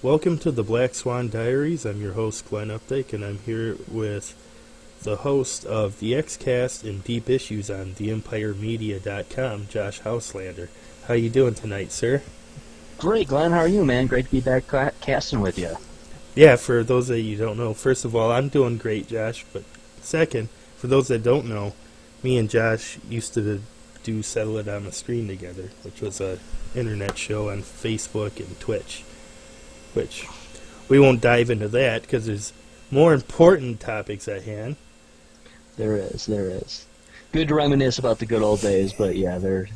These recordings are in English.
Welcome to the Black Swan Diaries. I'm your host, Glenn Updike, and I'm here with the host of the Xcast and Deep Issues on theempiremedia.com, Josh Houslander. How you doing tonight, sir? Great, Glenn. How are you, man? Great to be back casting with you. Yeah, for those that you don't know, first of all, I'm doing great, Josh. But second, for those that don't know, me and Josh used to do Settle It on the Screen together, which was a internet show on Facebook and Twitch, which we won't dive into that because there's more important topics at hand. There is. Good to reminisce about the good old days, but yeah, there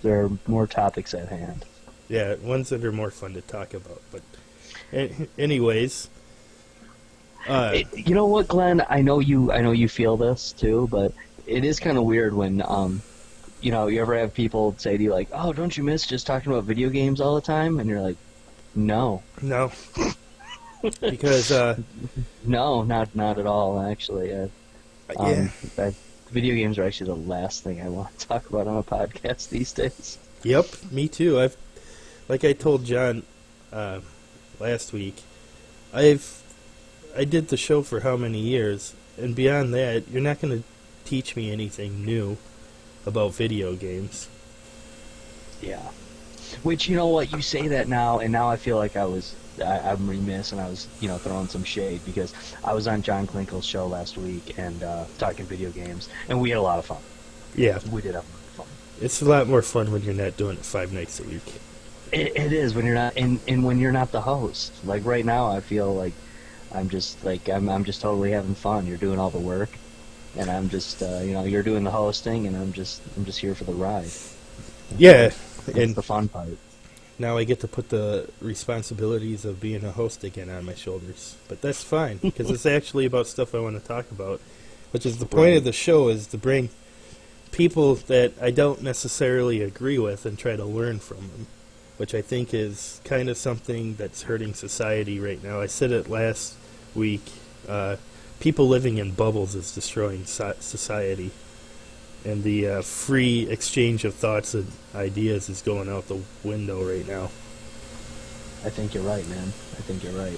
are more topics at hand. Yeah, ones that are more fun to talk about. But anyways, you know what, Glenn? I know you feel this too, but it is kind of weird when you ever have people say to you like, "Oh, don't you miss just talking about video games all the time?" And you're like, No, because no, not at all. Actually, yeah, video games are actually the last thing I want to talk about on a podcast these days. Yep, me too. Like I told John last week, I did the show for how many years, and beyond that, you're not going to teach me anything new about video games. Yeah. Which, you know what, you say that now, and now I feel like I'm remiss, and I was, throwing some shade, because I was on John Klinkle's show last week, and talking video games, and we had a lot of fun. Yeah. We did have a lot of fun. It's a lot more fun when you're not doing it 5 nights a week. It is, when you're not, and when you're not the host. Like, right now, I feel like I'm just totally having fun. You're doing all the work, and I'm just, you're doing the hosting, and I'm just here for the ride. Yeah. That's the fun part. Now I get to put the responsibilities of being a host again on my shoulders. But that's fine, because it's actually about stuff I want to talk about, which is the point of the show, is to bring people that I don't necessarily agree with and try to learn from them, which I think is kind of something that's hurting society right now. I said it last week. People living in bubbles is destroying society. And the free exchange of thoughts and ideas is going out the window right now. I think you're right, man. I think you're right.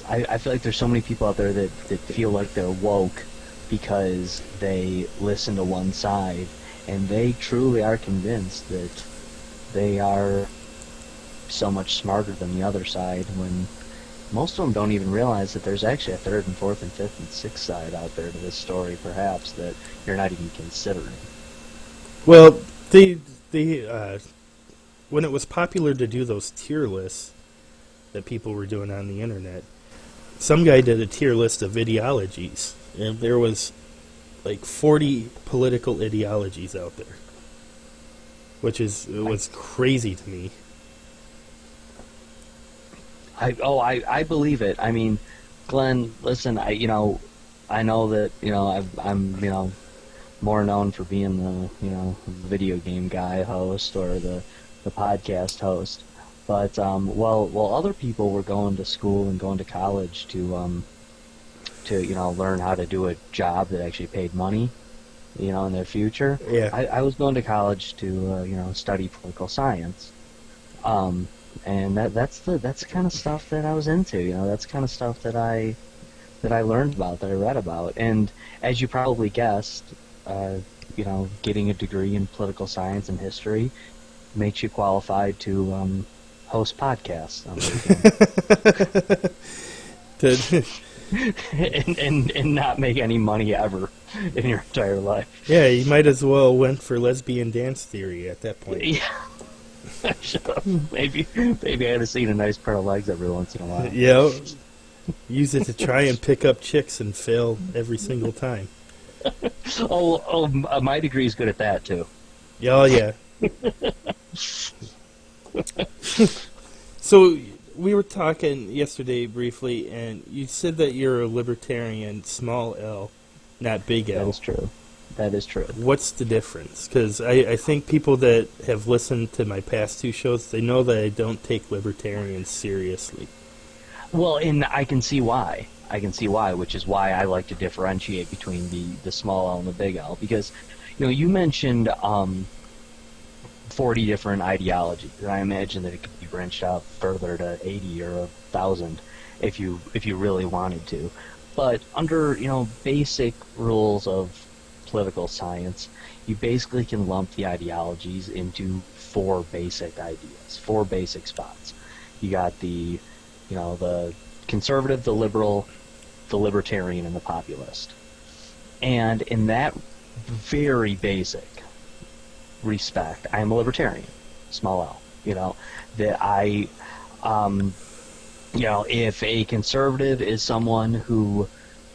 I feel like there's so many people out there that feel like they're woke because they listen to one side, and they truly are convinced that they are so much smarter than the other side, when most of them don't even realize that there's actually a third and fourth and fifth and sixth side out there to this story, perhaps, that you're not even considering. Well, when it was popular to do those tier lists that people were doing on the internet, some guy did a tier list of ideologies, and there was like 40 political ideologies out there, which was crazy to me. I believe it. I mean, Glenn, listen, I know that, I'm more known for being the, video game guy host or the podcast host. But, while other people were going to school and going to college to learn how to do a job that actually paid money, in their future, yeah. I was going to college to, study political science. And that's the kind of stuff that I was into. That's the kind of stuff that I learned about, that I read about. And as you probably guessed, getting a degree in political science and history makes you qualified to host podcasts on the weekend. and not make any money ever in your entire life. Yeah, you might as well went for lesbian dance theory at that point. Yeah. Maybe I'd have seen a nice pair of legs every once in a while. Yeah, use it to try and pick up chicks and fail every single time. My degree's good at that too. Oh yeah. So we were talking yesterday briefly, and you said that you're a libertarian, small L, not big L. That is true. That is true. What's the difference? Because I think people that have listened to my past 2 shows, they know that I don't take libertarians seriously. Well, and I can see why. Which is why I like to differentiate between the small L and the big L. Because, you mentioned 40 different ideologies. And I imagine that it could be branched out further to 80 or 1,000 if you really wanted to. But under, basic rules of political science, you basically can lump the ideologies into 4 basic ideas, 4 basic spots. You got the conservative, the liberal, the libertarian, and the populist. And in that very basic respect, I am a libertarian, small l. That I, if a conservative is someone who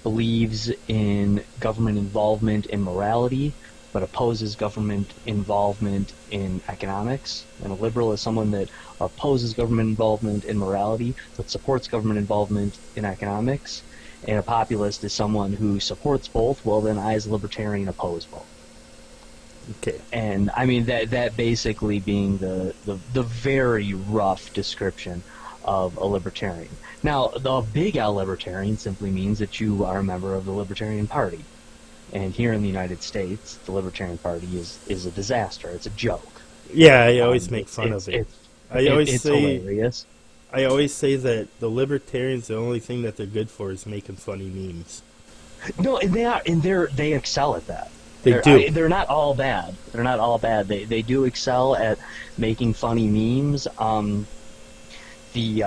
believes in government involvement in morality, but opposes government involvement in economics, and a liberal is someone that opposes government involvement in morality, but supports government involvement in economics, and a populist is someone who supports both, well then I as a libertarian oppose both. Okay. And I mean that basically being the very rough description of a libertarian. Now, the big L libertarian simply means that you are a member of the Libertarian Party. And here in the United States, the Libertarian Party is a disaster. It's a joke. Yeah, I always make fun of it. It's hilarious. I always say that the libertarians, the only thing that they're good for is making funny memes. No, and they excel at that. They're not all bad. They're not all bad. They do excel at making funny memes. The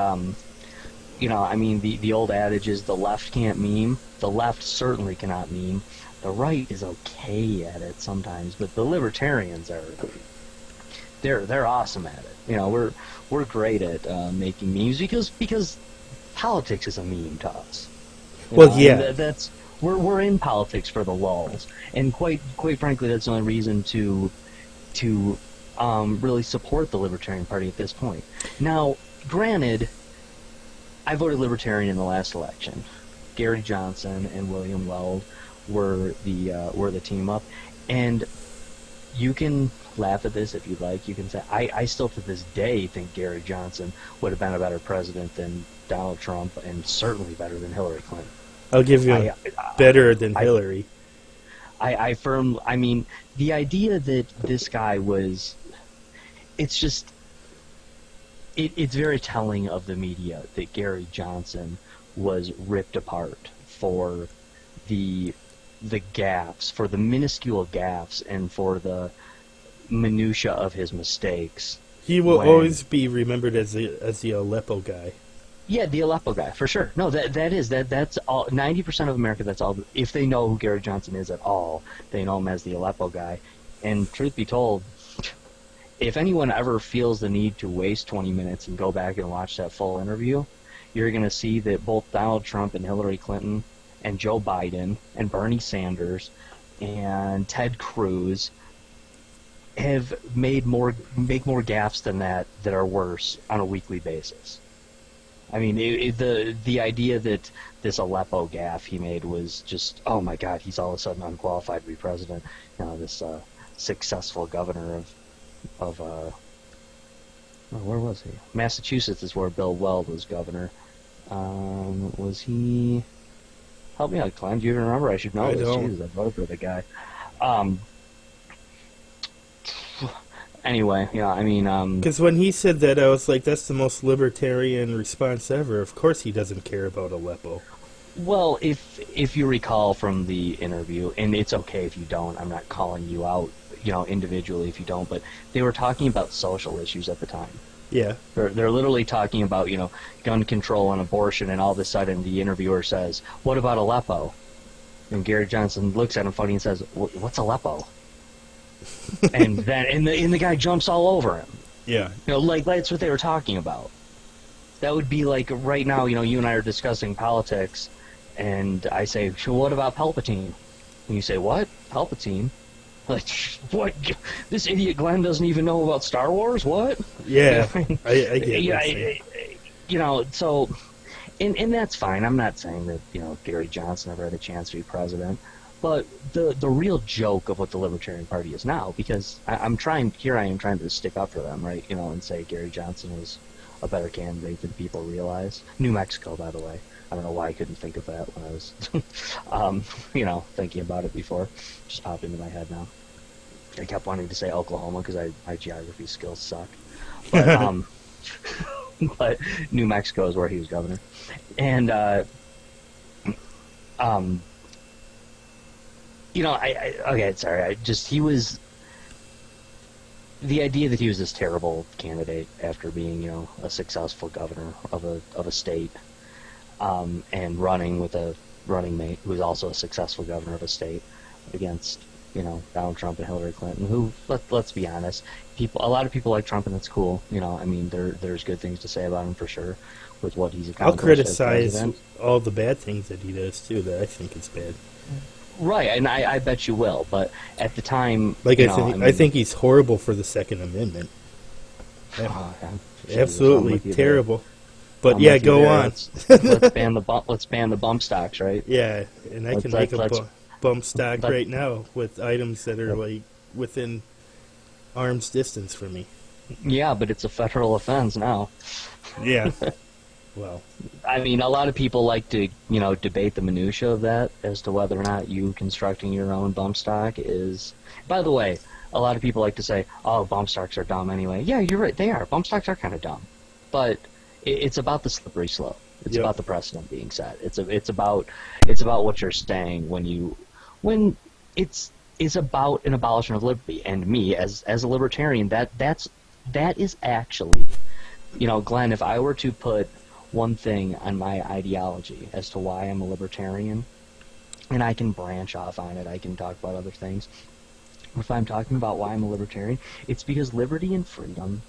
old adage is the left can't meme. The left certainly cannot meme. The right is okay at it sometimes, but the libertarians they're awesome at it. We're great at making memes because politics is a meme to us. We're in politics for the lulz, and quite frankly, that's the only reason to really support the Libertarian Party at this point. Now, granted, I voted Libertarian in the last election. Gary Johnson and William Weld were the team up, and you can laugh at this if you'd like. You can say I still to this day think Gary Johnson would have been a better president than Donald Trump, and certainly better than Hillary Clinton. I'll give you better than Hillary. I mean, the idea that this guy was, it's very telling of the media that Gary Johnson was ripped apart for the gaffes, for the minuscule gaffes, and for the minutia of his mistakes. He will always be remembered as the Aleppo guy. Yeah, the Aleppo guy, for sure. No, that's all. 90% of America, that's all. If they know who Gary Johnson is at all, they know him as the Aleppo guy. And truth be told, if anyone ever feels the need to waste 20 minutes and go back and watch that full interview, you're going to see that both Donald Trump and Hillary Clinton and Joe Biden and Bernie Sanders and Ted Cruz have make more gaffes than that are worse on a weekly basis. I mean, the idea that this Aleppo gaffe he made was just, oh my God, he's all of a sudden unqualified to be president. This successful governor of where was he? Massachusetts is where Bill Weld was governor. Was he? Help me out, Glenn. Do you even remember? I should know this. Jesus, I voted for the guy. Anyway, because when he said that, I was like, that's the most libertarian response ever. Of course he doesn't care about Aleppo. Well, if you recall from the interview, and it's okay if you don't, I'm not calling you out, individually if you don't, but they were talking about social issues at the time. Yeah. They're literally talking about, gun control and abortion, and all of a sudden the interviewer says, what about Aleppo? And Gary Johnson looks at him funny and says, what's Aleppo? and the guy jumps all over him. Yeah. Like that's what they were talking about. That would be like right now, you and I are discussing politics, and I say, so what about Palpatine? And you say, what? Palpatine? Like, what? This idiot Glenn doesn't even know about Star Wars? What? Yeah, I get it. So, and that's fine. I'm not saying that, Gary Johnson ever had a chance to be president. But the real joke of what the Libertarian Party is now, because I am trying to stick up for them, right? And say Gary Johnson was a better candidate than people realize. New Mexico, by the way. I don't know why I couldn't think of that when I was, thinking about it before. Just popped into my head now. I kept wanting to say Oklahoma because my geography skills suck. But but New Mexico is where he was governor, and you know, okay, sorry, he was, the idea that he was this terrible candidate after being, you know, a successful governor of a state, and running with a running mate who was also a successful governor of a state against, you know, Donald Trump and Hillary Clinton, who, let's be honest, a lot of people like Trump, and that's cool. You know, I mean, there's good things to say about him for sure, with what he's accomplished. I'll criticize all the bad things that he does too, that I think is bad. Right, and I bet you will, but at the time, like, I think he's horrible for the Second Amendment. Absolutely terrible. But yeah, go on. Let's ban the bump stocks, right? Yeah, and I can make a bump stock right now with items that are like within arm's distance from me. Yeah, but it's a federal offense now. Yeah. Well, I mean, a lot of people like to, you know, debate the minutia of that as to whether or not you constructing your own bump stock is. By the way, a lot of people like to say, "Oh, bump stocks are dumb anyway." Yeah, you're right. They are. Bump stocks are kind of dumb, but it's about the slippery slope. It's about the precedent being set. It's about what you're saying when it's about an abolition of liberty. And me as a libertarian, that is actually, you know, Glenn, if I were to put one thing on my ideology as to why I'm a libertarian, and I can branch off on it, I can talk about other things. If I'm talking about why I'm a libertarian, it's because liberty and freedom,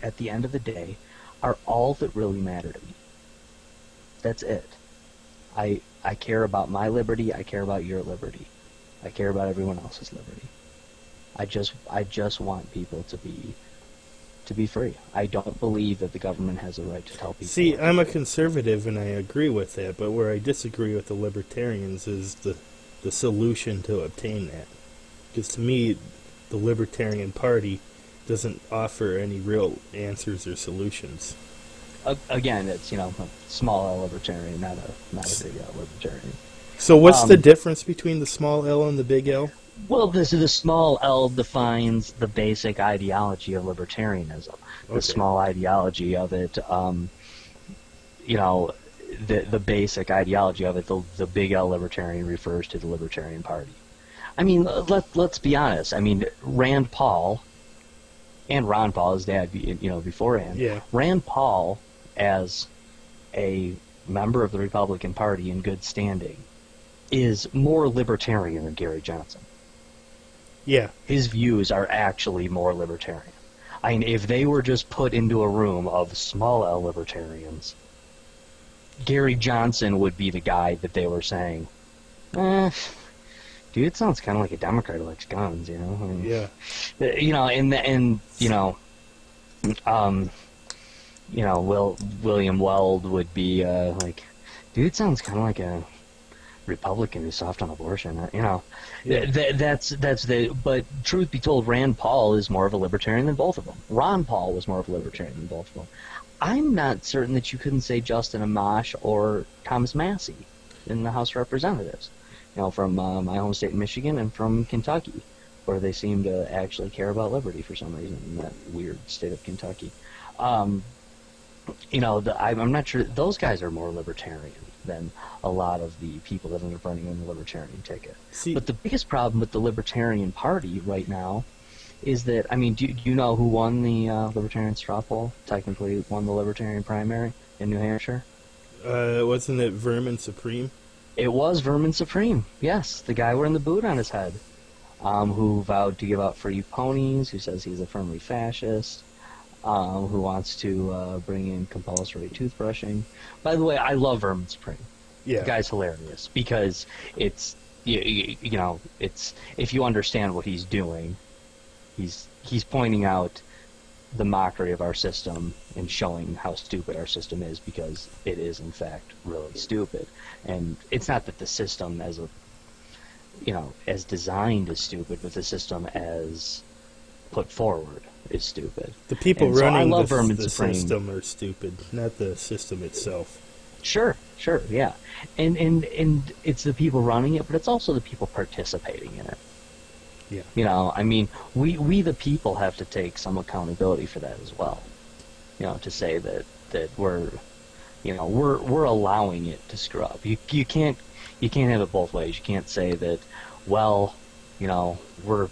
at the end of the day, are all that really matter to me. That's it. I care about my liberty, I care about your liberty. I care about everyone else's liberty. I just want people to be free. I don't believe that the government has a right to tell people. See, I'm a conservative and I agree with that, but where I disagree with the libertarians is the solution to obtain that. Because to me, the Libertarian Party doesn't offer any real answers or solutions. Again, it's, you know, a small L libertarian, not a big L libertarian. So what's the difference between the small L and the big L? Well, the small L defines the basic ideology of libertarianism. The small ideology of it, you know, the basic ideology of it, the big L libertarian refers to the Libertarian Party. I mean, let's be honest. I mean, Rand Paul, and Ron Paul, his dad, you know, beforehand. Yeah. Rand Paul, as a member of the Republican Party in good standing, is more libertarian than Gary Johnson. Yeah. His views are actually more libertarian. I mean, if they were just put into a room of small L libertarians, Gary Johnson would be the guy that they were saying, dude, it sounds kind of like a Democrat who likes guns, you know? I mean, yeah. You know, and you know, William Weld would be like, dude, it sounds kind of like a Republican who's soft on abortion, you know. Yeah. But truth be told, Rand Paul is more of a libertarian than both of them. Ron Paul was more of a libertarian than both of them. I'm not certain that you couldn't say Justin Amash or Thomas Massey in the House of Representatives, you know, from my home state, Michigan, and from Kentucky, where they seem to actually care about liberty for some reason in that weird state of Kentucky. You know, I'm not sure. Those guys are more libertarian than a lot of the people that end up running on the Libertarian ticket. But the biggest problem with the Libertarian Party right now is that, I mean, do you know who won the Libertarian straw poll? Technically won the Libertarian primary in New Hampshire? Wasn't it Vermin Supreme? It was Vermin Supreme, yes. The guy wearing the boot on his head, who vowed to give out free ponies, who says he's a friendly fascist, who wants to bring in compulsory toothbrushing. By the way, I love Vermin Supreme. Yeah. The guy's hilarious because it's you know, it's, if you understand what he's doing, he's pointing out the mockery of our system and showing how stupid our system is, because it is in fact really stupid. And it's not that the system as a, you know, as designed is stupid, but the system as put forward is stupid. The people running the Supreme system are stupid, not the system itself. Sure, yeah. And it's the people running it, but it's also the people participating in it. Yeah. You know, I mean, we the people have to take some accountability for that as well. You know, to say that we're allowing it to screw up. You can't have it both ways. You can't say that, well, you know, we're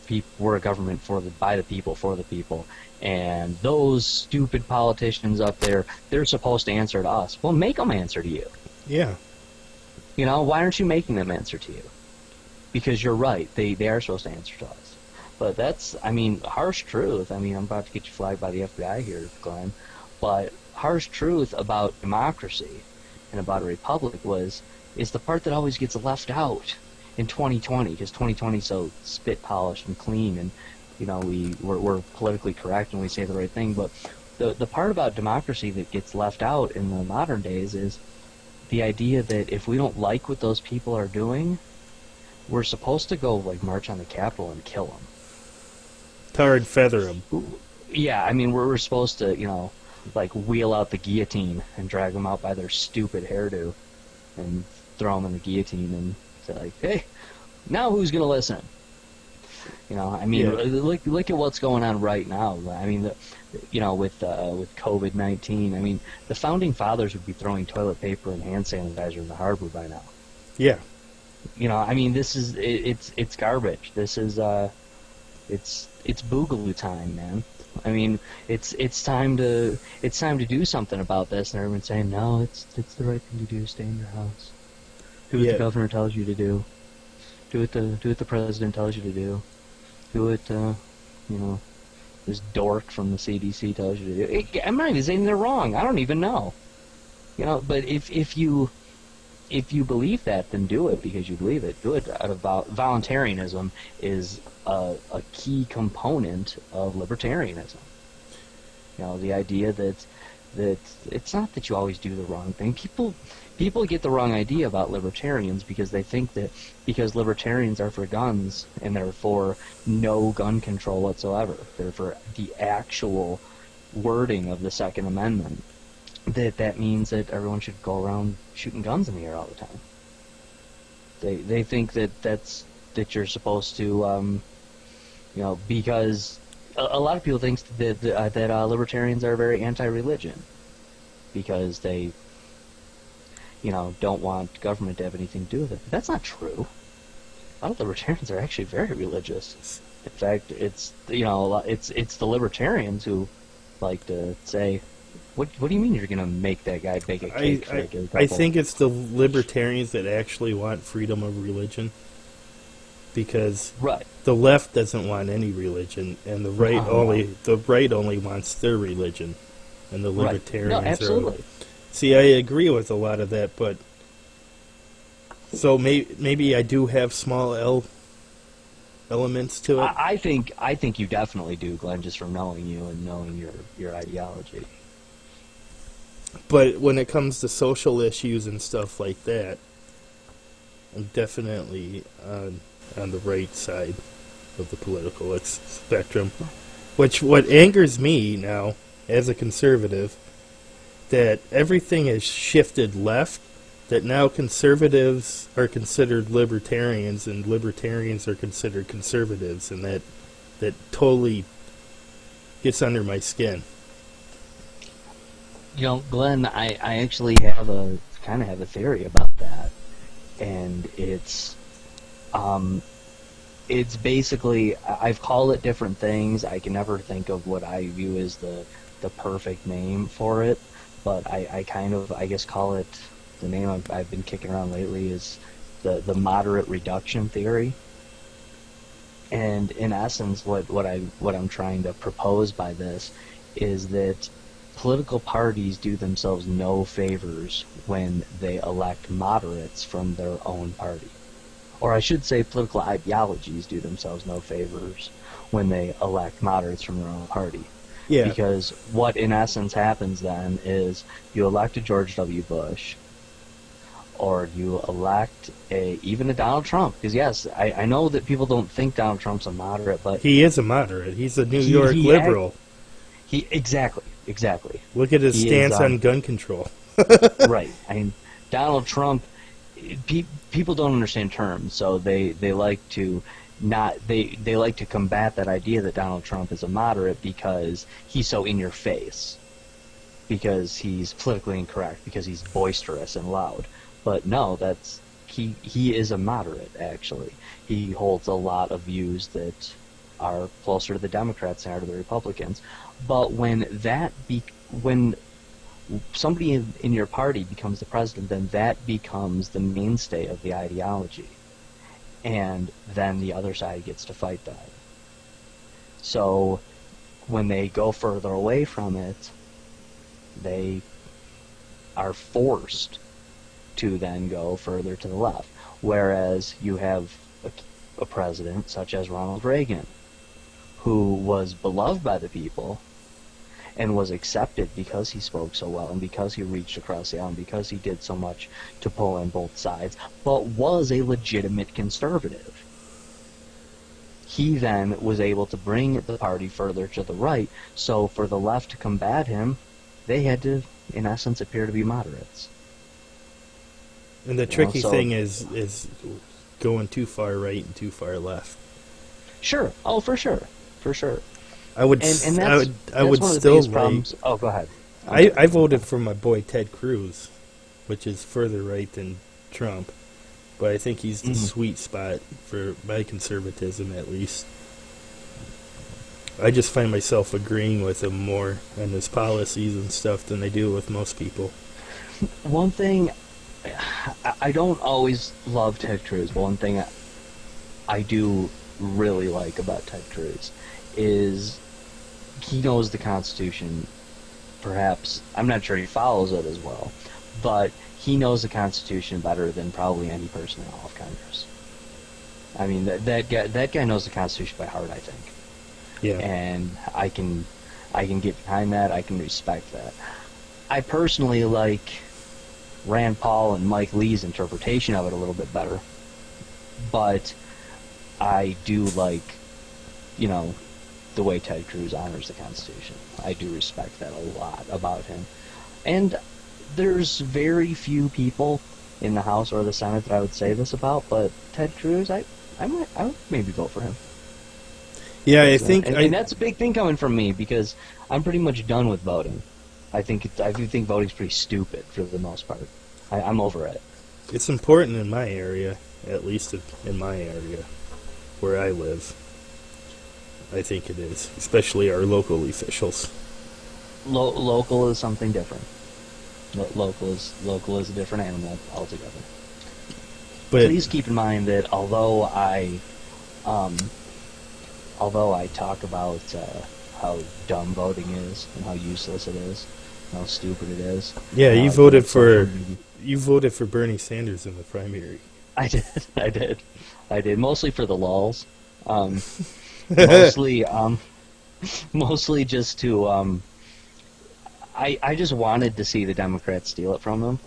a government by the people, for the people, and those stupid politicians up there, they're supposed to answer to us. Well, make them answer to you. Yeah. You know, why aren't you making them answer to you? Because you're right, they are supposed to answer to us. But that's, I mean, harsh truth. I mean, I'm about to get you flagged by the FBI here, Glenn. But harsh truth about democracy and about a republic is the part that always gets left out in 2020, because 2020 is so spit polished and clean, and you know we're politically correct and we say the right thing. But the part about democracy that gets left out in the modern days is the idea that if we don't like what those people are doing, we're supposed to go like march on the Capitol and kill them. Tar and feather them. Yeah, I mean we're supposed to, you know, like wheel out the guillotine and drag them out by their stupid hairdo and throw them in the guillotine and say like, hey, now who's gonna listen? You know, I mean, look at what's going on right now. I mean, with COVID-19, I mean, the founding fathers would be throwing toilet paper and hand sanitizer in the harbor by now. Yeah. You know, I mean, it's garbage. This is it's boogaloo time, man. I mean, it's time to do something about this, and everyone's saying no, it's the right thing to do. Stay in your house. Do what the governor tells you to do. Do what the president tells you to do. Do what this dork from the CDC tells you to do. I'm not even saying they're wrong. I don't even know. You know, but if you believe that, then do it because you believe it. Do it out of voluntarism is a key component of libertarianism. You know, the idea that it's not that you always do the wrong thing. People get the wrong idea about libertarians because they think that because libertarians are for guns and they're for no gun control whatsoever, they're for the actual wording of the Second Amendment, that means that everyone should go around shooting guns in the air all the time. They think that you're supposed to, because a lot of people think that libertarians are very anti-religion because they, don't want government to have anything to do with it. But that's not true. A lot of libertarians are actually very religious. In fact, it's the libertarians who like to say, What do you mean you're going to make that guy bake a cake? I think it's the libertarians that actually want freedom of religion, because the left doesn't want any religion, and the right only wants their religion, and the libertarians No, absolutely. See, I agree with a lot of that, but so maybe I do have small L elements to it. I think you definitely do, Glenn, just from knowing you and knowing your ideology. But when it comes to social issues and stuff like that, I'm definitely on the right side of the political spectrum. What angers me now, as a conservative, that everything has shifted left, that now conservatives are considered libertarians and libertarians are considered conservatives, and that totally gets under my skin. Glenn, I actually have a theory about that, and it's basically, I've called it different things. I can never think of what I view as the perfect name for it, but I guess call it, the name I've been kicking around lately is the moderate reduction theory. And in essence, what I'm trying to propose by this is that political parties do themselves no favors when they elect moderates from their own party. Or I should say political ideologies do themselves no favors when they elect moderates from their own party. Yeah. Because what in essence happens then is you elect a George W. Bush, or you elect even a Donald Trump. Because yes, I know that people don't think Donald Trump's a moderate, but he is a moderate. He's a New York liberal. Exactly. Look at his stance on gun control. Right. I mean, Donald Trump, people don't understand terms, so they like to they like to combat that idea that Donald Trump is a moderate because he's so in your face, because he's politically incorrect, because he's boisterous and loud. But no, he is a moderate, actually. He holds a lot of views that are closer to the Democrats than are to the Republicans. But when somebody in your party becomes the president, then that becomes the mainstay of the ideology. And then the other side gets to fight that. So when they go further away from it, they are forced to then go further to the left. Whereas you have a president such as Ronald Reagan, who was beloved by the people and was accepted because he spoke so well and because he reached across the aisle and because he did so much to pull in both sides, but was a legitimate conservative. He then was able to bring the party further to the right, so for the left to combat him, they had to, in essence, appear to be moderates. And the tricky thing is going too far right and too far left. Sure. Oh, for sure. For sure. I would still like. Oh, go ahead. I voted for my boy Ted Cruz, which is further right than Trump, but I think he's the sweet spot for my conservatism, at least. I just find myself agreeing with him more on his policies and stuff than I do with most people. One thing, I don't always love Ted Cruz. One thing I do really like about Ted Cruz is he knows the Constitution. Perhaps, I'm not sure he follows it as well, but he knows the Constitution better than probably any person in all of Congress. I mean, that guy knows the Constitution by heart, I think. Yeah. And I can get behind that. I can respect that. I personally like Rand Paul and Mike Lee's interpretation of it a little bit better, but I do like, the way Ted Cruz honors the Constitution. I do respect that a lot about him. And there's very few people in the House or the Senate that I would say this about, but Ted Cruz, I would maybe vote for him. Yeah, I think... And that's a big thing coming from me, because I'm pretty much done with voting. I do think voting's pretty stupid for the most part. I'm over it. It's important in my area, at least in my area, where I live. I think it is, especially our local officials. Local is something different. Local is a different animal altogether. But please keep in mind that although I talk about how dumb voting is and how useless it is, and how stupid it is. Yeah, you voted for Bernie Sanders in the primary. I did mostly for the lulz. Mostly just to I just wanted to see the Democrats steal it from them,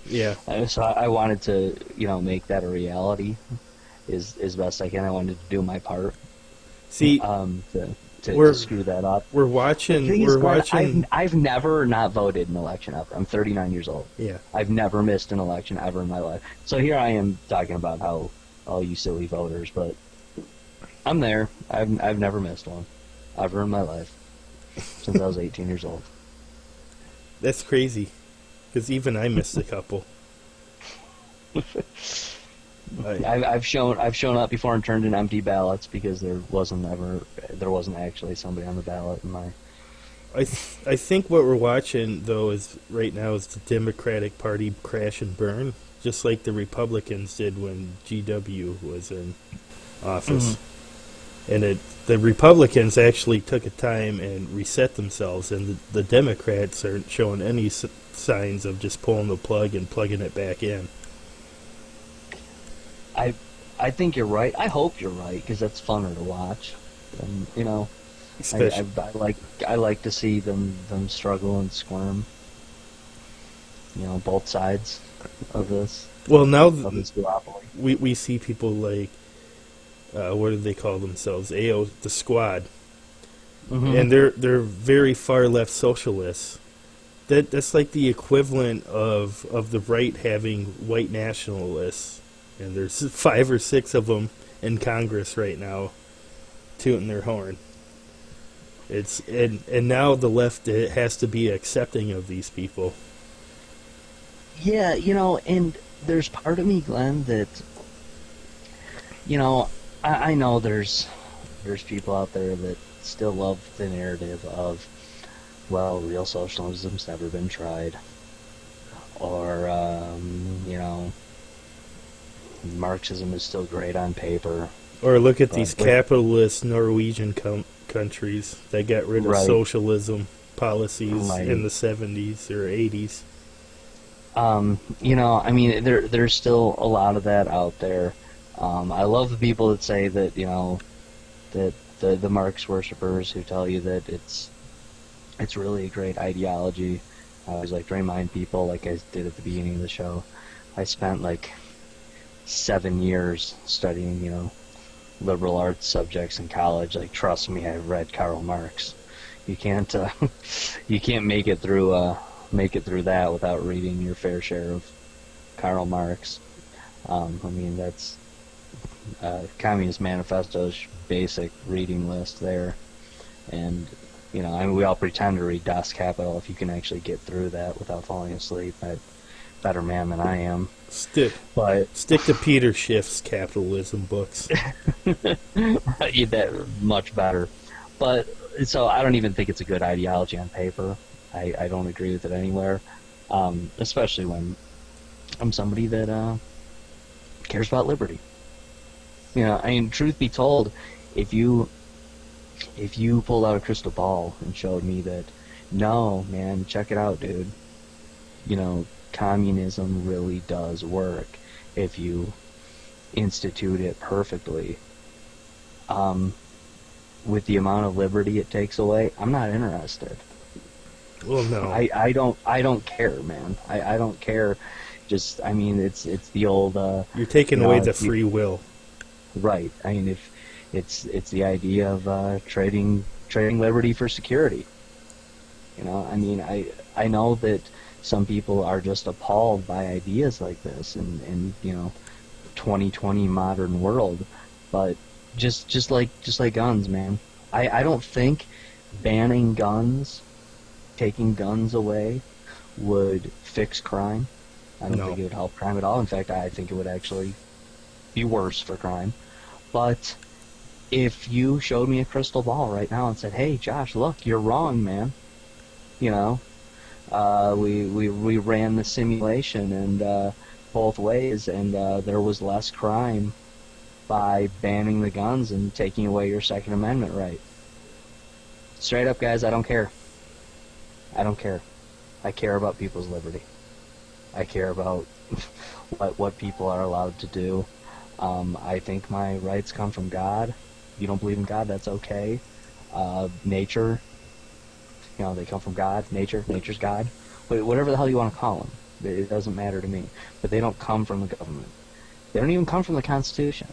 Yeah. So I wanted to make that a reality as best I can. I wanted to do my part. See, to screw that up. We're watching. I've never not voted in an election ever. I'm 39 years old. Yeah. I've never missed an election ever in my life. So here I am talking about how all you silly voters, but I'm there. I've never missed one ever in my life since I was 18 years old. That's crazy, because even I missed a couple. I've shown up before and turned in empty ballots because there wasn't actually somebody on the ballot in my. I think what we're watching though is right now is the Democratic Party crash and burn, just like the Republicans did when GW was in office. And the Republicans actually took a time and reset themselves, and the Democrats aren't showing any signs of just pulling the plug and plugging it back in. I think you're right. I hope you're right, because that's funner to watch. And, I like to see them struggle and squirm. Both sides of this. Well, now of this duopoly. we see people like what do they call themselves? The Squad, and they're very far left socialists. That's like the equivalent of the right having white nationalists. And there's 5 or 6 of them in Congress right now tooting their horn. And now the left has to be accepting of these people. Yeah, and there's part of me, Glenn, that, I know there's people out there that still love the narrative of, well, real socialism's never been tried, or, Marxism is still great on paper. Or look at these capitalist Norwegian countries that got rid of socialism policies in the 70s or 80s. There's still a lot of that out there. I love the people that say that, that the Marx worshippers who tell you that it's really a great ideology. I always like to remind people, like I did at the beginning of the show, I spent like 7 years studying, liberal arts subjects in college. Like, trust me, I've read Karl Marx. You can't make it through that without reading your fair share of Karl Marx. That's Communist Manifesto's basic reading list there. And, we all pretend to read Das Kapital. If you can actually get through that without falling asleep, I'm a better man than I am. Stick to Peter Schiff's capitalism books. That much better. But, so I don't even think it's a good ideology on paper. I don't agree with it anywhere, especially when I'm somebody that cares about liberty. Truth be told, if you pulled out a crystal ball and showed me that, no, man, check it out, dude, communism really does work if you institute it perfectly, with the amount of liberty it takes away, I'm not interested. Well, no. I don't care, man. I don't care. Just, it's the old... You're taking away the free will. Right. If it's the idea of trading liberty for security. I know that some people are just appalled by ideas like this in 2020 modern world, but just like guns, man. I don't think banning guns, taking guns away, would fix crime. I don't think it would help crime at all. In fact, I think it would actually be worse for crime. But if you showed me a crystal ball right now and said, "Hey, Josh, look, you're wrong, man. We ran the simulation and both ways, and there was less crime by banning the guns and taking away your Second Amendment right." Straight up, guys, I don't care. I don't care. I care about people's liberty. I care about what people are allowed to do. I think my rights come from God. If you don't believe in God, that's okay. Nature, they come from God. Nature's God. Whatever the hell you want to call them. It doesn't matter to me. But they don't come from the government. They don't even come from the Constitution.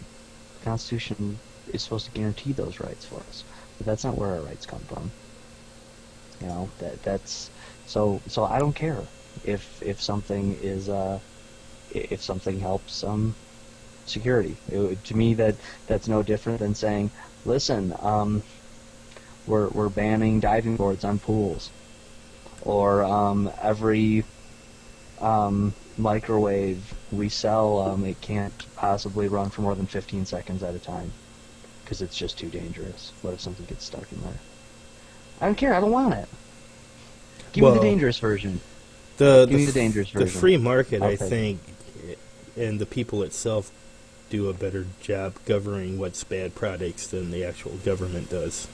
The Constitution is supposed to guarantee those rights for us. But that's not where our rights come from. That's so I don't care if something is if something helps security. To me, that's no different than saying, listen, we're banning diving boards on pools, or every microwave we sell, it can't possibly run for more than 15 seconds at a time because it's just too dangerous. What if something gets stuck in there? I don't care. I don't want it. Give me the dangerous version. Give me the dangerous version. The free market, I think, and the people itself do a better job governing what's bad products than the actual government does.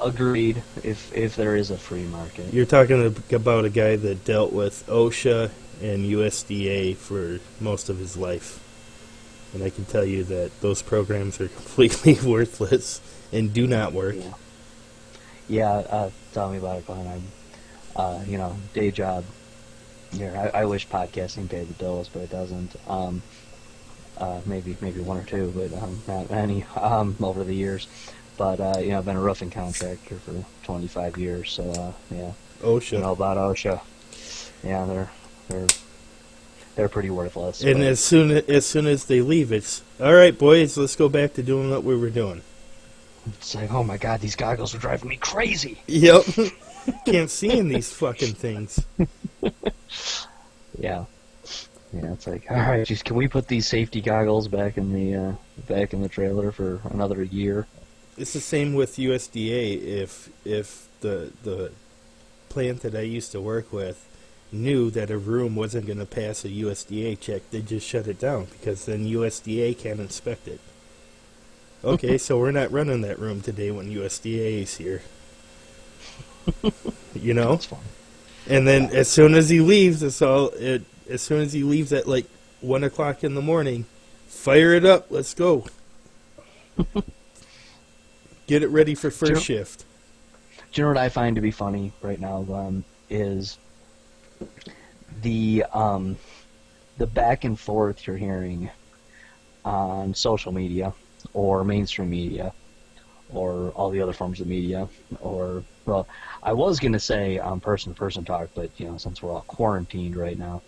Agreed. If there is a free market. You're talking about a guy that dealt with OSHA and USDA for most of his life. And I can tell you that those programs are completely worthless and do not work. Yeah, tell me about it, Glenn. Day job. Here, I wish podcasting paid the bills, but it doesn't. Maybe one or two, but not many over the years. But I've been a roofing contractor for 25 years, so yeah. OSHA. You know about OSHA. Yeah, they're pretty worthless. And but- as soon as they leave, it's all right, boys. Let's go back to doing what we were doing. It's like, oh my god, these goggles are driving me crazy. Yep. Can't see in these fucking things. Yeah. Yeah, it's like, all right, just can we put these safety goggles back in the trailer for another year? It's the same with USDA. If the plant that I used to work with knew that a room wasn't going to pass a USDA check, they just shut it down because then USDA can't inspect it. Okay, so we're not running that room today when USDA is here. You know? That's fun. And then as soon as he leaves, as soon as he leaves at like 1 o'clock in the morning, fire it up. Let's go. Get it ready for first shift. Do you know what I find to be funny right now? Is the back and forth you're hearing on social media or mainstream media or all the other forms of media, or, well, I was going to say person-to-person talk, but, you know, since we're all quarantined right now,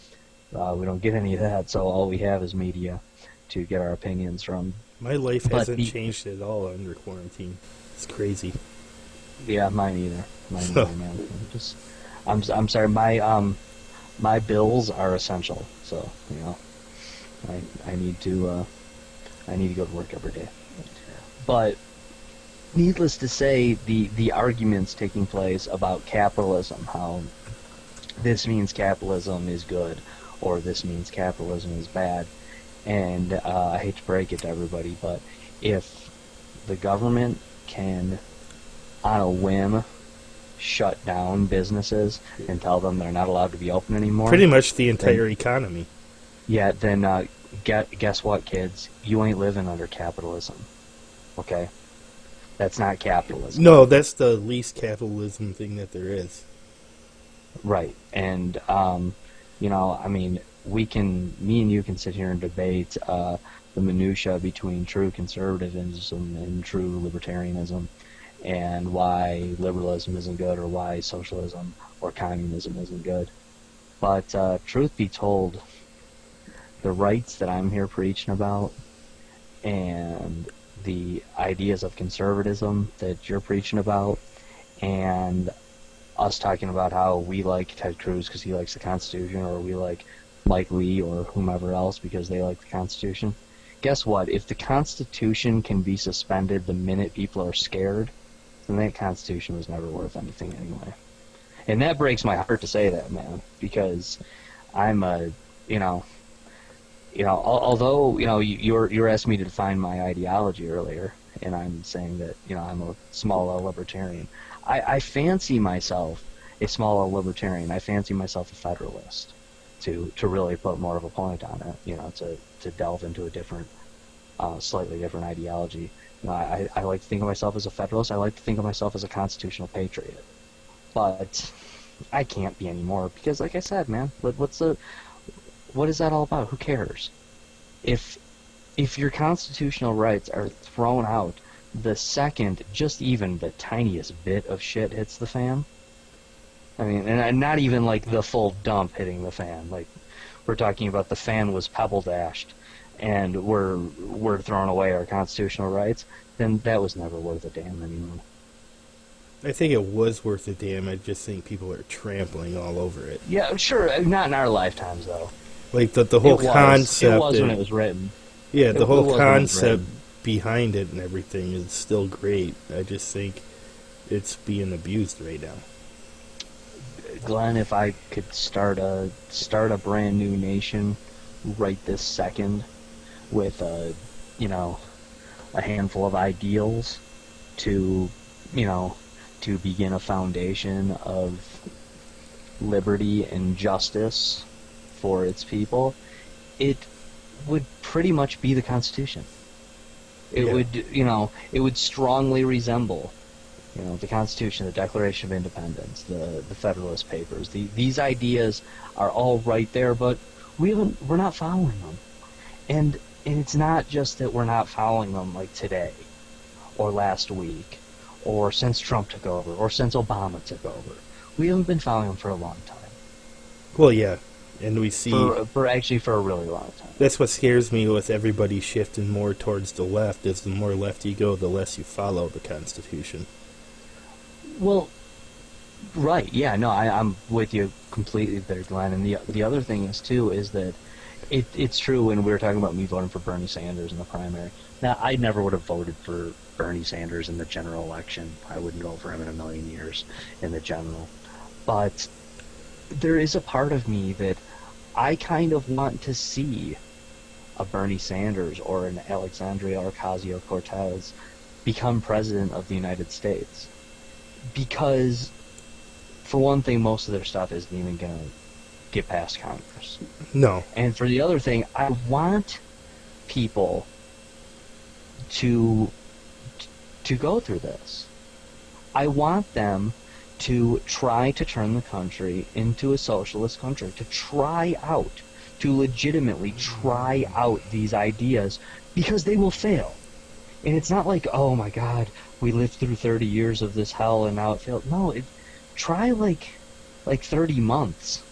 we don't get any of that, so all we have is media to get our opinions from. My life hasn't changed at all under quarantine. It's crazy. Yeah, mine either. Mine either, man. I'm sorry, my bills are essential, so, you know, I need to go to work every day. But needless to say, the arguments taking place about capitalism, how this means capitalism is good, or this means capitalism is bad, and I hate to break it to everybody, but if the government can, on a whim, shut down businesses and tell them they're not allowed to be open anymore, pretty much the entire economy. Yeah, then guess what, kids? You ain't living under capitalism. Okay? That's not capitalism. No, that's the least capitalism thing that there is. Right. And, you know, I mean, me and you can sit here and debate the minutia between true conservatism and true libertarianism, and why liberalism isn't good, or why socialism or communism isn't good. But truth be told, the rights that I'm here preaching about and the ideas of conservatism that you're preaching about, and us talking about how we like Ted Cruz because he likes the Constitution, or we like Mike Lee or whomever else because they like the Constitution. Guess what? If the Constitution can be suspended the minute people are scared, then that Constitution was never worth anything anyway. And that breaks my heart to say that, man, because I'm a, although, you're asking me to define my ideology earlier, and I'm saying that, I'm a small L libertarian. I fancy myself a small L libertarian. I fancy myself a federalist, to really put more of a point on it, to delve into a different, slightly different ideology. I like to think of myself as a federalist. I like to think of myself as a constitutional patriot. But I can't be anymore because, like I said, man, what is that all about? Who cares? If your constitutional rights are thrown out the second just even the tiniest bit of shit hits the fan, I mean, and not even like the full dump hitting the fan, like we're talking about the fan was pebble dashed and we're throwing away our constitutional rights, then that was never worth a damn anymore. I think it was worth a damn. I just think people are trampling all over it. Yeah, sure. Not in our lifetimes, though. Like the whole concept. It was when it was written. Yeah, the whole concept behind it and everything is still great. I just think it's being abused right now. Glenn, if I could start a brand new nation right this second with a handful of ideals to begin a foundation of liberty and justice for its people, it would pretty much be the Constitution. It would strongly resemble, the Constitution, the Declaration of Independence, the Federalist Papers. These ideas are all right there, but we're not following them. And it's not just that we're not following them like today, or last week, or since Trump took over, or since Obama took over. We haven't been following them for a long time. Well, yeah. And we see... For a really long time. That's what scares me with everybody shifting more towards the left, is the more left you go, the less you follow the Constitution. Well, right, yeah, no, I'm with you completely there, Glenn. And the other thing is, too, is that it's true when we were talking about me voting for Bernie Sanders in the primary. Now, I never would have voted for Bernie Sanders in the general election. I wouldn't vote for him in a million years in the general. But there is a part of me that I kind of want to see a Bernie Sanders or an Alexandria Ocasio-Cortez become president of the United States. Because, for one thing, most of their stuff isn't even going to get past Congress. No. And for the other thing, I want people to go through this. I want them to try to turn the country into a socialist country, to legitimately try out these ideas, because they will fail. And it's not like, oh my God, we lived through 30 years of this hell and now it failed. No, try like 30 months.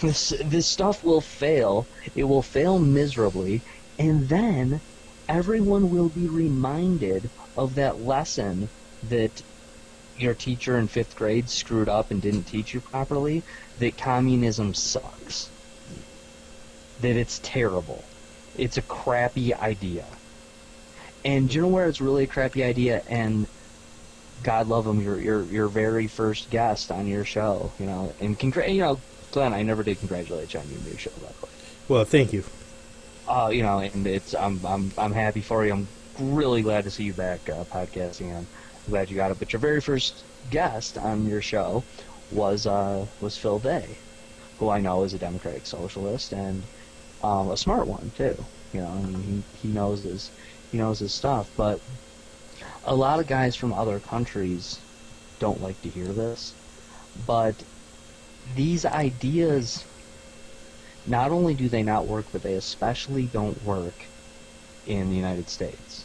This stuff will fail. It will fail miserably, and then everyone will be reminded of that lesson that your teacher in 5th grade screwed up and didn't teach you properly, that communism sucks. That it's terrible. It's a crappy idea. And you know where it's really a crappy idea? And God love him, your very first guest on your show, and Glenn, I never did congratulate you on your new show, by the way. Well, thank you. And it's I'm happy for you. I'm really glad to see you back podcasting. I'm glad you got it. But your very first guest on your show was Phil Day, who I know is a democratic socialist and a smart one too. I mean, he knows his stuff. But a lot of guys from other countries don't like to hear this, but these ideas, not only do they not work, but they especially don't work in the United States.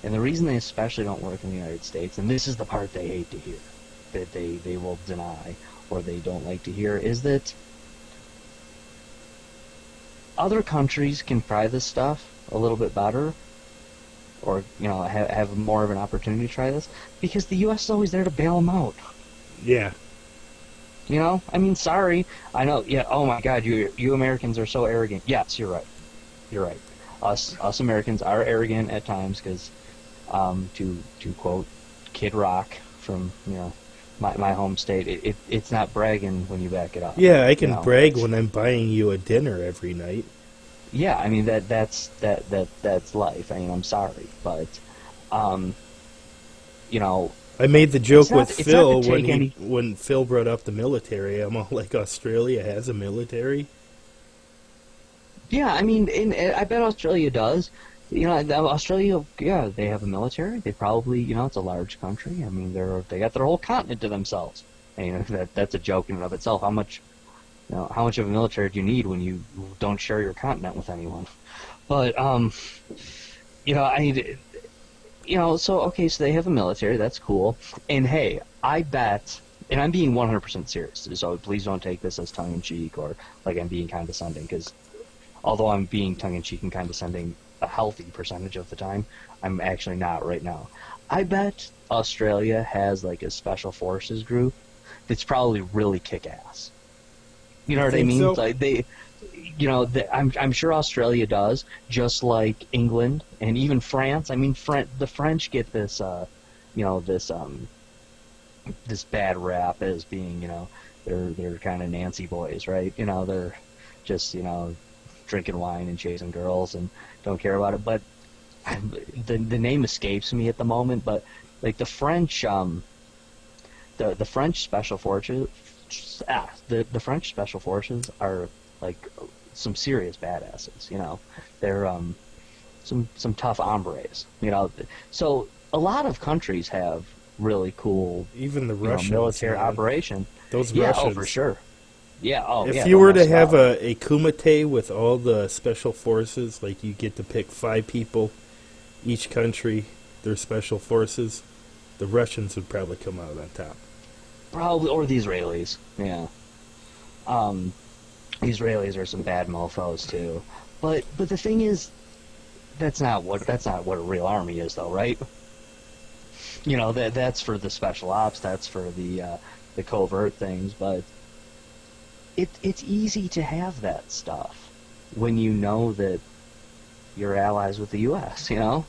And the reason they especially don't work in the United States, and this is the part they hate to hear, that they will deny or they don't like to hear, is that other countries can try this stuff a little bit better, or have more of an opportunity to try this, because the U.S. is always there to bail them out. Yeah. I mean, sorry. I know, yeah, oh my God, you Americans are so arrogant. Yes, you're right. You're right. Us Americans are arrogant at times because, to quote Kid Rock from, my home state, it's not bragging when you back it up. Yeah, I can brag when I'm buying you a dinner every night. Yeah, I mean, that's life. I mean, I'm sorry, but, I made the joke with it's Phil not to take when Phil brought up the military. I'm all like, Australia has a military? Yeah, I mean, I bet Australia does. Australia, yeah, they have a military. They probably, it's a large country. I mean, they got their whole continent to themselves. And, that's a joke in and of itself. How much of a military do you need when you don't share your continent with anyone? But, so they have a military. That's cool. And hey, I bet, and I'm being 100% serious, so please don't take this as tongue-in-cheek or like I'm being condescending, because although I'm being tongue-in-cheek and condescending a healthy percentage of the time, I'm actually not right now. I bet Australia has like a special forces group that's probably really kick-ass. You know what I mean? So? Like I'm sure Australia does, just like England and even France. I mean, the French get this, this bad rap as being, they're kind of Nancy boys, right? They're just, drinking wine and chasing girls and don't care about it. But the name escapes me at the moment. But like the French, the French special forces. The French special forces are like some serious badasses, They're some tough hombres, So a lot of countries have really cool, even the Russians, military operation. Those Russians, Russians, oh for sure. Yeah, if you were to have a kumite with all the special forces, like you get to pick 5 people, each country, their special forces, the Russians would probably come out on top. Probably, or the Israelis, yeah. Israelis are some bad mofos too. But the thing is, that's not what a real army is, though, right? You know, that's for the special ops, that's for the covert things. But it's easy to have that stuff when you know that you're allies with the U.S. You know,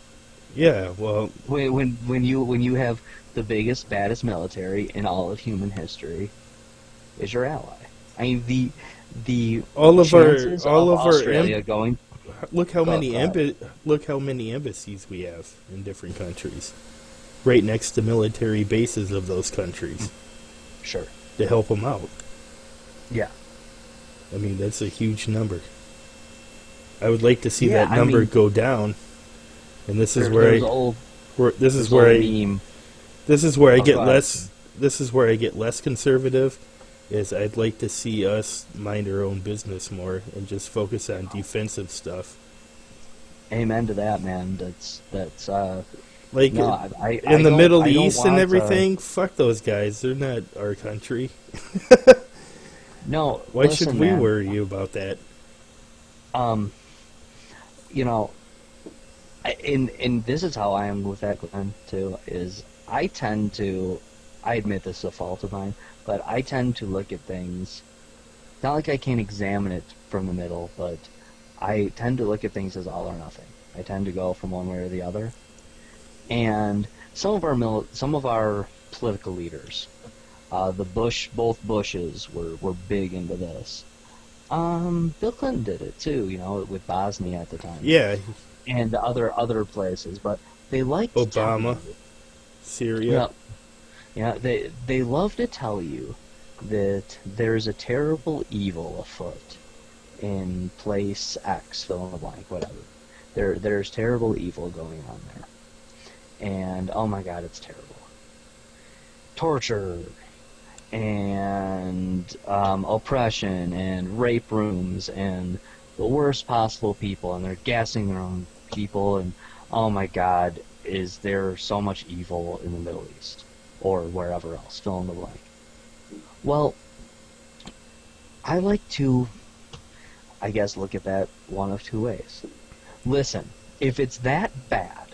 Yeah, well, when you have the biggest, baddest military in all of human history is your ally. I mean, the all of our chances all of of Australia our going. look how Go- many go ahead. look how many embassies we have in different countries, right next to military bases of those countries Sure. to help them out. Yeah. I mean, that's a huge number. I would like to see Yeah, that I number mean, go down, and this is There, where there's I old where, this is there's where old I meme. this is where I Oh, get go ahead. less. This is where I get less conservative. Is I'd like to see us mind our own business more and just focus on defensive stuff. Amen to that, man. That's Like no, in the Middle I don't East and want everything, fuck those guys. They're not our country. no. Why Listen, should we man, worry about that? You know, and this is how I am with that, Glenn, too. Is I admit this is a fault of mine, but I tend to look at things. Not like I can't examine it from the middle, but I tend to look at things as all or nothing. I tend to go from one way or the other. And some of our political leaders, both Bushes were big into this. Bill Clinton did it too, you know, with Bosnia at the time, Yeah, and other places. But they like to tell Obama, you, Syria. yeah, they love to tell you that there's a terrible evil afoot in place X, fill in the blank, whatever. There's terrible evil going on there, and oh my God, it's terrible. Torture and oppression and rape rooms and the worst possible people, and they're gassing their own people, and oh my God, is there so much evil in the Middle East or wherever else, fill in the blank. Well, I like to, I guess, look at that one of two ways. Listen, if it's that bad,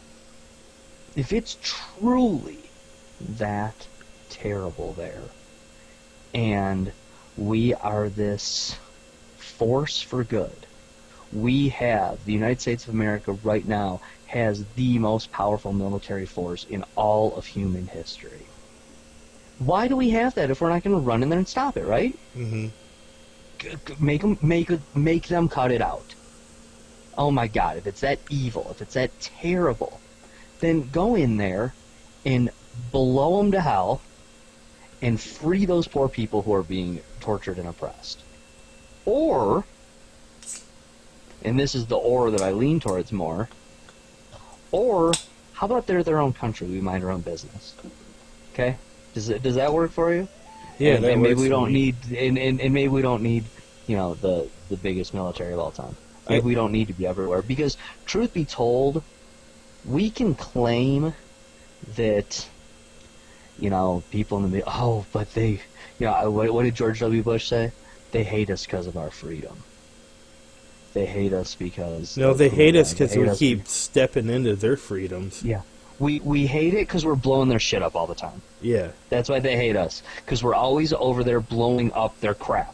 if it's truly that terrible there, and we are this force for good, the United States of America right now has the most powerful military force in all of human history. Why do we have that if we're not going to run in there and stop it, right? Mm-hmm. Make them cut it out. Oh my God, if it's that evil, if it's that terrible, then go in there and blow them to hell and free those poor people who are being tortured and oppressed. Or, and this is the or that I lean towards more, or how about they're their own country, we mind our own business? Okay? Does that work for you? Yeah, and, that and maybe works we for don't me. need and maybe we don't need, you know, the biggest military of all time. Maybe we don't need to be everywhere, because truth be told, we can claim that, you know, people in the middle, oh, but they, you know, what did George W. Bush say? They hate us because of our freedom. They hate us because No, of they who hate we us are. because They hate we us keep stepping into their freedoms. yeah. We hate it because we're blowing their shit up all the time. Yeah. That's why they hate us, because we're always over there blowing up their crap.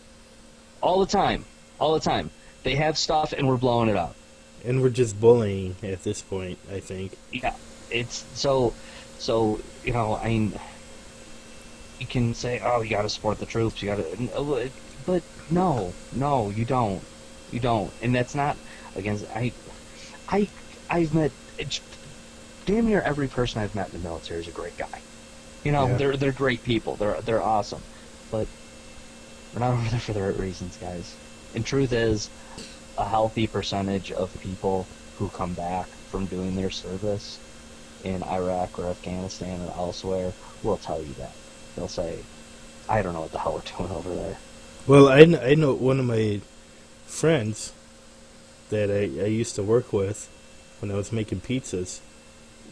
All the time. All the time. They have stuff and we're blowing it up. And we're just bullying at this point, I think. Yeah. It's so, you know, I mean, you can say, oh, you gotta support the troops, you gotta, but no, you don't. You don't. And that's not against, I've met, damn near every person I've met in the military is a great guy. You know, Yeah. they're great people. They're awesome. But we're not over there for the right reasons, guys. And truth is, a healthy percentage of people who come back from doing their service in Iraq or Afghanistan or elsewhere will tell you that. They'll say, I don't know what the hell we're doing over there. Well, I know one of my friends that I used to work with when I was making pizzas.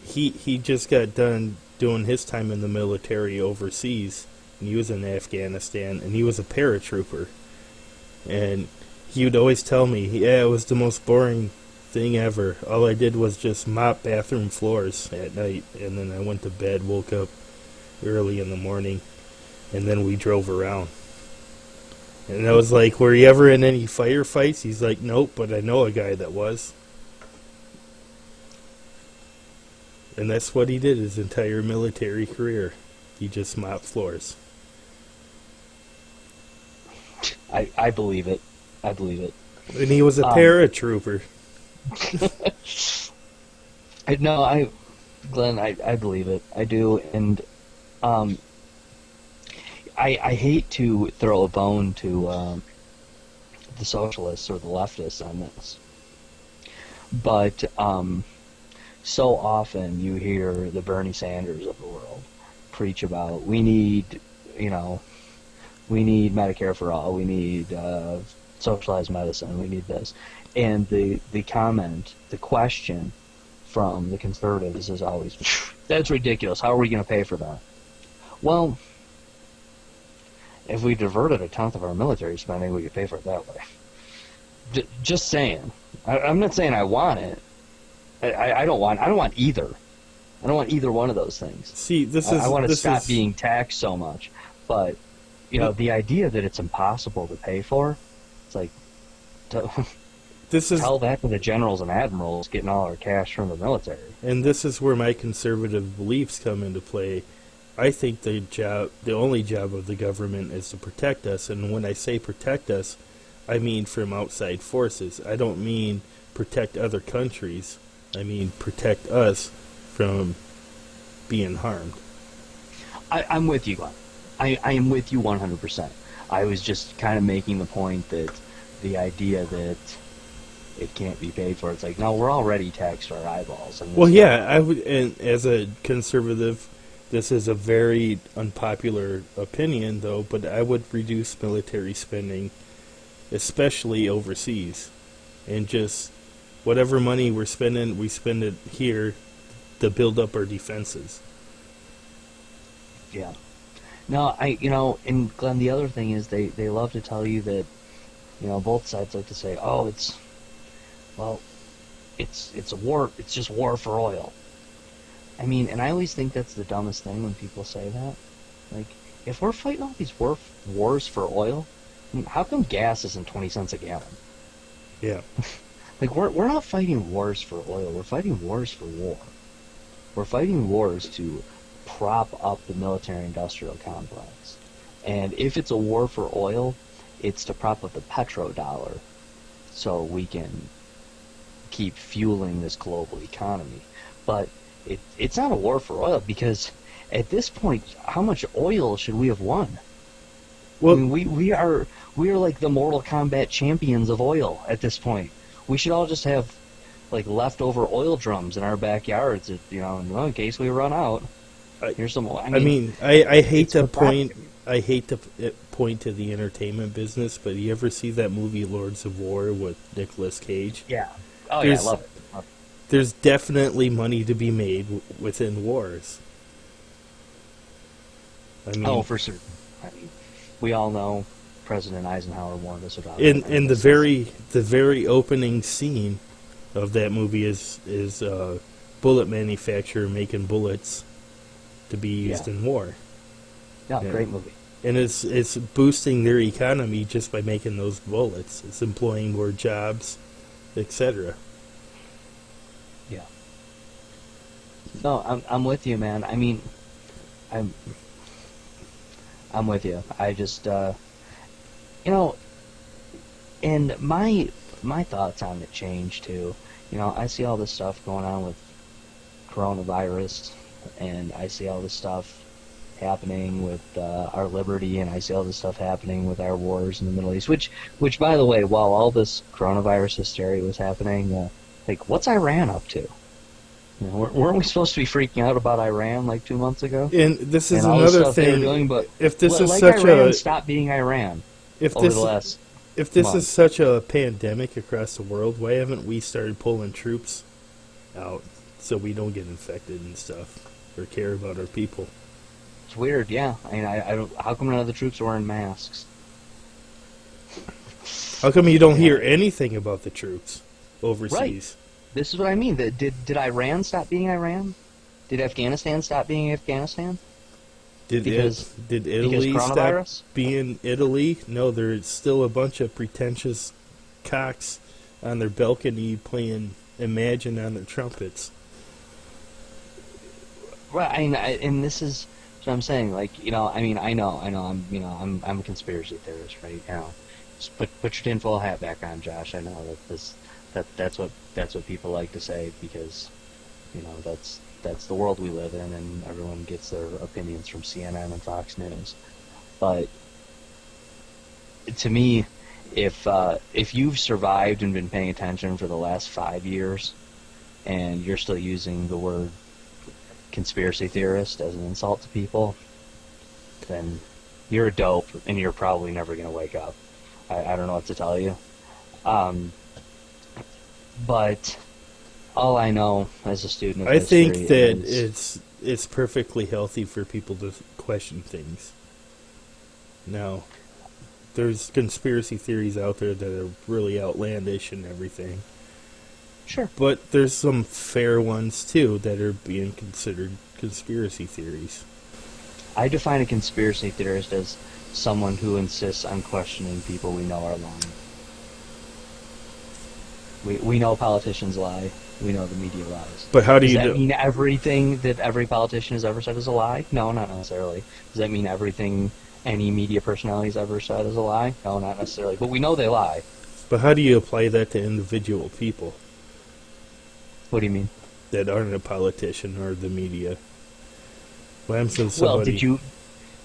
He just got done doing his time in the military overseas, and he was in Afghanistan, and he was a paratrooper. And he would always tell me, yeah, it was the most boring thing ever. All I did was just mop bathroom floors at night, and then I went to bed, woke up early in the morning, and then we drove around. And I was like, were you ever in any firefights? He's like, nope, but I know a guy that was. And that's what he did his entire military career. He just mopped floors. I believe it. I believe it. And he was a paratrooper. Glenn, I believe it. I do, and I hate to throw a bone to the socialists or the leftists on this, but so often you hear the Bernie Sanders of the world preach about we need Medicare for all, we need socialized medicine, we need this, and the question from the conservatives is always, that's ridiculous, how are we going to pay for that? Well, if we diverted a tenth of our military spending, we could pay for it that way. Just saying. I'm not saying I want it. I don't want either. I don't want either one of those things. See, I want to stop being taxed so much. But, the idea that it's impossible to pay for, it's like, tell that to the generals and admirals getting all our cash from the military. And this is where my conservative beliefs come into play. I think the only job of the government is to protect us. And when I say protect us, I mean from outside forces. I don't mean protect other countries. I mean protect us from being harmed. I'm with you, Glenn. I am with you 100%. I was just kind of making the point that the idea that it can't be paid for, it's like, no, we're already taxed our eyeballs. Well, yeah, I would, and as a conservative, this is a very unpopular opinion, though, but I would reduce military spending, especially overseas, and just whatever money we're spending, we spend it here to build up our defenses. Yeah. No, and Glenn, the other thing is they love to tell you that, both sides like to say, oh, it's a war, it's just war for oil. I mean, and I always think that's the dumbest thing when people say that. Like, if we're fighting all these wars for oil, how come gas isn't 20 cents a gallon? Yeah. Like, we're not fighting wars for oil. We're fighting wars for war. We're fighting wars to prop up the military-industrial complex. And if it's a war for oil, it's to prop up the petrodollar so we can keep fueling this global economy. But it's not a war for oil, because at this point, how much oil should we have won? Well, I mean, we are like the Mortal Kombat champions of oil at this point. We should all just have like leftover oil drums in our backyards, in case we run out. Here's some oil. I hate to point. I hate to point to the entertainment business, but you ever see that movie Lords of War with Nicolas Cage? Yeah. Oh, yeah, I love it. There's definitely money to be made within wars. For certain. We all know President Eisenhower warned us about it. And the very opening scene of that movie is a bullet manufacturer making bullets to be used in war. Yeah, great movie. And it's boosting their economy just by making those bullets. It's employing more jobs, etc. Yeah. No, I'm with you, man. I mean, I'm with you. I just, and my thoughts on it change too. I see all this stuff going on with coronavirus, and I see all this stuff happening with our liberty, and I see all this stuff happening with our wars in the Middle East. Which, by the way, while all this coronavirus hysteria was happening, what's Iran up to? Weren't we supposed to be freaking out about Iran like 2 months ago? And this is another thing. Doing, but if this is such Iran, stop being Iran. If this is such a pandemic across the world, why haven't we started pulling troops out so we don't get infected and stuff, or care about our people? It's weird, yeah. I mean, I don't. How come none of the troops are wearing masks? How come you don't hear anything about the troops overseas? This is what I mean. Did Iran stop being Iran? Did Afghanistan stop being Afghanistan? Did Because Italy stop coronavirus? being Italy? No, there's still a bunch of pretentious cocks on their balcony playing Imagine on their trumpets. Right. And this is what I'm saying. Like, you know, I know. I'm a conspiracy theorist, right? You know, just put your tinfoil hat back on, Josh. I know that's what people like to say because, you know, that's the world we live in, and everyone gets their opinions from CNN and Fox News. But to me, if you've survived and been paying attention for the last 5 years, and you're still using the word conspiracy theorist as an insult to people, then you're a dope, and you're probably never going to wake up. I don't know what to tell you. But all I know as a student of I history think that is it's perfectly healthy for people to question things. Now, there's conspiracy theories out there that are really outlandish and everything. sure. But there's some fair ones, too, that are being considered conspiracy theories. I define a conspiracy theorist as someone who insists on questioning people we know are lying. We know politicians lie. We know the media lies. But how do Does you that know? mean everything that every politician has ever said is a lie? No, not necessarily. Does that mean everything any media personality has ever said is a lie? No, not necessarily. But we know they lie. But how do you apply that to individual people What do you mean? that aren't a politician or the media? What happens if Well, somebody...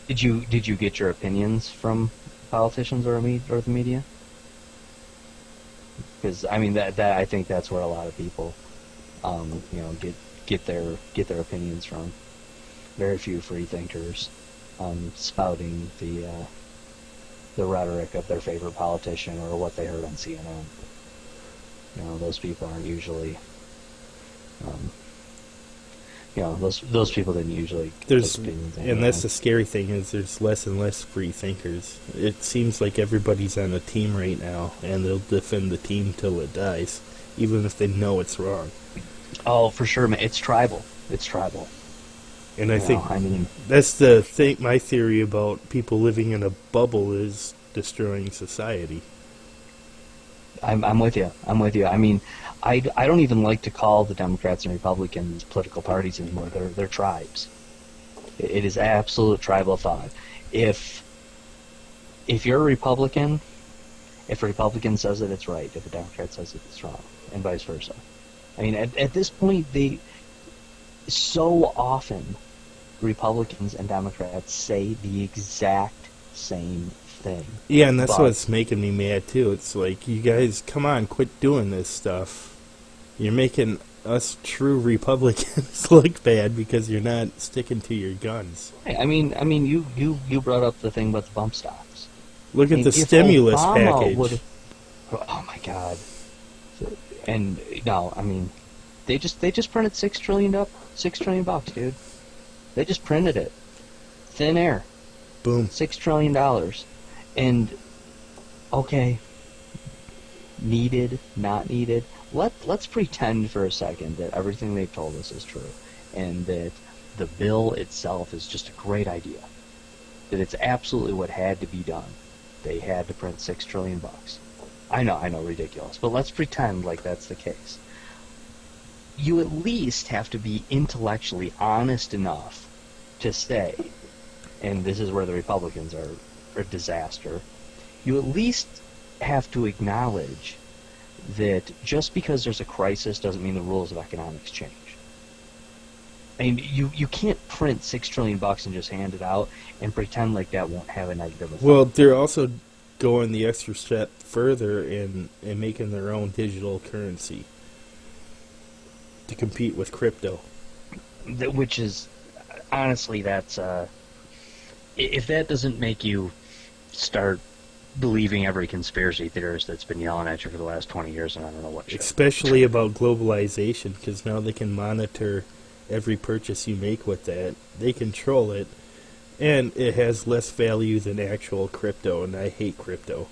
did you get your opinions from politicians or the media? Because I mean that I think that's where a lot of people, get their opinions from. Very few free thinkers, spouting the rhetoric of their favorite politician or what they heard on CNN. You know, those people aren't usually. Those people didn't usually. There's, put opinions on and that's the anything. scary thing, is there's less and less free thinkers. It seems like everybody's on a team right now, and they'll defend the team till it dies, even if they know it's wrong. Oh, for sure, man. It's tribal. It's tribal. And I think I mean, that's the thing. My theory about people living in a bubble is destroying society. I'm with you. I'm with you. I mean, I don't even like to call the Democrats and Republicans political parties anymore. They're tribes. It is absolute tribal thought. If you're a Republican, if a Republican says that it's right, if a Democrat says that it's wrong, and vice versa. I mean, at this point, so often Republicans and Democrats say the exact same thing. Yeah, and that's But- what's making me mad, too. It's like, you guys, come on, quit doing this stuff. You're making us true Republicans look bad because you're not sticking to your guns. I mean, you brought up the thing about the bump stocks. Look at And the if stimulus Obama package. would've- Oh my God! And no, I mean, they just printed $6 trillion, dude. They just printed it, thin air, Boom. $6 trillion, and okay, needed, not needed. Let's pretend for a second that everything they've told us is true, and that the bill itself is just a great idea. That it's absolutely what had to be done. They had to print $6 trillion. I know, ridiculous, but let's pretend like that's the case. You at least have to be intellectually honest enough to say, and this is where the Republicans are a disaster, you at least have to acknowledge that just because there's a crisis doesn't mean the rules of economics change. I mean, you can't print $6 trillion and just hand it out and pretend like that won't have a negative effect. Well, they're also going the extra step further in making their own digital currency to compete with crypto. Which is, honestly, that's, if that doesn't make you start believing every conspiracy theorist that's been yelling at you for the last 20 years, and I don't know what should. Especially about globalization, because now they can monitor every purchase you make with that. They control it, and it has less value than actual crypto, and I hate crypto.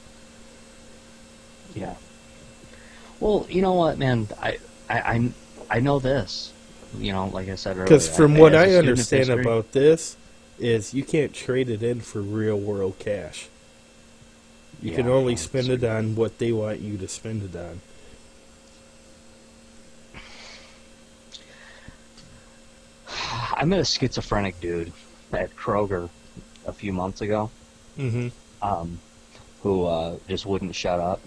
Yeah. Well, you know what, man? I know this. You know, like I said earlier. Because from what as a I student of understand history- about this, is you can't trade it in for real world cash. You can only spend it on what they want you to spend it on. I met a schizophrenic dude at Kroger a few months ago, Mm-hmm. who just wouldn't shut up.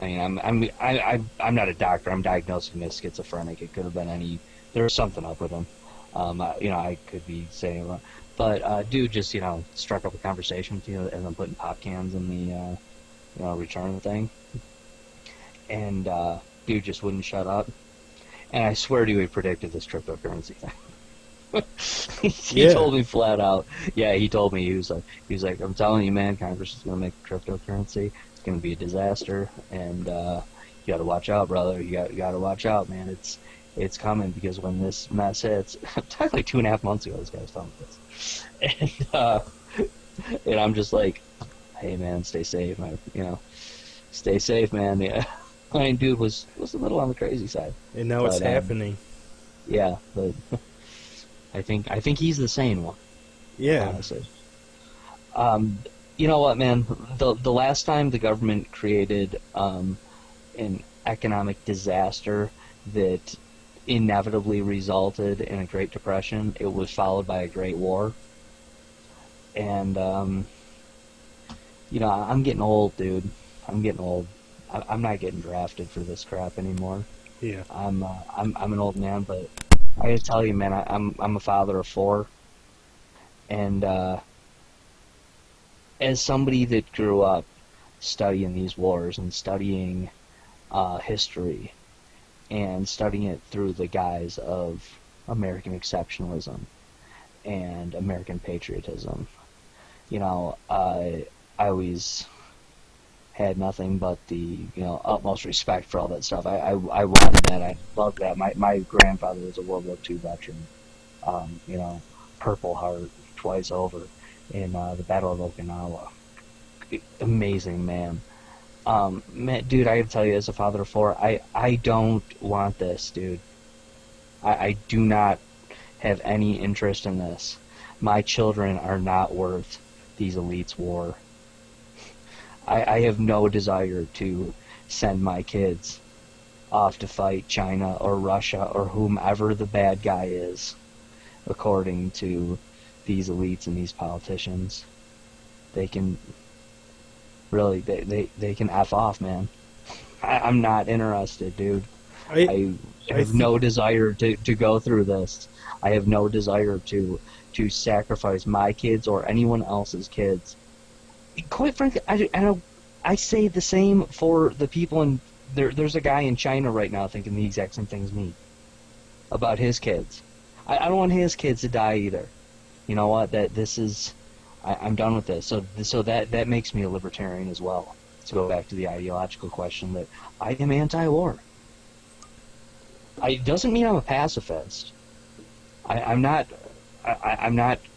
I mean, I'm not a doctor. I'm diagnosing him as schizophrenic. It could have been any. There was something up with him. I could be saying wrong, but dude just struck up a conversation with you, and then putting pop cans in the return thing, and dude just wouldn't shut up. And I swear to you, he predicted this cryptocurrency thing. He told me flat out. Yeah, he told me he was like, I'm telling you, man, Congress is going to make cryptocurrency. It's going to be a disaster, and you got to watch out, brother. You got to watch out, man. It's coming, because when this mess hits, like 2.5 months ago, this guy was telling me this, and I'm just like, hey, man, stay safe, man. Stay safe, man. Yeah. I mean, dude was a little on the crazy side, And now it's happening. Yeah, but I think he's the sane one. Yeah. Honestly. You know what, man? The last time the government created an economic disaster that inevitably resulted in a Great Depression, it was followed by a Great War. And I'm getting old, dude. I'm getting old. I'm not getting drafted for this crap anymore. Yeah. I'm an old man, but I gotta tell you, man, I'm a father of 4, and as somebody that grew up studying these wars and studying history and studying it through the guise of American exceptionalism and American patriotism, I always had nothing but the utmost respect for all that stuff. I wanted that. I loved that. My grandfather was a World War II veteran. Purple Heart twice over in the Battle of Okinawa. Amazing man. Man, dude, I gotta tell you, as a father of 4, I don't want this, dude. I do not have any interest in this. My children are not worth these elites' war. I have no desire to send my kids off to fight China or Russia or whomever the bad guy is, according to these elites and these politicians. They can really, they can F off, man. I'm not interested, dude. I have no desire to go through this. I have no desire to sacrifice my kids or anyone else's kids. Quite frankly, I say the same for the people in there's a guy in China right now thinking the exact same thing as me about his kids. I don't want his kids to die either. You know what? I'm done with this. So that makes me a libertarian as well. To go back to the ideological question, that I am anti-war. It doesn't mean I'm a pacifist. I'm not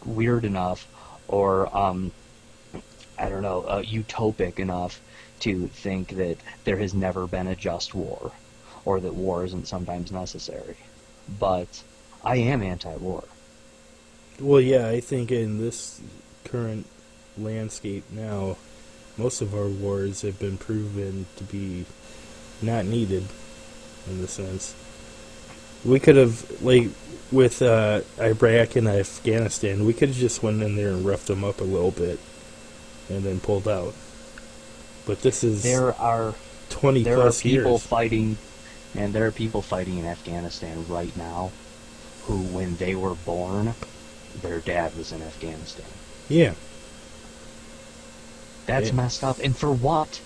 weird enough or utopic enough to think that there has never been a just war, or that war isn't sometimes necessary. But I am anti-war. Well, yeah, I think in this current landscape now, most of our wars have been proven to be not needed, in the sense. We could have, like, with Iraq and Afghanistan, we could have just went in there and roughed them up a little bit and then pulled out. But this is 20 plus years. Fighting, and there are people fighting in Afghanistan right now who, when they were born, their dad was in Afghanistan. Yeah. That's messed up. And for what?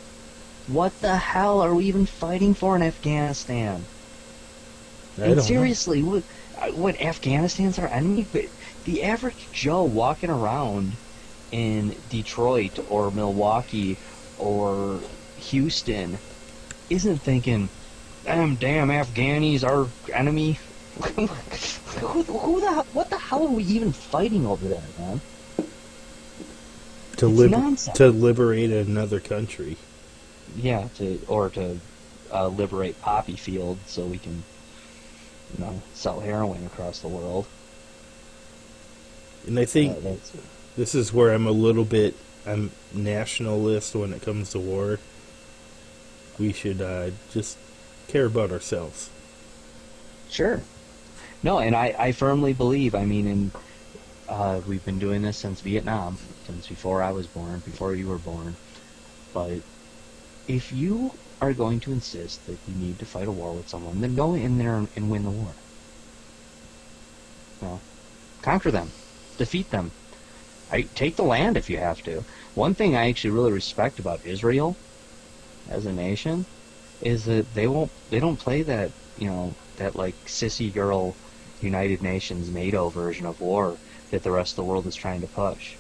What the hell are we even fighting for in Afghanistan? Seriously, what Afghanistan's our enemy? But the average Joe walking around in Detroit or Milwaukee or Houston isn't thinking, damn Afghanis, our enemy. What the hell are we even fighting over there, man? To liberate another country. Yeah, to liberate poppy fields so we can, sell heroin across the world. And I think That's this is where I'm nationalist when it comes to war. We should just care about ourselves. sure. No, and I firmly believe. I mean, we've been doing this since Vietnam, since before I was born, before you were born. But if you are going to insist that you need to fight a war with someone, then go in there and win the war. Conquer them, defeat them. Take the land if you have to. One thing I actually really respect about Israel as a nation is that they don't play that that like sissy girl United Nations NATO version of war that the rest of the world is trying to push.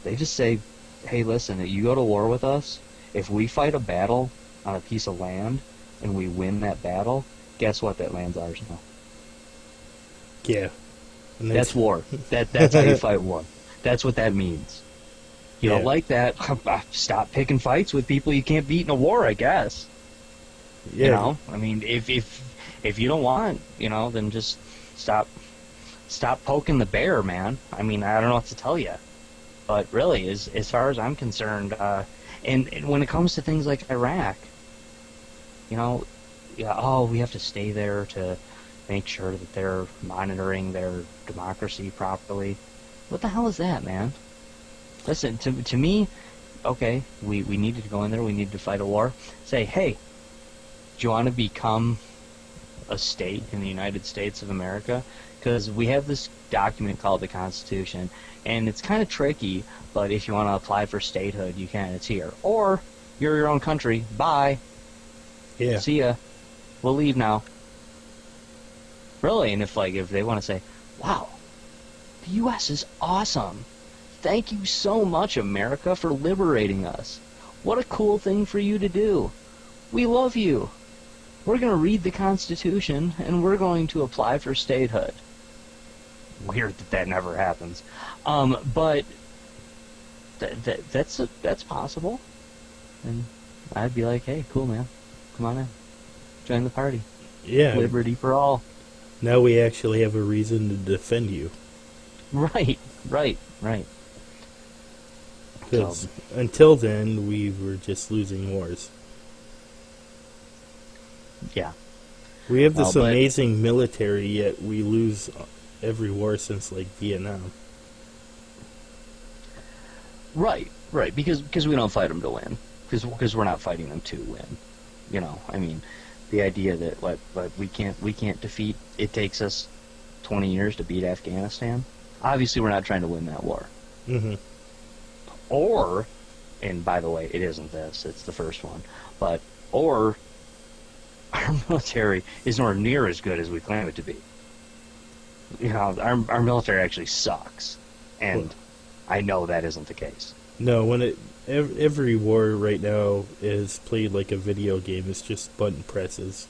They just say, hey, listen, you go to war with us, if we fight a battle on a piece of land and we win that battle, guess what? That land's ours now. Yeah. And That's war. That's how you fight war. That's what that means. You don't like that? Stop picking fights with people you can't beat in a war, I guess. Yeah. I mean, if you don't want, then just stop poking the bear, man. I mean, I don't know what to tell you. But really, as far as I'm concerned, and when it comes to things like Iraq, we have to stay there to make sure that they're monitoring their democracy properly. What the hell is that, man? Listen, to me, okay, we needed to go in there, we needed to fight a war. Say, hey, do you want to become a state in the United States of America? Because we have this document called the Constitution, and it's kind of tricky, but if you want to apply for statehood, you can. It's here. Or, you're your own country. Bye. Yeah. See ya. We'll leave now. Really, and if they want to say, wow, the U.S. is awesome. Thank you so much, America, for liberating us. What a cool thing for you to do. We love you. We're going to read the Constitution, and we're going to apply for statehood. Weird that never happens. But that's possible. And I'd be like, hey, cool, man. Come on in. Join the party. Yeah. Liberty for all. Now we actually have a reason to defend you. Right. Because until then, we were just losing wars. Yeah. We have this amazing military, yet we lose every war since, Vietnam. Right. Because we don't fight them to win. Because we're not fighting them to win. I mean, the idea that we can't defeat. It takes us 20 years to beat Afghanistan. Obviously, we're not trying to win that war. Mm-hmm. Or, and by the way, it isn't this. It's the first one. Or our military is nowhere near as good as we claim it to be. Our military actually sucks, and I know that isn't the case. No, every war right now is played like a video game. It's just button presses.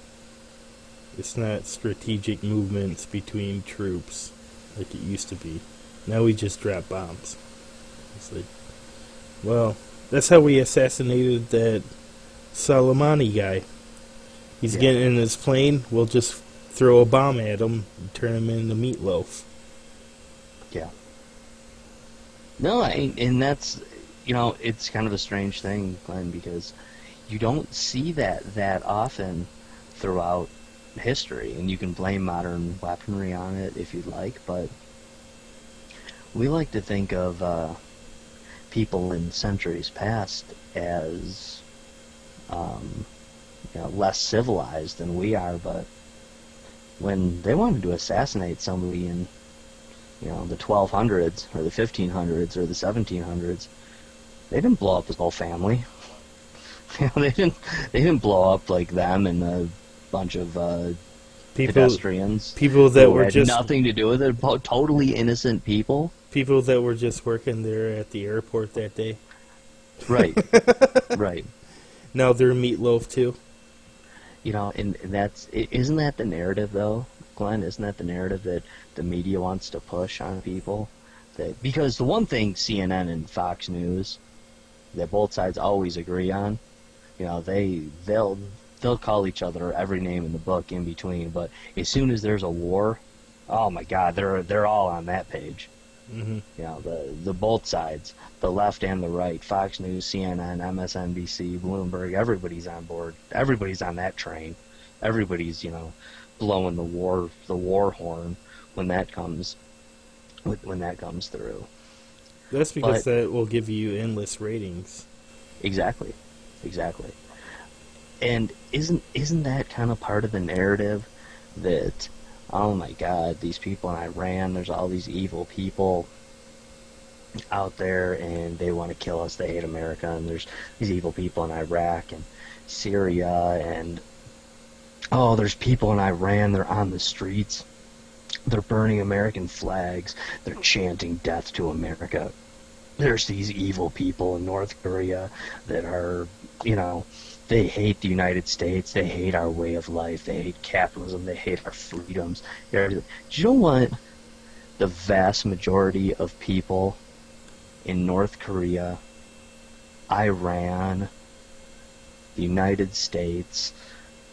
It's not strategic movements between troops like it used to be. Now we just drop bombs. It's that's how we assassinated that Soleimani guy. He's getting in his plane. We'll just throw a bomb at him and turn him into meatloaf. Yeah. No, and that's, it's kind of a strange thing, Glenn, because you don't see that often throughout history, and you can blame modern weaponry on it if you'd like, but we like to think of people in centuries past as less civilized than we are, but when they wanted to assassinate somebody in the 1200s or the 1500s or the 1700s, they didn't blow up his whole family. They didn't blow up like them and a bunch of pedestrians. People that were had just nothing to do with it. Totally innocent people. People that were just working there at the airport that day. Right. Right. Now they're meatloaf too. And isn't that the narrative though, Glenn? Isn't that the narrative that the media wants to push on people? Because the one thing CNN and Fox News that both sides always agree on You know, they'll call each other every name in the book in between, but as soon as there's a war, oh my God, they're all on that page. Mm-hmm. You know, the both sides, the left and the right, Fox News, CNN, MSNBC, Bloomberg, everybody's on board. Everybody's on that train. Everybody's, you know, blowing the war horn when that comes through. That's because that will give you endless ratings. Exactly. And isn't that kind of part of the narrative that, oh my God, these people in Iran, there's all these evil people out there and they want to kill us, they hate America, and there's these evil people in Iraq and Syria, and oh, there's people in Iran, they're on the streets, they're burning American flags, they're chanting death to America. There's these evil people in North Korea that are, you know, they hate the United States, they hate our way of life, they hate capitalism, they hate our freedoms. Do you know what? The vast majority of people in North Korea, Iran, the United States,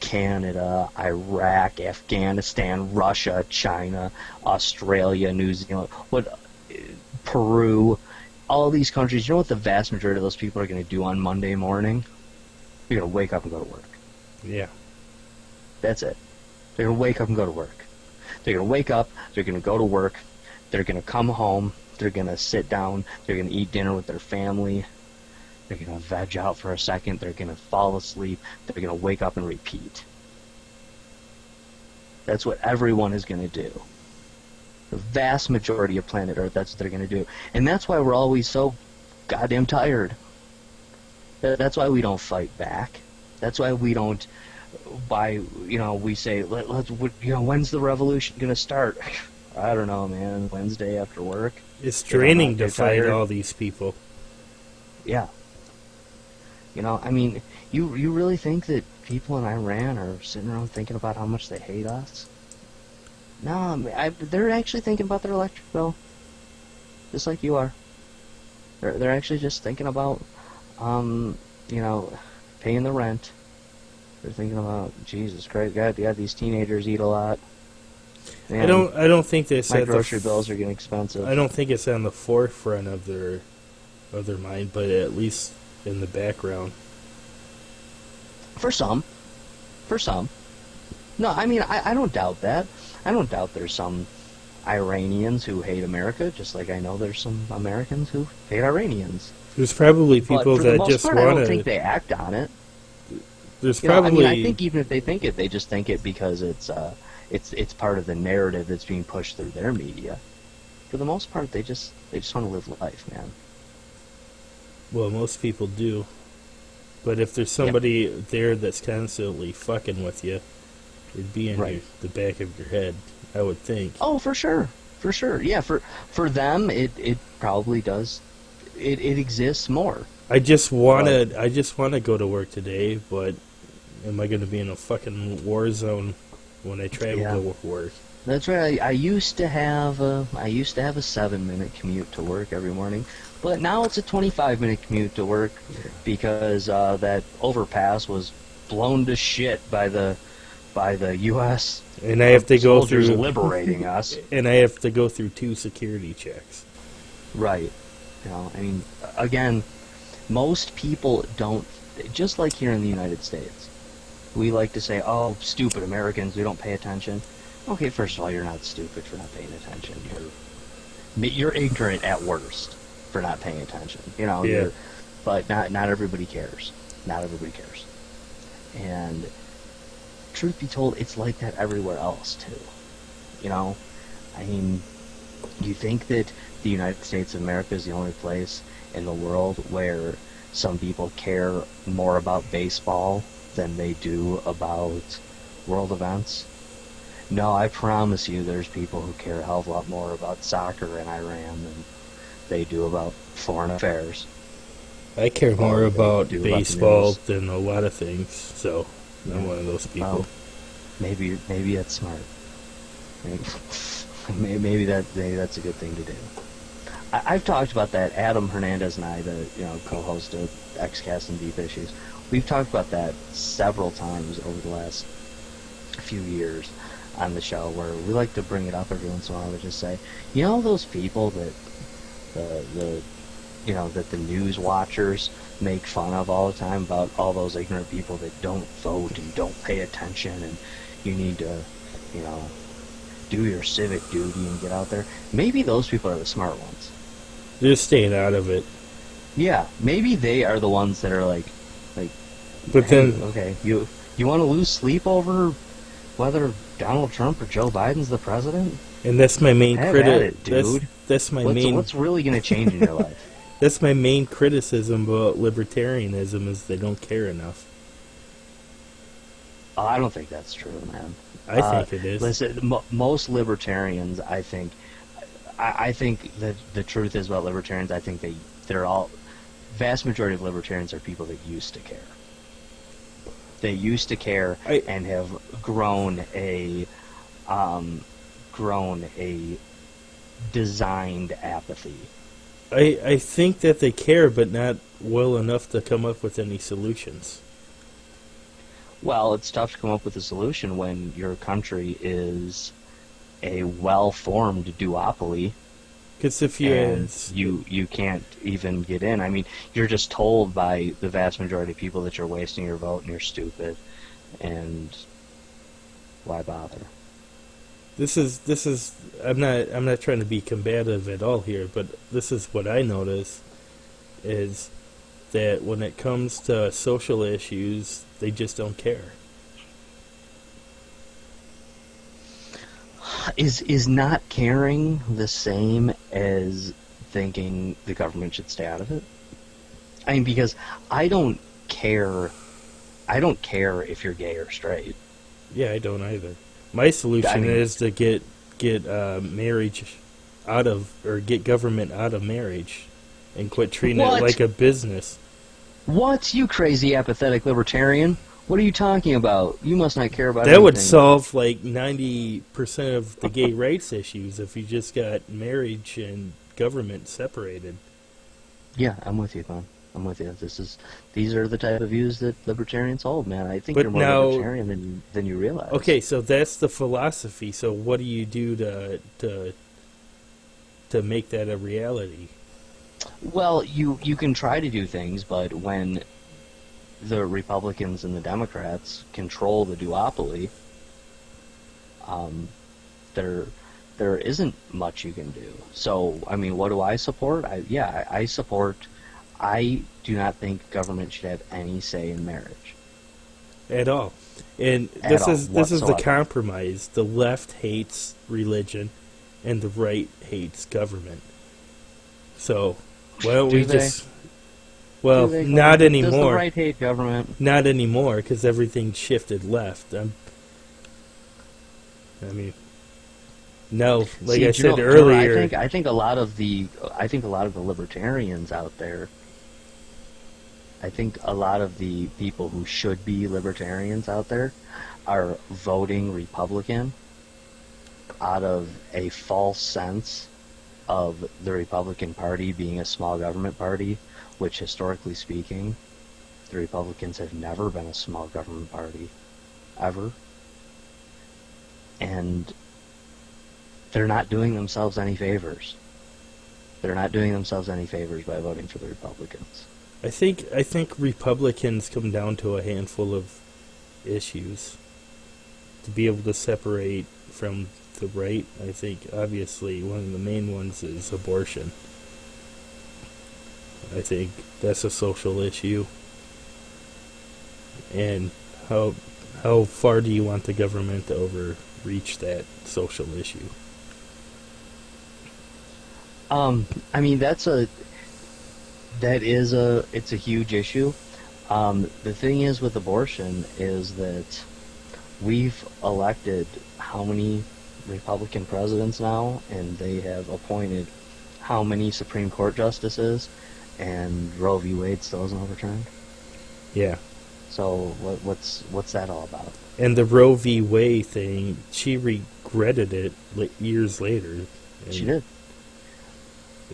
Canada, Iraq, Afghanistan, Russia, China, Australia, New Zealand, Peru, all these countries, you know what the vast majority of those people are going to do on Monday morning? They're going to wake up and go to work. Yeah. That's it. They're going to wake up and go to work. They're going to wake up, they're going to go to work, they're going to come home, they're going to sit down, they're going to eat dinner with their family, they're going to veg out for a second, they're going to fall asleep, they're going to wake up and repeat. That's what everyone is going to do. The vast majority of planet Earth, that's what they're going to do. And that's why we're always so goddamn tired. That's why we don't fight back. That's why we don't, we say, when's the revolution going to start? I don't know, man. Wednesday after work. It's draining to fight all these people. Yeah. You know, I mean, you really think that people in Iran are sitting around thinking about how much they hate us? No, they're actually thinking about their electric bill, just like you are. They're actually just thinking about, paying the rent. They're thinking about, Jesus Christ, God, these teenagers eat a lot. Man, I don't think they said my grocery bills are getting expensive. I don't think it's on the forefront of their mind, but at least in the background. For some. No, I mean, I don't doubt that. I don't doubt there's some Iranians who hate America, just like I know there's some Americans who hate Iranians. There's probably people that just want to... I don't think they act on it. There's probably... I think even if they think it, they just think it because it's part of the narrative that's being pushed through their media. For the most part, they just want to live life, man. Well, most people do. But if there's somebody there that's constantly fucking with you, it'd be in the back of your head, I would think. Oh, for sure. Yeah, for them, it probably does. It exists more. I just want to go to work today, but am I going to be in a fucking war zone when I travel to work? That's right. I used to have a 7-minute commute to work every morning, but now it's a 25-minute commute to work because that overpass was blown to shit by the U.S. And I have to go through through liberating us. And I have to go through 2 security checks. Right. You know, I mean, again, most people don't. Just like here in the United States, we like to say, "Oh, stupid Americans, we don't pay attention." Okay, first of all, you're not stupid for not paying attention. You're ignorant at worst for not paying attention. You know, but not everybody cares. Not everybody cares. And truth be told, it's like that everywhere else too. You know, I mean, you think that the United States of America is the only place in the world where some people care more about baseball than they do about world events? No, I promise you there's people who care a hell of a lot more about soccer in Iran than they do about foreign affairs. I care more about baseball than a lot of things, so I'm one of those people. Well, maybe that's smart. Maybe that's a good thing to do. I've talked about that. Adam Hernandez and I, the co-host of XCast and Deep Issues. We've talked about that several times over the last few years on the show, where we like to bring it up every once in a while and just say, you know, those people that that the news watchers make fun of all the time, about all those ignorant people that don't vote and don't pay attention, and you need to, do your civic duty and get out there. Maybe those people are the smart ones. Just staying out of it. Yeah, maybe they are the ones that are like, but hey, then, okay, you want to lose sleep over whether Donald Trump or Joe Biden's the president? and that's my main Have at it, dude. That's my What's really going to change in your life? That's my main criticism about libertarianism, is they don't care enough. Oh, I don't think that's true, man. I think it is. Listen, most libertarians, I think that the truth is about libertarians, I think vast majority of libertarians are people that used to care. They used to care and have grown a designed apathy. I think that they care, but not well enough to come up with any solutions. Well, it's tough to come up with a solution when your country is a well-formed duopoly. Because if you can't even get in. I mean, you're just told by the vast majority of people that you're wasting your vote and you're stupid, and why bother? This is I'm not trying to be combative at all here, but this is what I notice, is that when it comes to social issues, they just don't care. Is not caring the same as thinking the government should stay out of it? I mean, because I don't care if you're gay or straight. Yeah, I don't either. My solution is to get marriage out of, or get government out of marriage, and quit treating it like a business. What, you crazy apathetic libertarian? What are you talking about? You must not care about that anything. Would solve like 90% of the gay rights issues if you just got marriage and government separated. Yeah, I'm with you, man. I'm with you. These are the type of views that libertarians hold, man. I think you're more libertarian than you realize. Okay, so that's the philosophy. So what do you do to make that a reality? Well, you can try to do things, but when the Republicans and the Democrats control the duopoly, there isn't much you can do. So, I mean, what do I support? I support. I do not think government should have any say in marriage at all. And this is the compromise. The left hates religion, and the right hates government. So why don't we just? Well, not anymore. Does the right hate government? Not anymore, because everything shifted left. I mean, no. Like I said earlier, I think a lot of the libertarians out there. I think a lot of the people who should be libertarians out there are voting Republican out of a false sense of the Republican Party being a small government party, which historically speaking, the Republicans have never been a small government party, ever. And they're not doing themselves any favors. They're not doing themselves any favors by voting for the Republicans. I think Republicans come down to a handful of issues to be able to separate from the right. I think obviously one of the main ones is abortion. I think that's a social issue. And how far do you want the government to overreach that social issue? I mean, it's a huge issue. The thing is with abortion is that we've elected how many Republican presidents now, and they have appointed how many Supreme Court justices, and Roe v. Wade still isn't overturned. Yeah. So what's that all about? And the Roe v. Wade thing, she regretted it years later. She did.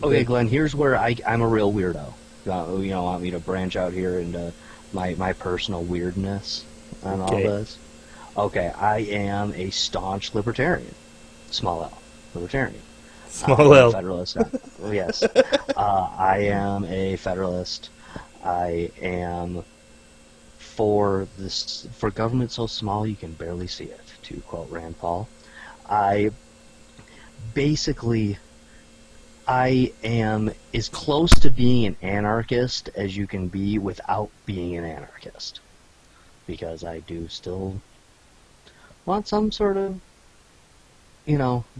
Okay, Glenn, here's where I'm a real weirdo. Want me to branch out here into my personal weirdness on all this? Okay, I am a staunch libertarian. Small L. Libertarian. Small L. Federalist. Yes. I am a Federalist. I am for government so small you can barely see it, to quote Rand Paul. I am as close to being an anarchist as you can be without being an anarchist. Because I do still want some sort of,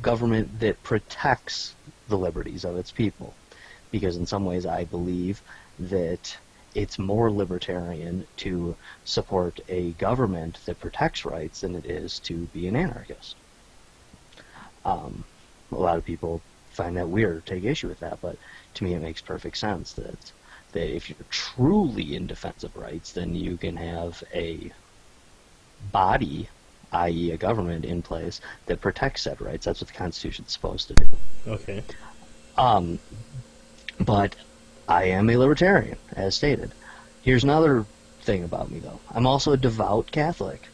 government that protects the liberties of its people. Because in some ways I believe that it's more libertarian to support a government that protects rights than it is to be an anarchist. A lot of people find that weird or take issue with that, but to me it makes perfect sense that if you're truly in defense of rights, then you can have a body, i.e. a government in place, that protects said rights. That's what the Constitution's supposed to do. Okay. But I am a libertarian, as stated. Here's another thing about me, though. I'm also a devout Catholic.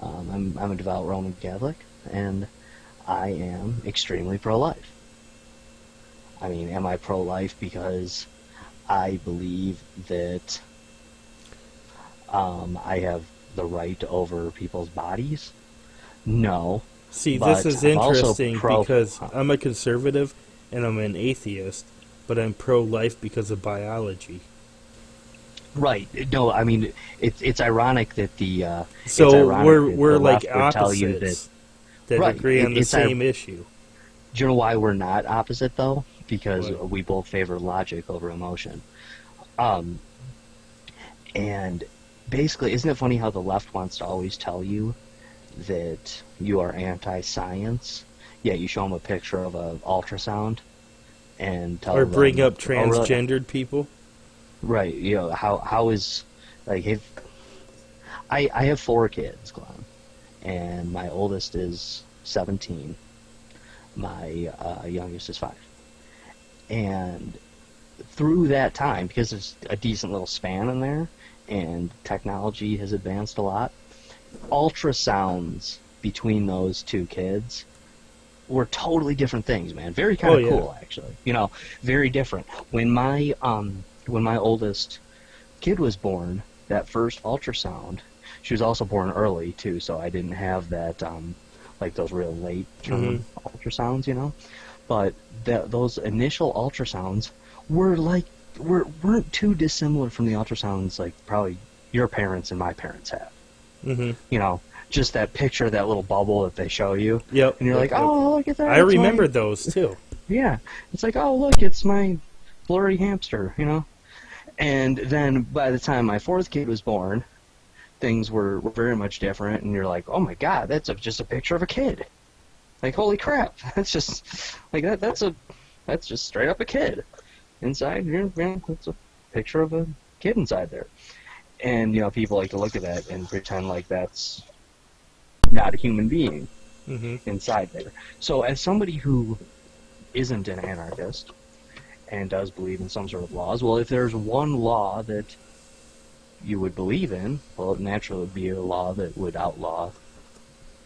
I'm a devout Roman Catholic, and I am extremely pro-life. I mean, am I pro-life because I believe that I have the right over people's bodies? No. See, this is interesting because I'm a conservative and I'm an atheist, but I'm pro-life because of biology. Right. No, I mean, it's ironic that the we're like left tell you opposites that agree on the same issue. Do you know why we're not opposite, though? Because we both favor logic over emotion. And basically, isn't it funny how the left wants to always tell you that you are anti-science, yet you show them a picture of an ultrasound and tell them... Or bring up transgendered people? Right. How is... I have 4 kids, Glenn, and my oldest is 17. My youngest is 5. And through that time, because there's a decent little span in there, and technology has advanced a lot, ultrasounds between those 2 kids were totally different things, man. Very kind of cool, actually. Very different. When my oldest kid was born, that first ultrasound, she was also born early, too, so I didn't have that, those real late-term ultrasounds, But those initial ultrasounds weren't too dissimilar from the ultrasounds probably your parents and my parents have. Mm-hmm. Just that picture of that little bubble that they show you. Yep. And you're like, oh, look at that. I remember those, too. Yeah. It's like, oh, look, it's my blurry hamster, And then by the time my 4th kid was born, things were very much different, and you're like, oh my god, that's just a picture of a kid. Holy crap, that's just that's just straight up a kid. Inside, it's a picture of a kid inside there. And, people like to look at that and pretend like that's not a human being inside there. So as somebody who isn't an anarchist and does believe in some sort of laws, well, if there's one law that you would believe in, well, it naturally would be a law that would outlaw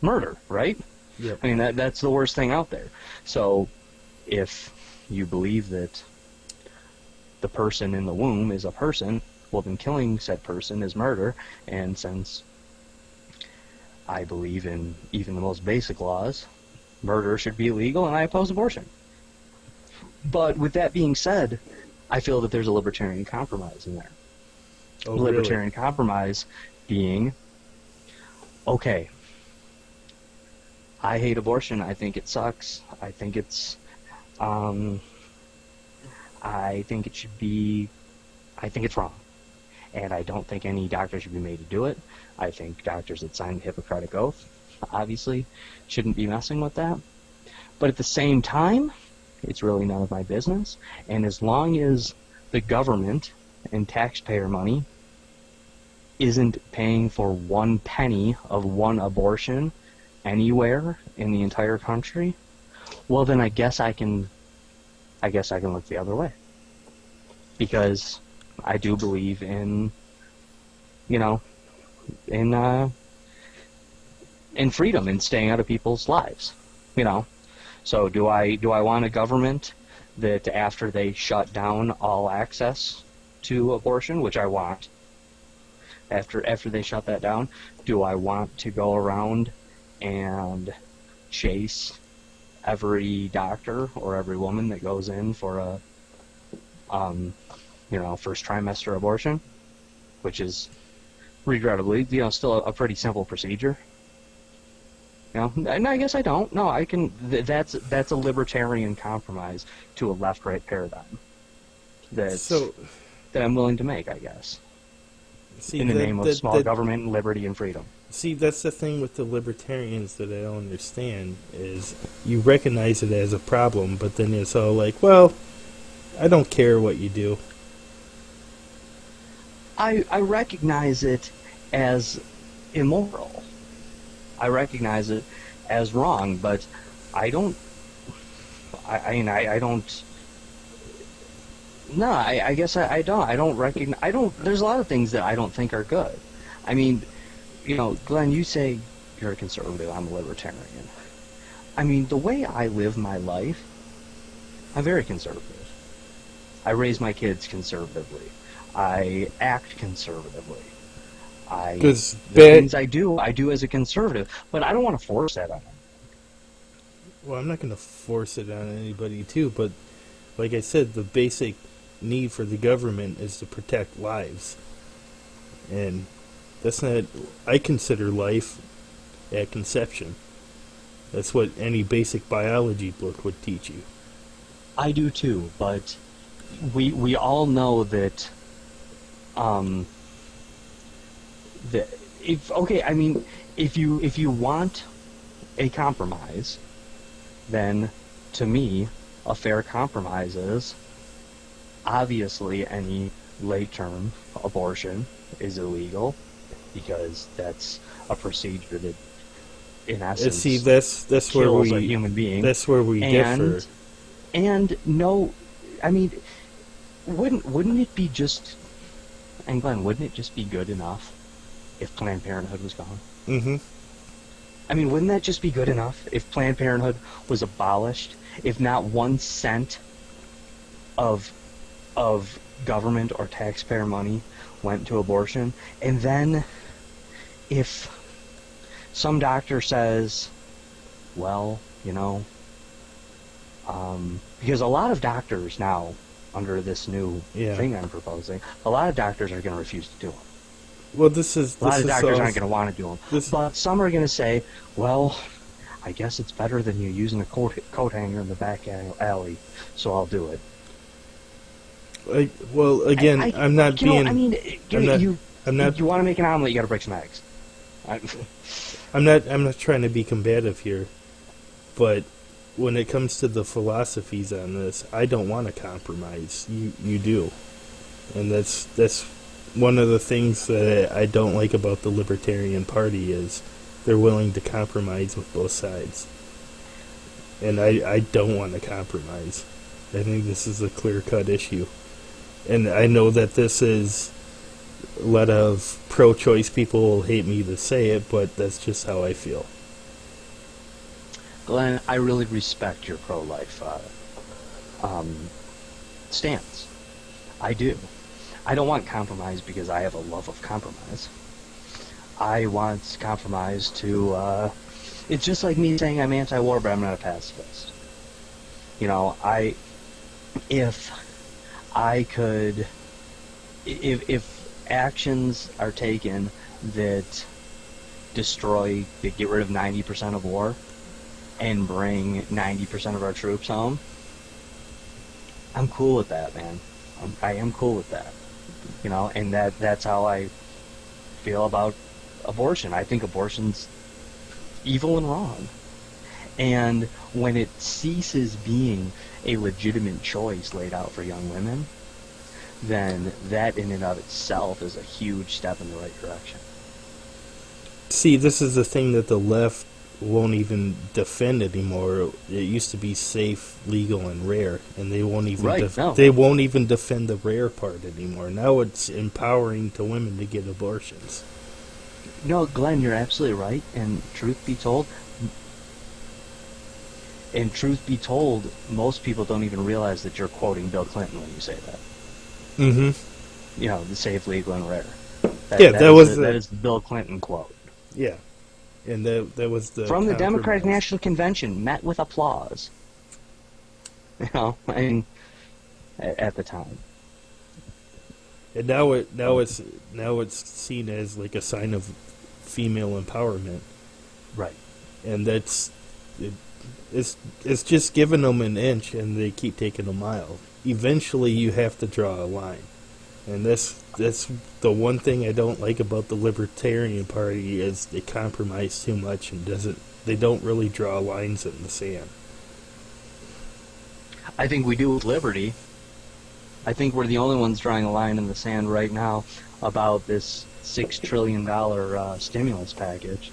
murder, right? Yep. I mean, that's the worst thing out there. So if you believe that the person in the womb is a person, well, then killing said person is murder, and since I believe in even the most basic laws, murder should be illegal, and I oppose abortion. But with that being said, I feel that there's a libertarian compromise in there. Oh, Libertarian compromise being, okay, I hate abortion. I think it sucks. I think it should be, I think it's wrong. And I don't think any doctor should be made to do it. I think doctors that sign the Hippocratic Oath, obviously, shouldn't be messing with that. But at the same time, it's really none of my business. And as long as the government and taxpayer money isn't paying for 1 penny of 1 abortion anywhere in the entire country, well, then I guess I can look the other way. because I do believe in, you know, in in freedom and staying out of people's lives, you know. So do I want a government that after they shut down all access to abortion, which I want, after they shut that down, do I want to go around and chase every doctor or every woman that goes in for a first trimester abortion, which is regrettably, still a pretty simple procedure. And I guess I don't. No, I can. That's a libertarian compromise to a left-right paradigm. That I'm willing to make, I guess. In the name of small government and liberty and freedom. See, that's the thing with the libertarians that I don't understand, is you recognize it as a problem, but then it's all like, well, I don't care what you do. I recognize it as immoral. I recognize it as wrong, but I don't. I don't. No, I guess I don't. I don't recognize. I don't. There's a lot of things that I don't think are good. I mean, Glenn, you say you're a conservative. I'm a libertarian. I mean, the way I live my life, I'm very conservative. I raise my kids conservatively. I act conservatively. The things I do as a conservative, but I don't want to force that on them. Well, I'm not going to force it on anybody, too, but like I said, the basic need for the government is to protect lives. And that's not... I consider life at conception. That's what any basic biology book would teach you. I do, too, but we all know that... if you want a compromise, then to me a fair compromise is obviously any late-term abortion is illegal, because that's a procedure that in essence that's kills where a human being. That's where we differ. And no, I mean, wouldn't it be just... And Glenn, wouldn't it just be good enough if Planned Parenthood was gone? Mm-hmm. I mean, wouldn't that just be good enough if Planned Parenthood was abolished? If not 1 cent of government or taxpayer money went to abortion, and then if some doctor says, well, because a lot of doctors now, under this new thing I'm proposing, a lot of doctors are going to refuse to do them. Well, a lot of doctors aren't going to want to do them. But some are going to say, well, I guess it's better than you using a coat hanger in the back alley, so I'll do it. I'm not being... You want to make an omelet, you got to break some eggs. I'm not trying to be combative here, but when it comes to the philosophies on this, I don't want to compromise. You do. And that's one of the things that I don't like about the Libertarian Party is they're willing to compromise with both sides. And I don't want to compromise. I think this is a clear-cut issue. And I know that this is... A lot of pro-choice people will hate me to say it, but that's just how I feel. Glenn, I really respect your pro-life stance. I do. I don't want compromise because I have a love of compromise. I want compromise to... it's just like me saying I'm anti-war, but I'm not a pacifist. If actions are taken that get rid of 90% of war and bring 90% of our troops home, I'm cool with that, man. I am cool with that. And that's how I feel about abortion. I think abortion's evil and wrong. And when it ceases being a legitimate choice laid out for young women, then that in and of itself is a huge step in the right direction. See, this is the thing that the left won't even defend anymore. It used to be safe, legal, and rare, and they won't even they won't even defend the rare part anymore. Now it's empowering to women to get abortions. No, Glenn, you're absolutely right. And truth be told, most people don't even realize that you're quoting Bill Clinton when you say that. Mm-hmm. You know, the safe, legal, and rare. That is the Bill Clinton quote. Yeah. And that was the from the Democratic National Convention, met with applause. You know, I mean, at the time. And now it's seen as like a sign of female empowerment, right? And it's just giving them an inch, and they keep taking a mile. Eventually, you have to draw a line, and that's the one thing I don't like about the Libertarian Party is they compromise too much and they don't really draw lines in the sand. I think we do with liberty. I think we're the only ones drawing a line in the sand right now about this $6 trillion stimulus package.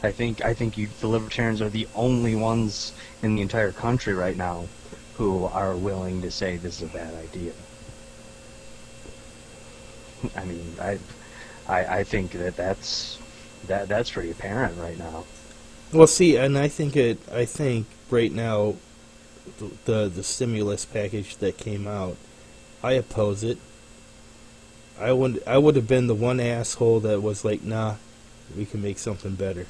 I think the libertarians are the only ones in the entire country right now who are willing to say this is a bad idea. I mean, I think that's pretty apparent right now. Well, see, and I think right now the stimulus package that came out, I oppose it. I would have been the one asshole that was like, nah, we can make something better.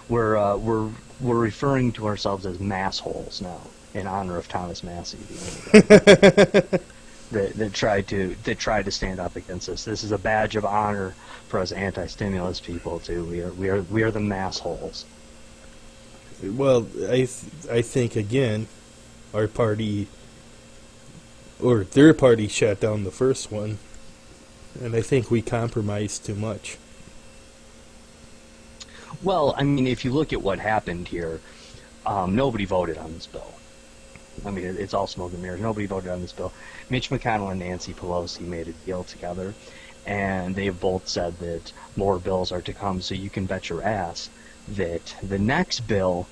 We're referring to ourselves as massholes now in honor of Thomas Massey, that tried to stand up against us. This is a badge of honor for us anti-stimulus people too. We are the massholes. Well, I think again, our party or their party shut down the first one, and I think we compromised too much. Well, I mean, if you look at what happened here, nobody voted on this bill. I mean, it's all smoke and mirrors. Nobody voted on this bill. Mitch McConnell and Nancy Pelosi made a deal together, and they have both said that more bills are to come, so you can bet your ass that the next bill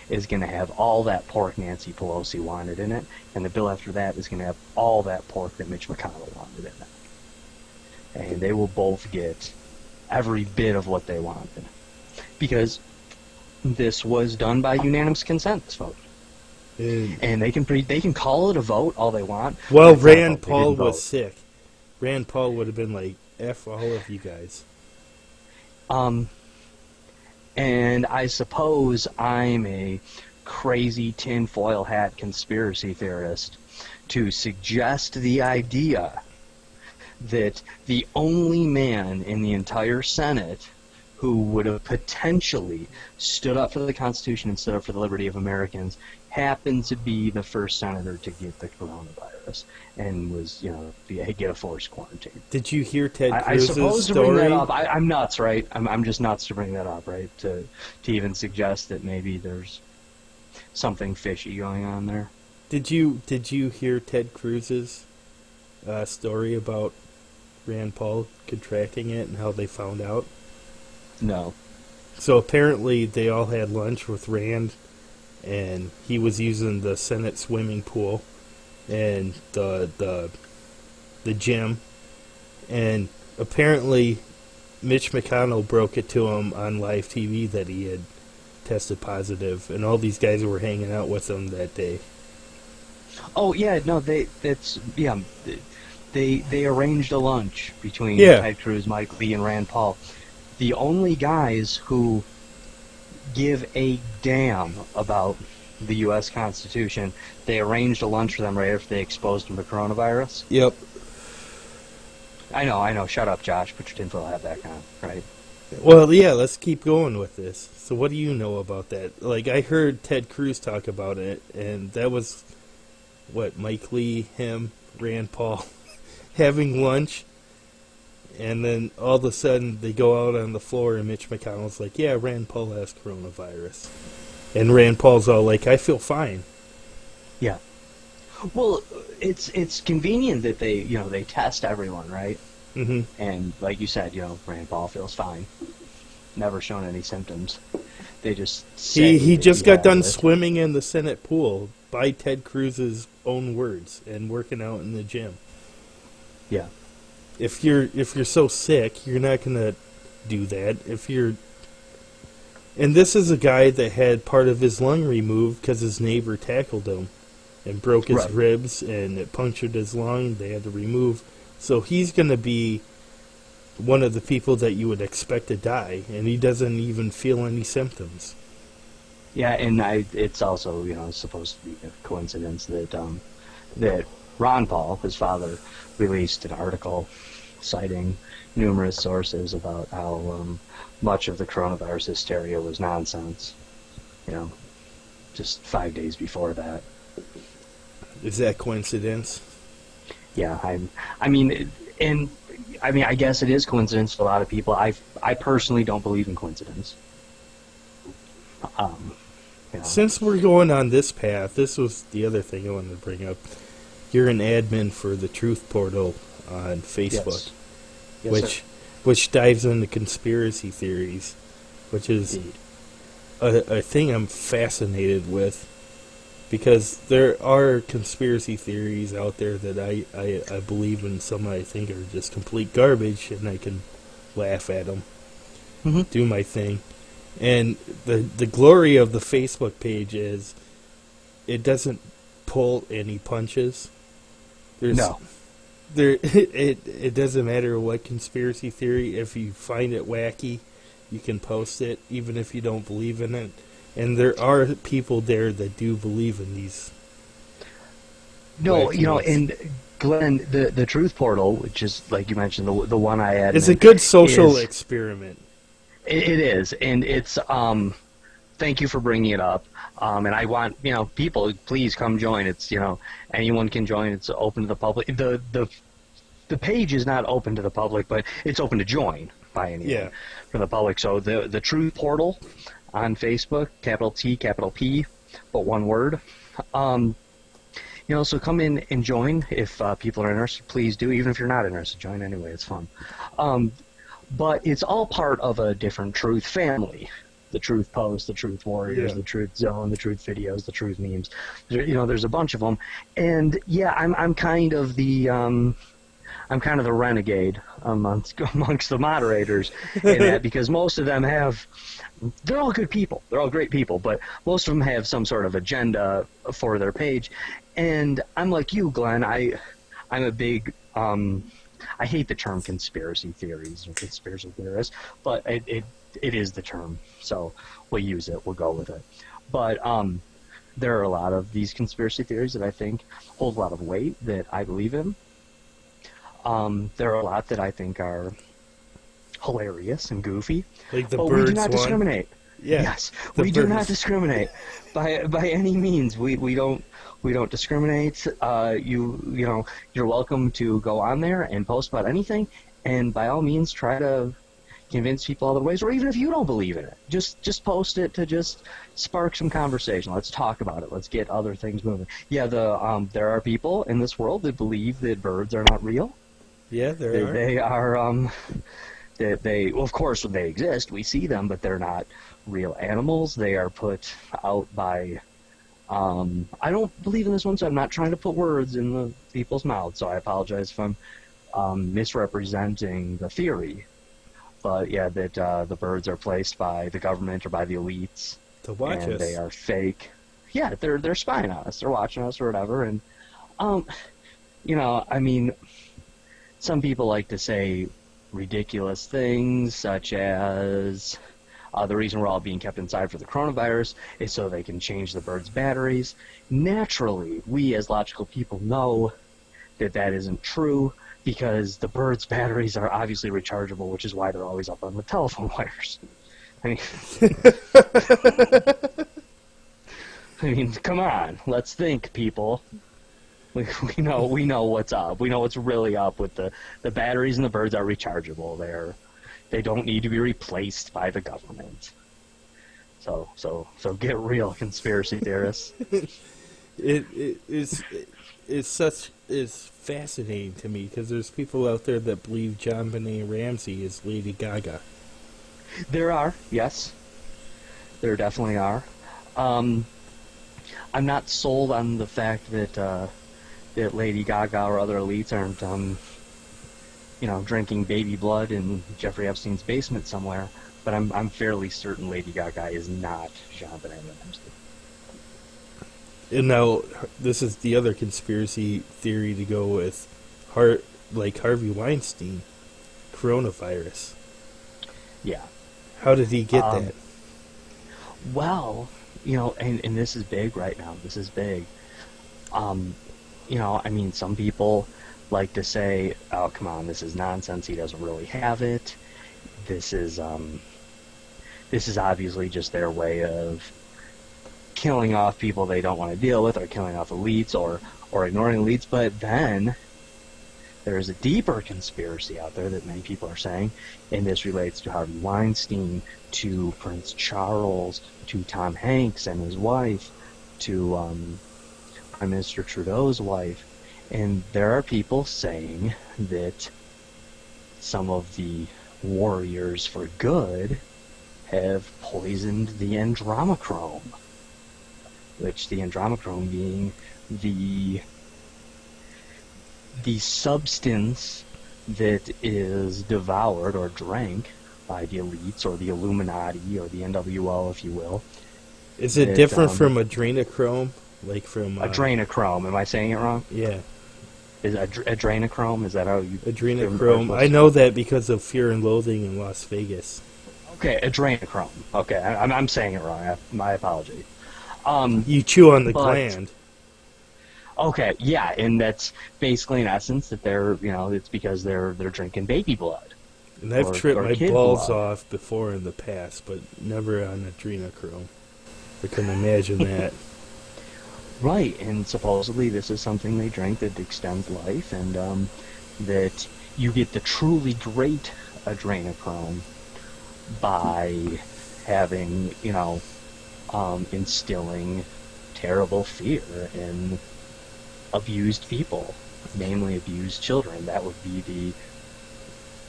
is going to have all that pork Nancy Pelosi wanted in it, and the bill after that is going to have all that pork that Mitch McConnell wanted in it. And they will both get every bit of what they wanted. Because this was done by unanimous consent, this vote. And they can call it a vote all they want. Well, Rand Paul was sick. Rand Paul would have been like, F all of you guys. And I suppose I'm a crazy tinfoil hat conspiracy theorist to suggest the idea that the only man in the entire Senate who would have potentially stood up for the Constitution and stood up for the liberty of Americans happened to be the first senator to get the coronavirus and was, get a forced quarantine. Did you hear Ted Cruz's I suppose story? To bring that up, I'm nuts, right? I'm just nuts to bring that up, right? To even suggest that maybe there's something fishy going on there. Did you hear Ted Cruz's story about Rand Paul contracting it and how they found out? No. So apparently they all had lunch with Rand, and he was using the Senate swimming pool and the gym, and apparently Mitch McConnell broke it to him on live TV that he had tested positive, and all these guys were hanging out with him that day. Oh yeah, no, they arranged a lunch between Ted Cruz, Mike Lee, and Rand Paul. The only guys who give a damn about the U.S. Constitution, they arranged a lunch for them right after they exposed them to coronavirus. Yep. I know. Shut up, Josh. Put your tinfoil hat back on, right? Well, yeah, let's keep going with this. So what do you know about that? Like, I heard Ted Cruz talk about it, and that was, Mike Lee, him, Rand Paul, having lunch. And then all of a sudden they go out on the floor and Mitch McConnell's like, yeah, Rand Paul has coronavirus. And Rand Paul's all like, I feel fine. Yeah. Well, it's convenient that they test everyone, right? Mm-hmm. And like you said, Rand Paul feels fine. never shown any symptoms. They just say He that just got done has it. swimming in the Senate pool by Ted Cruz's own words and working out in the gym. Yeah. If you're so sick, you're not gonna do that. And this is a guy that had part of his lung removed because his neighbor tackled him and broke his Right. ribs, and it punctured his lung. They had to remove. So he's gonna be one of the people that you would expect to die, and he doesn't even feel any symptoms. Yeah, and it's also, supposed to be a coincidence that that Ron Paul, his father, released an article citing numerous sources about how much of the coronavirus hysteria was nonsense. Just 5 days before that. Is that coincidence? Yeah, I guess it is coincidence to a lot of people. I personally don't believe in coincidence. Since we're going on this path, this was the other thing I wanted to bring up. You're an admin for the Truth Portal on Facebook, Yes, which dives into conspiracy theories, which is Indeed. a thing I'm fascinated with, because there are conspiracy theories out there that I believe in. Some I think are just complete garbage, and I can laugh at them, do my thing. And the glory of the Facebook page is it doesn't pull any punches. It doesn't matter what conspiracy theory. If you find it wacky, you can post it, even if you don't believe in it. And there are people there that do believe in these. No, wacky and Glenn, the Truth Portal, which is, like you mentioned, the one I had. It's a good social experiment. It is, and it's. Thank you for bringing it up. And I want people, please come join. It's anyone can join. It's open to the public. The page is not open to the public, but it's open to join by anyone from the public. So the Truth Portal on Facebook, capital T, capital P, but one word. So come in and join if people are interested. Please do. Even if you're not interested, join anyway. It's fun. But it's all part of a different Truth family. The Truth Post, the Truth Warriors, the Truth Zone, the Truth Videos, the Truth Memes. There's a bunch of them, and I'm kind of the renegade amongst the moderators in that, because most of them they're all good people, they're all great people, but most of them have some sort of agenda for their page, and I'm like you, Glenn. I'm a big I hate the term conspiracy theories or conspiracy theorists, but it is the term, so we'll use it, we'll go with it. But there are a lot of these conspiracy theories that I think hold a lot of weight, that I believe in. There are a lot that I think are hilarious and goofy, Like the but birds we do not one. discriminate. Yeah, Yes, the we do not birds. discriminate by any means. We don't discriminate. You're welcome to go on there and post about anything, and by all means try to convince people other ways, or even if you don't believe in it, just post it to just spark some conversation. Let's talk about it. Let's get other things moving. Yeah, there are people in this world that believe that birds are not real. Yeah, there are. They are well, of course they exist. We see them, but they're not real animals. They are put out by I don't believe in this one, so I'm not trying to put words in the people's mouths, so I apologize if I'm misrepresenting the theory. But yeah, that the birds are placed by the government or by the elites To watch and us. they are fake. Yeah, they're spying on us. They're watching us or whatever. And some people like to say ridiculous things, such as the reason we're all being kept inside for the coronavirus is so they can change the birds' batteries. Naturally, we as logical people know that that isn't true, because the birds' batteries are obviously rechargeable, which is why they're always up on the telephone wires. I mean, come on, let's think, people. We know what's up. We know what's really up with the batteries, and the birds are rechargeable. They don't need to be replaced by the government. So get real, conspiracy theorists. It's fascinating to me, because there's people out there that believe John Benet Ramsey is Lady Gaga. There are, yes. There definitely are. I'm not sold on the fact that that Lady Gaga or other elites aren't, drinking baby blood in Jeffrey Epstein's basement somewhere. But I'm fairly certain Lady Gaga is not Jean-Baptiste Epstein. And now, this is the other conspiracy theory to go with, Harvey Weinstein, coronavirus. Yeah. How did he get that? Well, and this is big right now. This is big. Some people like to say, "Oh, come on, this is nonsense. He doesn't really have it. This is obviously just their way of killing off people they don't want to deal with, or killing off elites, or ignoring elites." But then there is a deeper conspiracy out there that many people are saying, and this relates to Harvey Weinstein, to Prince Charles, to Tom Hanks and his wife, to Prime Minister Trudeau's wife. And there are people saying that some of the warriors for good have poisoned the andromachrome, which the andromachrome being the substance that is devoured or drank by the elites or the Illuminati or the NWO, if you will. Is it different from adrenochrome? Like from... adrenochrome. Am I saying it wrong? Yeah. Is adrenochrome? Is that how you... Adrenochrome. I know that because of Fear and Loathing in Las Vegas. Okay, adrenochrome. Okay, I'm saying it wrong. My apology. You chew on the gland. Okay, yeah, and that's basically in essence that they're, it's because they're drinking baby blood. And I've tripped my balls blood off before in the past, but never on adrenochrome. I couldn't imagine that. Right, and supposedly this is something they drink that extends life, and that you get the truly great adrenochrome by having, instilling terrible fear in abused people, namely abused children. That would be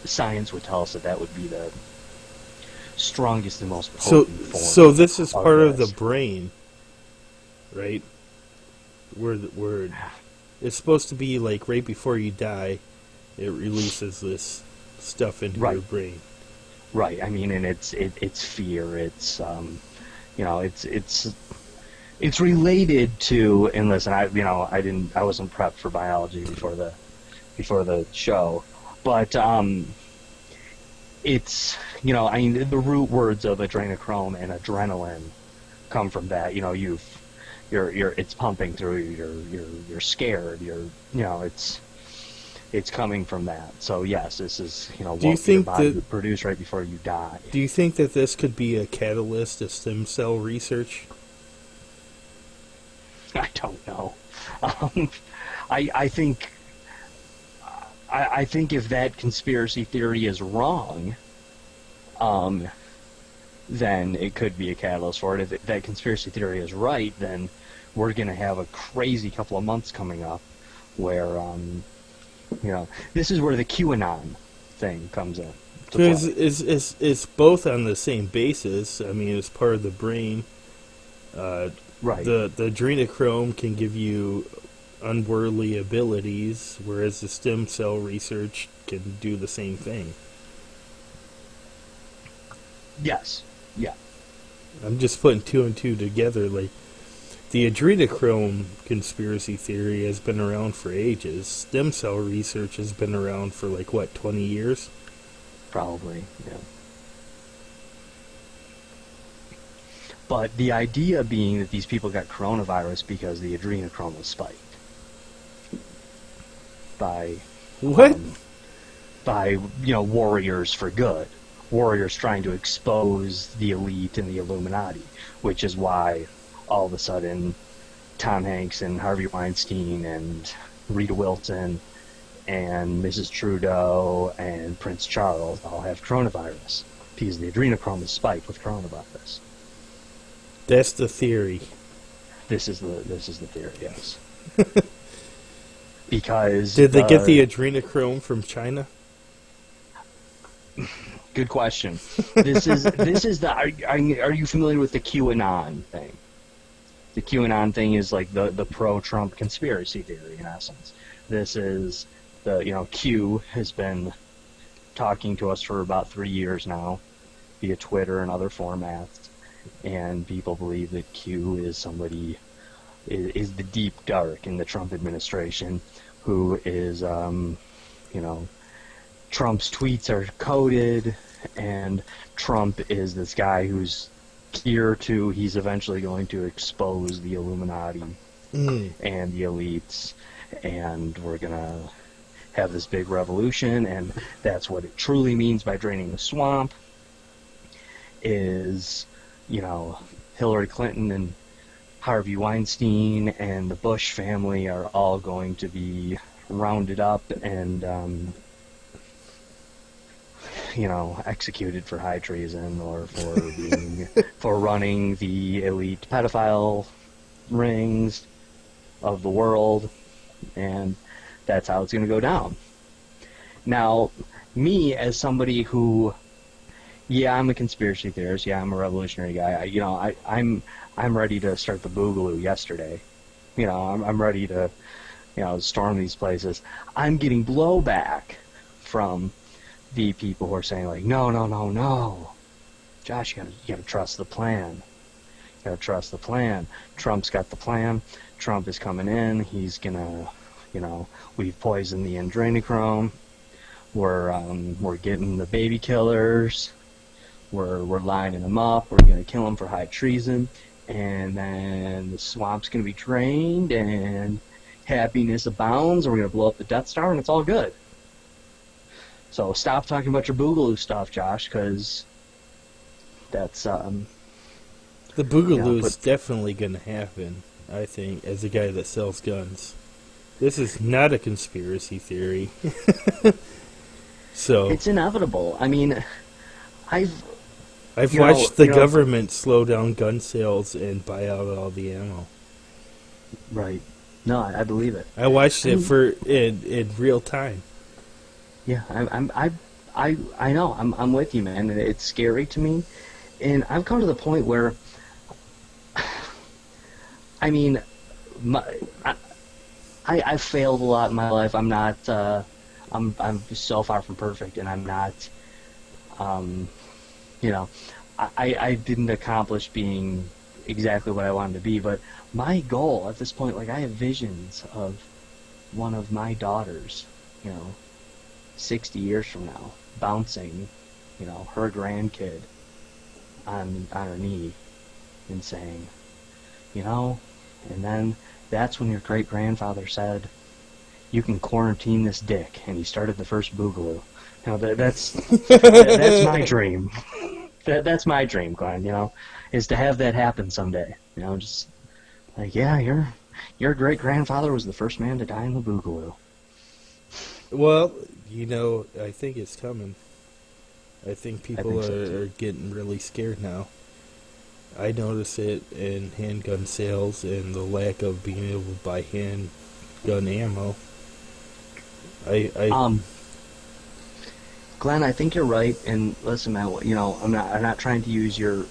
science would tell us that would be the strongest and most potent form. So this is part of the brain, right? Where it's supposed to be like right before you die, it releases this stuff into your brain. Right. I mean, and it's fear. It's it's related to. And listen, I wasn't prepped for biology before the show, but it's the root words of adrenochrome and adrenaline come from that. It's pumping through you. You're scared. It's coming from that. So yes, this is what your body would produce right before you die. Do you think that this could be a catalyst to stem cell research? I don't know. I think if that conspiracy theory is wrong, then it could be a catalyst for it. If that conspiracy theory is right, then we're going to have a crazy couple of months coming up where, this is where the QAnon thing comes in. Because it's both on the same basis. I mean, it's part of the brain. Right. The adrenochrome can give you unworldly abilities, whereas the stem cell research can do the same thing. Yes. Yeah. I'm just putting two and two together. Like, the adrenochrome conspiracy theory has been around for ages. Stem cell research has been around for 20 years? Probably, yeah. But the idea being that these people got coronavirus because the adrenochrome was spiked by what? By warriors for good, warriors trying to expose the elite and the Illuminati, which is why all of a sudden Tom Hanks and Harvey Weinstein and Rita Wilson and Mrs. Trudeau and Prince Charles all have coronavirus because the adrenochrome is spiked with coronavirus. That's the theory. This is the theory, yes. Because did they get the adrenochrome from China? Good question. This is the. Are you familiar with the QAnon thing? The QAnon thing is like the pro-Trump conspiracy theory in essence. This is Q has been talking to us for about 3 years now, via Twitter and other formats, and people believe that Q is somebody is the deep dark in the Trump administration, who is Trump's tweets are coded, and Trump is this guy who's he's eventually going to expose the Illuminati and the elites, and we're going to have this big revolution, and that's what it truly means by draining the swamp, is, Hillary Clinton and Harvey Weinstein and the Bush family are all going to be rounded up and executed for high treason or for running the elite pedophile rings of the world, and that's how it's going to go down. Now, me as somebody who, I'm a conspiracy theorist, I'm a revolutionary guy. I'm ready to start the boogaloo yesterday. I'm ready to, storm these places. I'm getting blowback from the people who are saying, like, no, Josh, you gotta trust the plan. You gotta trust the plan. Trump's got the plan. Trump is coming in. He's gonna, we've poisoned the adrenochrome. We're getting the baby killers. We're lining them up. We're gonna kill them for high treason, and then the swamp's gonna be drained, and happiness abounds. And we're gonna blow up the Death Star, and it's all good. So stop talking about your boogaloo stuff, Josh, because that's the boogaloo is definitely going to happen. I think, as a guy that sells guns, this is not a conspiracy theory. So it's inevitable. I mean, I've watched the government slow down gun sales and buy out all the ammo. Right. No, I believe it. I watched it in real time. Yeah, I know. I'm with you, man. And it's scary to me, and I've come to the point where, I mean, I've failed a lot in my life. I'm not. I'm so far from perfect, and I'm not. I didn't accomplish being exactly what I wanted to be, but my goal at this point, like, I have visions of one of my daughters, 60 years from now, bouncing, her grandkid on her knee and saying, and then that's when your great-grandfather said, you can quarantine this dick, and he started the first boogaloo. That's my dream. That's my dream, Glenn, is to have that happen someday. Just like, your great-grandfather was the first man to die in the boogaloo. Well, I think it's coming. I think people are getting really scared now. I notice it in handgun sales and the lack of being able to buy handgun ammo. Glenn, I think you're right. And listen, man, I'm not trying to use your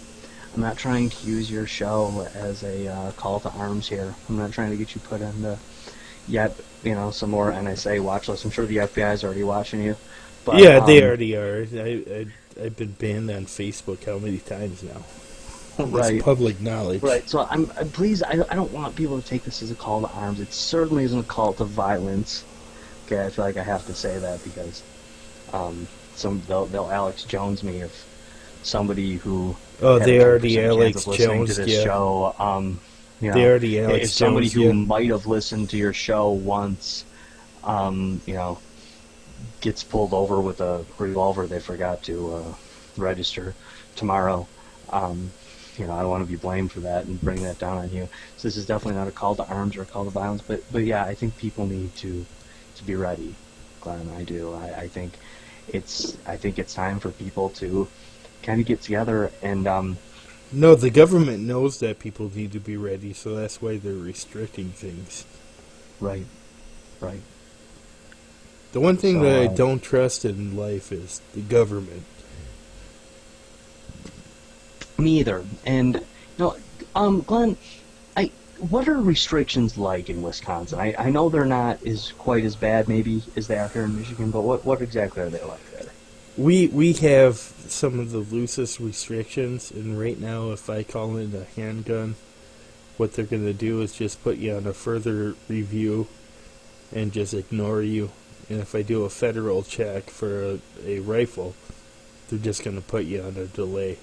show as a call to arms here. I'm not trying to get you put in the some more NSA watch list. I'm sure the FBI is already watching you. But, yeah, they already are. I've been banned on Facebook how many times now? Right. It's public knowledge. Right. So please, I don't want people to take this as a call to arms. It certainly isn't a call to violence. Okay, I feel like I have to say that because they'll Alex Jones me if somebody who they already Alex Jones to this show. They already Alex if somebody Jones, who might have listened to your show once, gets pulled over with a revolver they forgot to register tomorrow, I don't want to be blamed for that and bring that down on you. So this is definitely not a call to arms or a call to violence, but yeah, I think people need to be ready, Glenn. I do. I think it's time for people to kind of get together and. No, the government knows that people need to be ready, so that's why they're restricting things. Right. The one thing that I don't trust in life is the government. Me either. And Glenn, what are restrictions like in Wisconsin? I know they're not quite as bad maybe as they are here in Michigan, but what exactly are they like there? We have some of the loosest restrictions, and right now, if I call in a handgun, what they're going to do is just put you on a further review and just ignore you. And if I do a federal check for a rifle, they're just going to put you on a delay.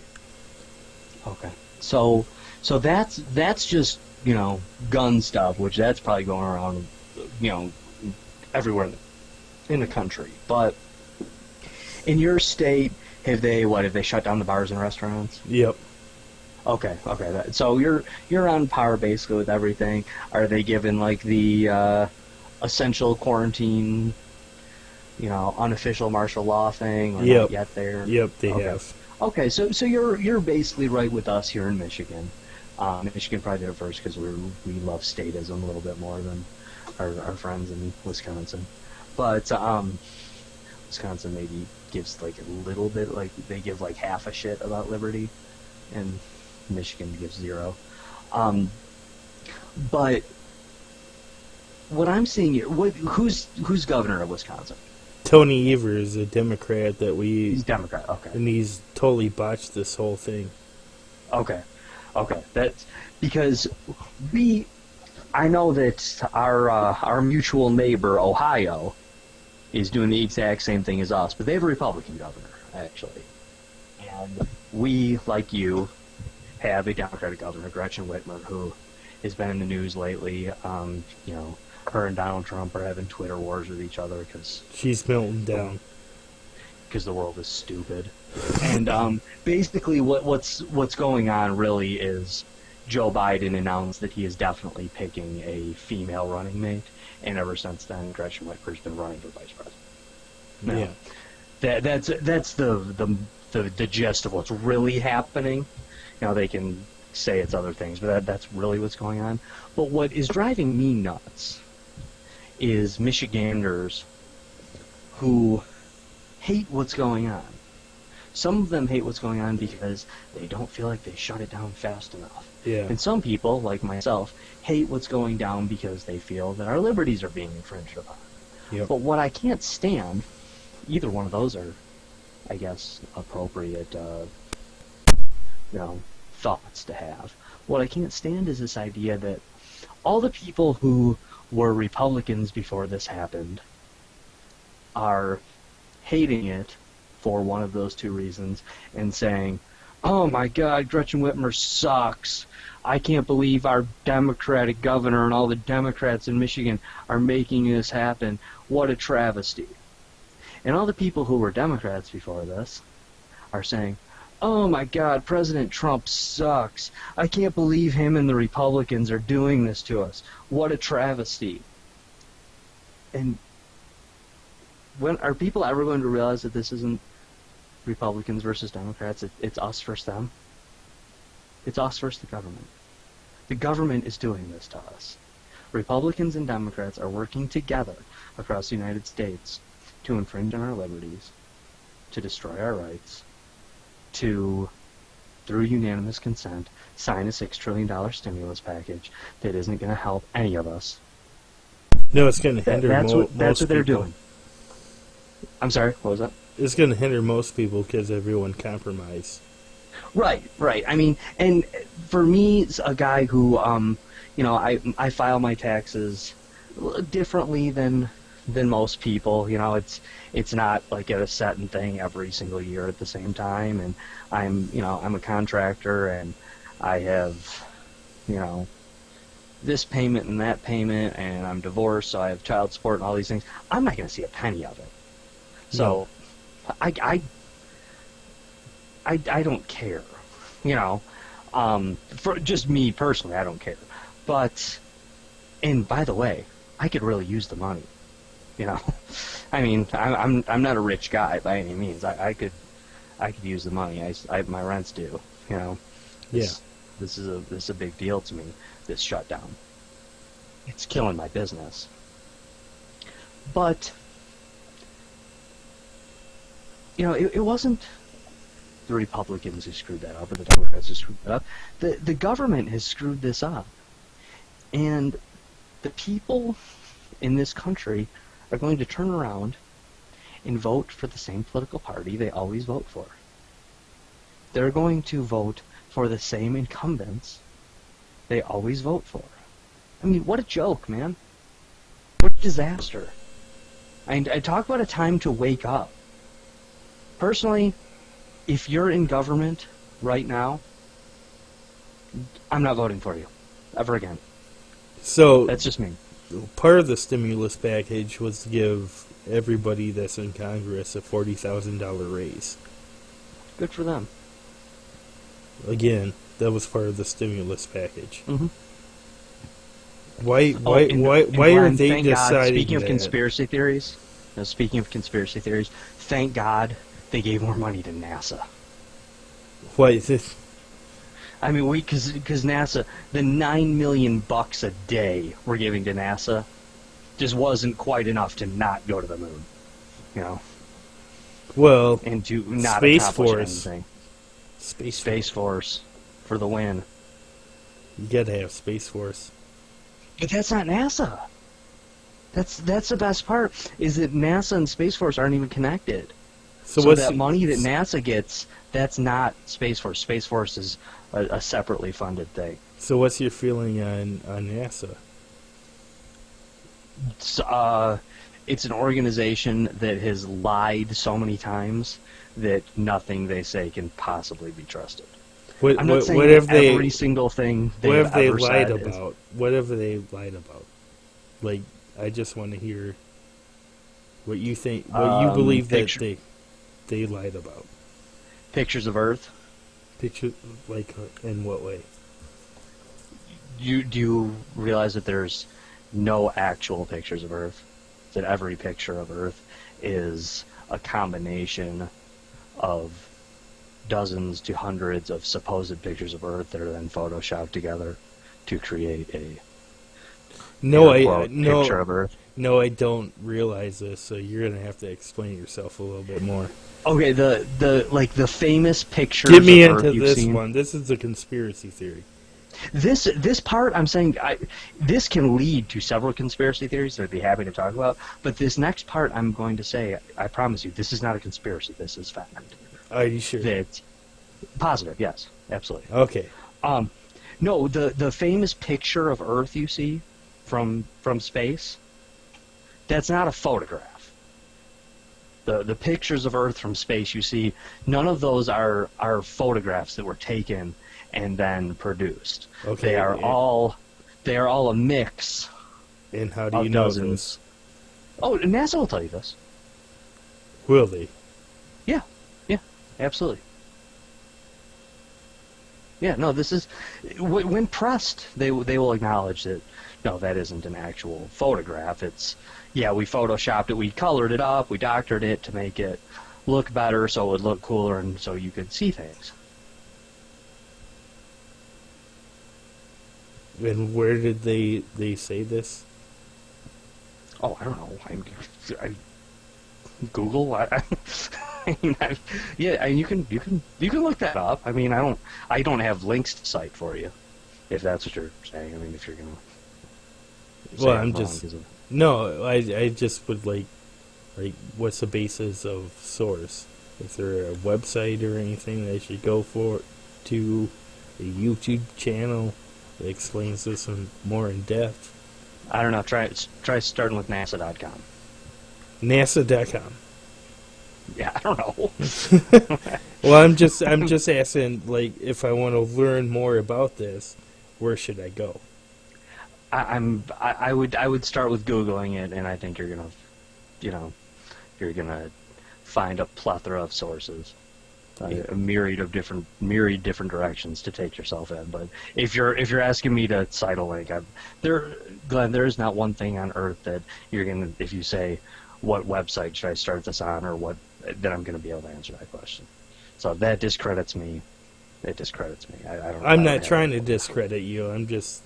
Okay. So that's just, gun stuff, which that's probably going around, everywhere in the country. But in your state, have they shut down the bars and restaurants? Yep. Okay. So you're on par basically with everything. Are they given like the essential quarantine, unofficial martial law thing, or not yet there? Yep, they have. Okay, so you're basically right with us here in Michigan. Michigan probably did it first because we love statism a little bit more than our friends in Wisconsin. But Wisconsin maybe gives like a little bit, like they give like half a shit about liberty, and Michigan gives zero. But what I'm seeing here, who's governor of Wisconsin? Tony Evers, a Democrat He's Democrat, okay. And he's totally botched this whole thing. Okay. That's because I know that our mutual neighbor, Ohio, is doing the exact same thing as us, but they have a Republican governor, actually. And we, like you, have a Democratic governor, Gretchen Whitmer, who has been in the news lately. Her and Donald Trump are having Twitter wars with each other because she's melting down. Because the world is stupid. And basically what's going on really is Joe Biden announced that he is definitely picking a female running mate, and ever since then Gretchen Whitmer's been running for vice president. Now, that's the gist of what's really happening. They can say it's other things, but that's really what's going on. But what is driving me nuts is Michiganders who hate what's going on. Some of them hate what's going on because they don't feel like they shut it down fast enough. Yeah. And some people, like myself, hate what's going down because they feel that our liberties are being infringed upon. Yep. But what I can't stand, either one of those are, I guess, appropriate, thoughts to have. What I can't stand is this idea that all the people who were Republicans before this happened are hating it for one of those two reasons and saying, oh my God, Gretchen Whitmer sucks. I can't believe our Democratic governor and all the Democrats in Michigan are making this happen. What a travesty. And all the people who were Democrats before this are saying, oh my God, President Trump sucks. I can't believe him and the Republicans are doing this to us. What a travesty. And when are people ever going to realize that this isn't Republicans versus Democrats? It's us versus them. It's us versus the government. The government is doing this to us. Republicans and Democrats are working together across the United States to infringe on our liberties, to destroy our rights, to, through unanimous consent, sign a $6 trillion stimulus package that isn't going to help any of us. No, it's going to hinder that's most what they're people. doing. I'm sorry, what was that? It's going to hinder most people because everyone compromise. Right. I mean, and for me, a guy who, I file my taxes differently than most people. It's not like at a set and thing every single year at the same time. And I'm a contractor, and I have, this payment and that payment, and I'm divorced, so I have child support and all these things. I'm not going to see a penny of it. So, no. I don't care, for just me personally, I don't care. But, and by the way, I could really use the money, I mean, I'm not a rich guy by any means. I could use the money. My rent's due, This is a big deal to me, this shutdown. It's killing my business. But, it wasn't the Republicans who screwed that up, or the Democrats who screwed that up. The government has screwed this up. And the people in this country are going to turn around and vote for the same political party they always vote for. They're going to vote for the same incumbents they always vote for. I mean, what a joke, man. What a disaster. I talk about a time to wake up. Personally, if you're in government right now, I'm not voting for you. Ever again. So That's just me. part of the stimulus package was to give everybody that's in Congress a $40,000 raise. Good for them. Again, that was part of the stimulus package. Mm-hmm. Why And are Glenn, they thank God, deciding speaking of that? conspiracy theories, thank God they gave more money to NASA. Why is it? I mean, because NASA, the $9 million a day we're giving to NASA, just wasn't quite enough to not go to the moon, you know, Well, and to not Space accomplish Force. anything. Space Space Force for the win. You gotta have Space Force. But that's not NASA. That's the best part, is that NASA and Space Force aren't even connected. So what's that money that NASA gets, that's not Space Force. Space Force is a separately funded thing. So what's your feeling on NASA? It's an organization that has lied so many times that nothing they say can possibly be trusted. I'm not saying what have they? every single thing What they've have they ever lied said about? What have they lied about? Like, I just want to hear what you think. What you believe that they lied about. Pictures of Earth. Picture, like, in what way? Do you realize that there's no actual pictures of Earth? That every picture of Earth is a combination of dozens to hundreds of supposed pictures of Earth that are then photoshopped together to create a picture of Earth. No, I don't realize this. So you're gonna have to explain yourself a little bit more. Okay, the famous pictures. Get me of into Earth you've this seen. one. This is a conspiracy theory. This part, I'm saying, this can lead to several conspiracy theories that I'd be happy to talk about. But this next part, I'm going to say, I promise you, this is not a conspiracy. This is fact. Are you sure? That positive, yes, absolutely. Okay. No, the famous picture of Earth you see from space, that's not a photograph. The pictures of Earth from space you see, none of those are photographs that were taken and then produced. Okay. They are all a mix. And how do you of know dozens. this? Oh, NASA will tell you this. Will they? Yeah, absolutely. Yeah, no, this is when pressed, they will acknowledge that no, that isn't an actual photograph. It's we photoshopped it, we colored it up, we doctored it to make it look better, so it would look cooler, and so you could see things. And where did they say this? Oh, I don't know. I Google. I mean, you can look that up. I mean, I don't have links to cite for you, if that's what you're saying. I mean, if you're gonna. Well, I just would like, what's the basis of source? Is there a website or anything that I should go to a YouTube channel that explains this more in depth? I don't know. Try starting with NASA.com. NASA.com. Yeah, I don't know. Well, I'm just asking, like, if I want to learn more about this, where should I go? I would start with Googling it, and I think you're gonna find a plethora of sources, a myriad different directions to take yourself in. But if you're asking me to cite a link, Glenn, there is not one thing on earth that if you say what website should I start this on or what, then I'm gonna be able to answer that question. So that discredits me. It discredits me. I don't. I'm not trying to discredit you. I'm just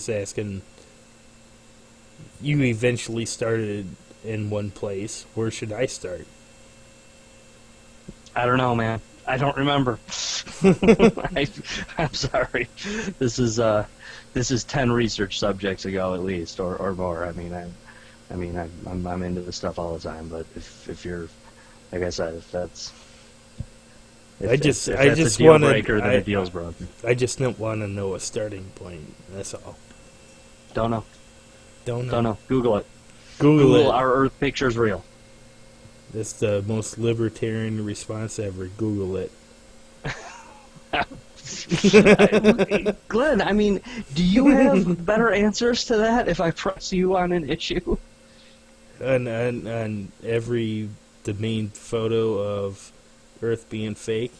asking. You eventually started in one place. Where should I start? I don't know, man. I don't remember. I'm sorry. This is 10 research subjects ago at least, or more. I'm into this stuff all the time. But if you're, like I said, if that's I just a deal want breaker, to. then the deal's broken. I just don't want to know a starting point. That's all. Don't know. Don't know. Don't know. Google it. Google it. Our Earth picture's real. That's the most libertarian response ever. Google it. Glenn, I mean, do you have better answers to that if I press you on an issue? On the main photo of Earth being fake?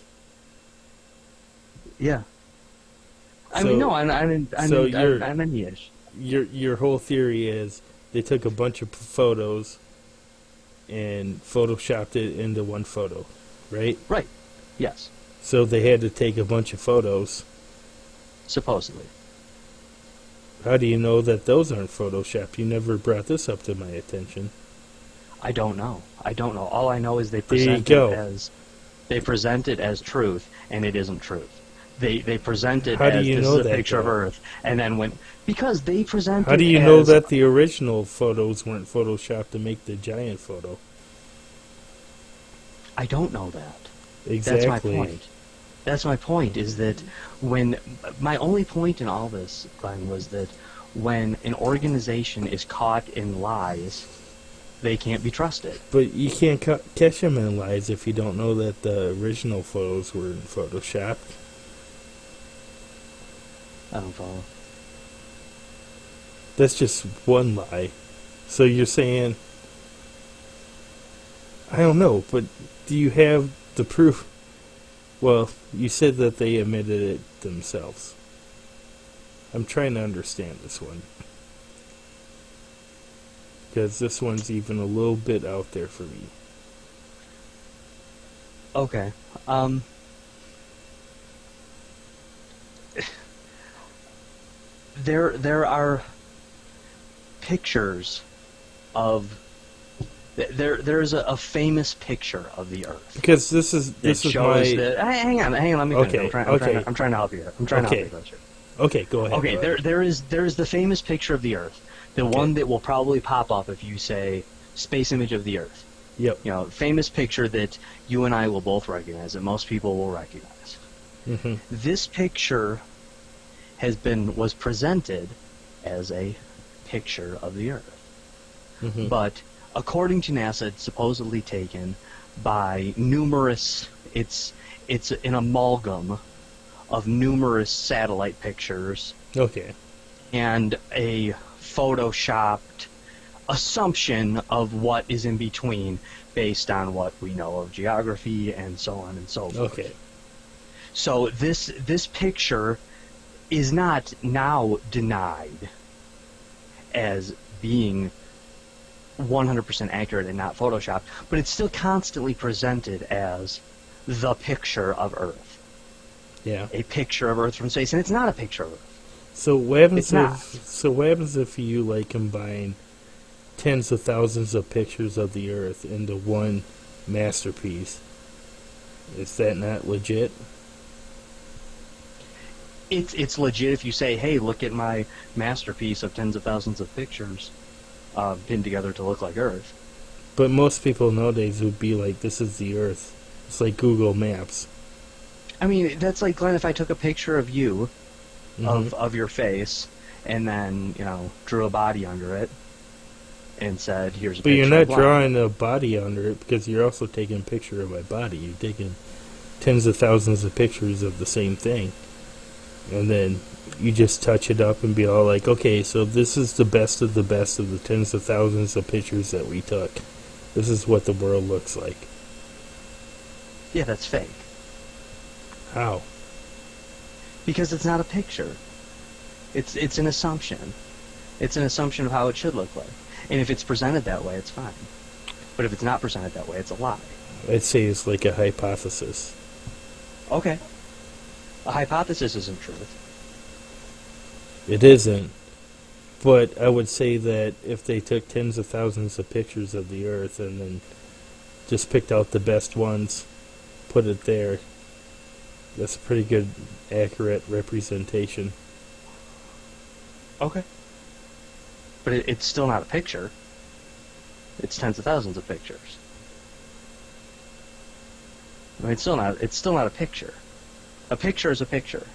Yeah. I So- mean, no, I'm so you're- an ish. Your whole theory is they took a bunch of photos and photoshopped it into one photo, right? Right. Yes. So they had to take a bunch of photos. Supposedly. How do you know that those aren't photoshopped? You never brought this up to my attention. I don't know. All I know is they There you present it as truth, and it isn't truth. They present it How do as you this know is a that, picture of though? Earth, and then because they present How it do you as, know that the original photos weren't photoshopped to make the giant photo? I don't know that. Exactly. That's my point. That's my point, is that my only point in all this, Glenn, was that when an organization is caught in lies, they can't be trusted. But you can't catch them in lies if you don't know that the original photos were photoshopped. I don't follow. That's just one lie. So you're saying... I don't know, but do you have the proof? Well, you said that they admitted it themselves. I'm trying to understand this one. Because this one's even a little bit out there for me. Okay. There are pictures of there's a famous picture of the Earth. Because this is shows my... that, hang on, let me Okay, finish. I'm trying to help you here. I'm trying to help you here. Okay, go ahead. Okay, there is the famous picture of the Earth, the one that will probably pop up if you say space image of the Earth. Yep. You know, famous picture that you and I will both recognize, that most people will recognize. Mm-hmm. This picture was presented as a picture of the Earth, Mm-hmm. but according to NASA, it's supposedly taken by numerous. It's an amalgam of numerous satellite pictures Okay. and a photoshopped assumption of what is in between based on what we know of geography and so on and so forth. Okay. So this picture is not now denied as being 100% accurate and not photoshopped, but it's still constantly presented as the picture of Earth. Yeah. A picture of Earth from space, and it's not a picture of Earth. So what happens It's not. what happens if you like combine tens of thousands of pictures of the Earth into one masterpiece? Is that not legit? It's legit if you say, hey, look at my masterpiece of tens of thousands of pictures pinned together to look like Earth. But most people nowadays would be like, this is the Earth. It's like Google Maps. I mean, that's like, Glenn, if I took a picture of you, Mhm. of your face, and then, drew a body under it, and said, here's a But picture you're of not Glenn. drawing a body under it because you're also taking a picture of my body. You're taking tens of thousands of pictures of the same thing. And then you just touch it up and be all like, okay, so this is the best of the tens of thousands of pictures that we took. This is what the world looks like. Yeah, that's fake. How? Because it's not a picture. It's an assumption. It's an assumption of how it should look like. And if it's presented that way, it's fine. But if it's not presented that way, it's a lie. I'd say it's like a hypothesis. Okay. A hypothesis isn't truth. It isn't. But I would say that if they took tens of thousands of pictures of the Earth and then just picked out the best ones, put it there, That's a pretty good, accurate representation. Okay. But it's still not a picture. It's tens of thousands of pictures. I mean, it's still not a picture. A picture is a picture.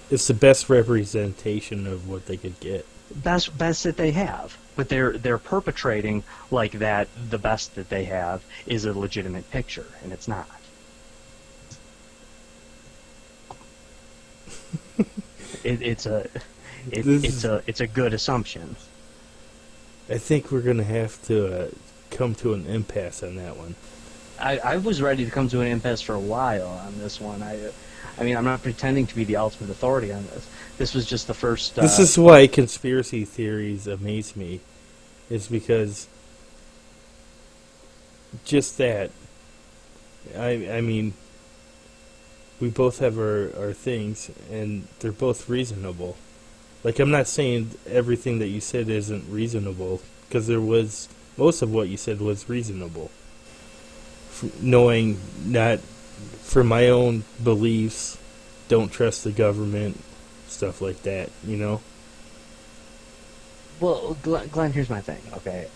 It's the best representation of what they could get. Best that they have. But they're perpetrating like that the best that they have is a legitimate picture, and it's not. It's a good assumption. I think we're going to have to come to an impasse on that one. I was ready to come to an impasse for a while on this one. I mean, I'm not pretending to be the ultimate authority on this. This was just the first... This is why conspiracy theories amaze me. Is because... Just that. I mean... We both have our things, and they're both reasonable. Like, I'm not saying everything that you said isn't reasonable, because there was... Most of what you said was reasonable. Knowing not... For my own beliefs, don't trust the government, stuff like that, you know? Well, Glenn, here's my thing, okay?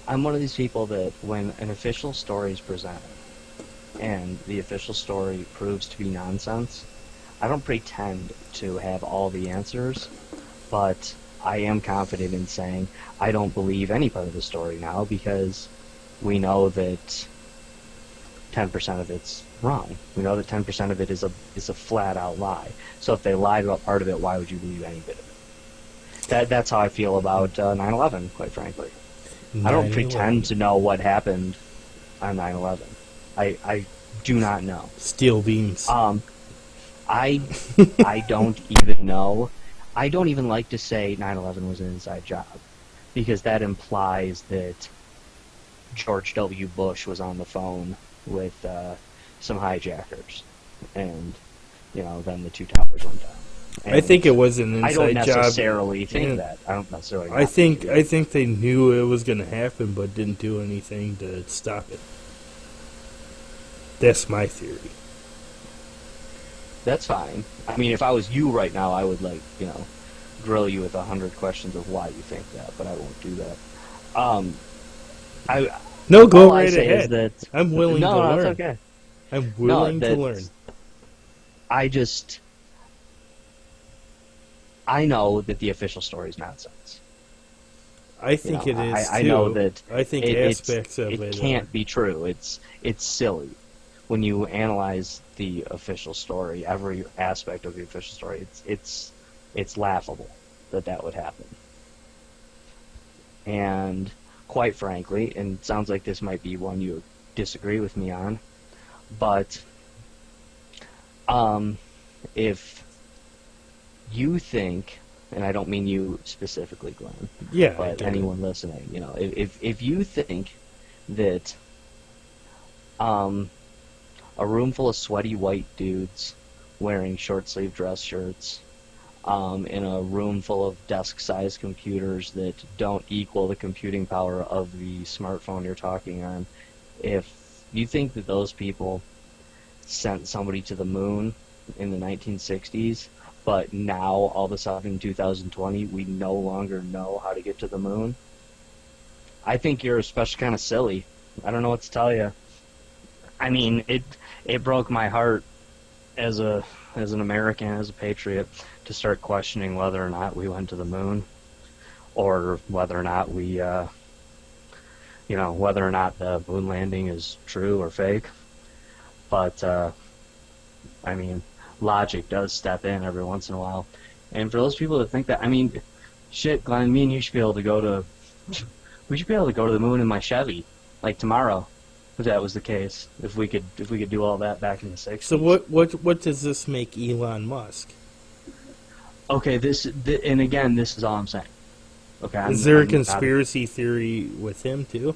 I'm one of these people that when an official story is presented, and the official story proves to be nonsense, I don't pretend to have all the answers, but I am confident in saying I don't believe any part of the story now because we know that 10% of it's wrong. We know that 10% of it is a flat-out lie. So if they lied about part of it, why would you believe any bit of it? That's how I feel about 9/11, quite frankly. I don't pretend to know what happened on 9/11. I do not know. Steel beams. I don't even know. I don't even like to say 9/11 was an inside job because that implies that George W. Bush was on the phone with some hijackers, and then the two towers went down. And I think it was an inside job. I don't necessarily think that. I don't necessarily. I think they knew it was going to happen, but didn't do anything to stop it. That's my theory. That's fine. I mean, if I was you right now, I would grill you with 100 questions of why you think that, but I won't do that. No, go all right I say ahead. Is that, I'm willing to learn. No, it's okay. I'm willing to learn. I know that the official story is nonsense. I think it is too. I know that. I think aspects of it can't be true. It's silly when you analyze the official story. Every aspect of the official story, it's laughable that would happen. And quite frankly, and it sounds like this might be one you disagree with me on, but if you think, and I don't mean you specifically, Glenn, but anyone listening, if you think that a room full of sweaty white dudes wearing short-sleeve dress shirts in a room full of desk-sized computers that don't equal the computing power of the smartphone you're talking on, if you think that those people sent somebody to the moon in the 1960s, but now, all of a sudden, in 2020, we no longer know how to get to the moon, I think you're especially kind of silly. I don't know what to tell you. I mean, it broke my heart as an American, as a patriot, to start questioning whether or not we went to the moon, or whether or not whether or not the moon landing is true or fake. But, I mean, logic does step in every once in a while. And for those people that think that, I mean, shit, Glenn, me and you should be able to go to the moon in my Chevy, like tomorrow, if that was the case. If we could do all that back in the 60s. So what does this make Elon Musk? Okay, and again, this is all I'm saying. Okay, is there a conspiracy theory with him too?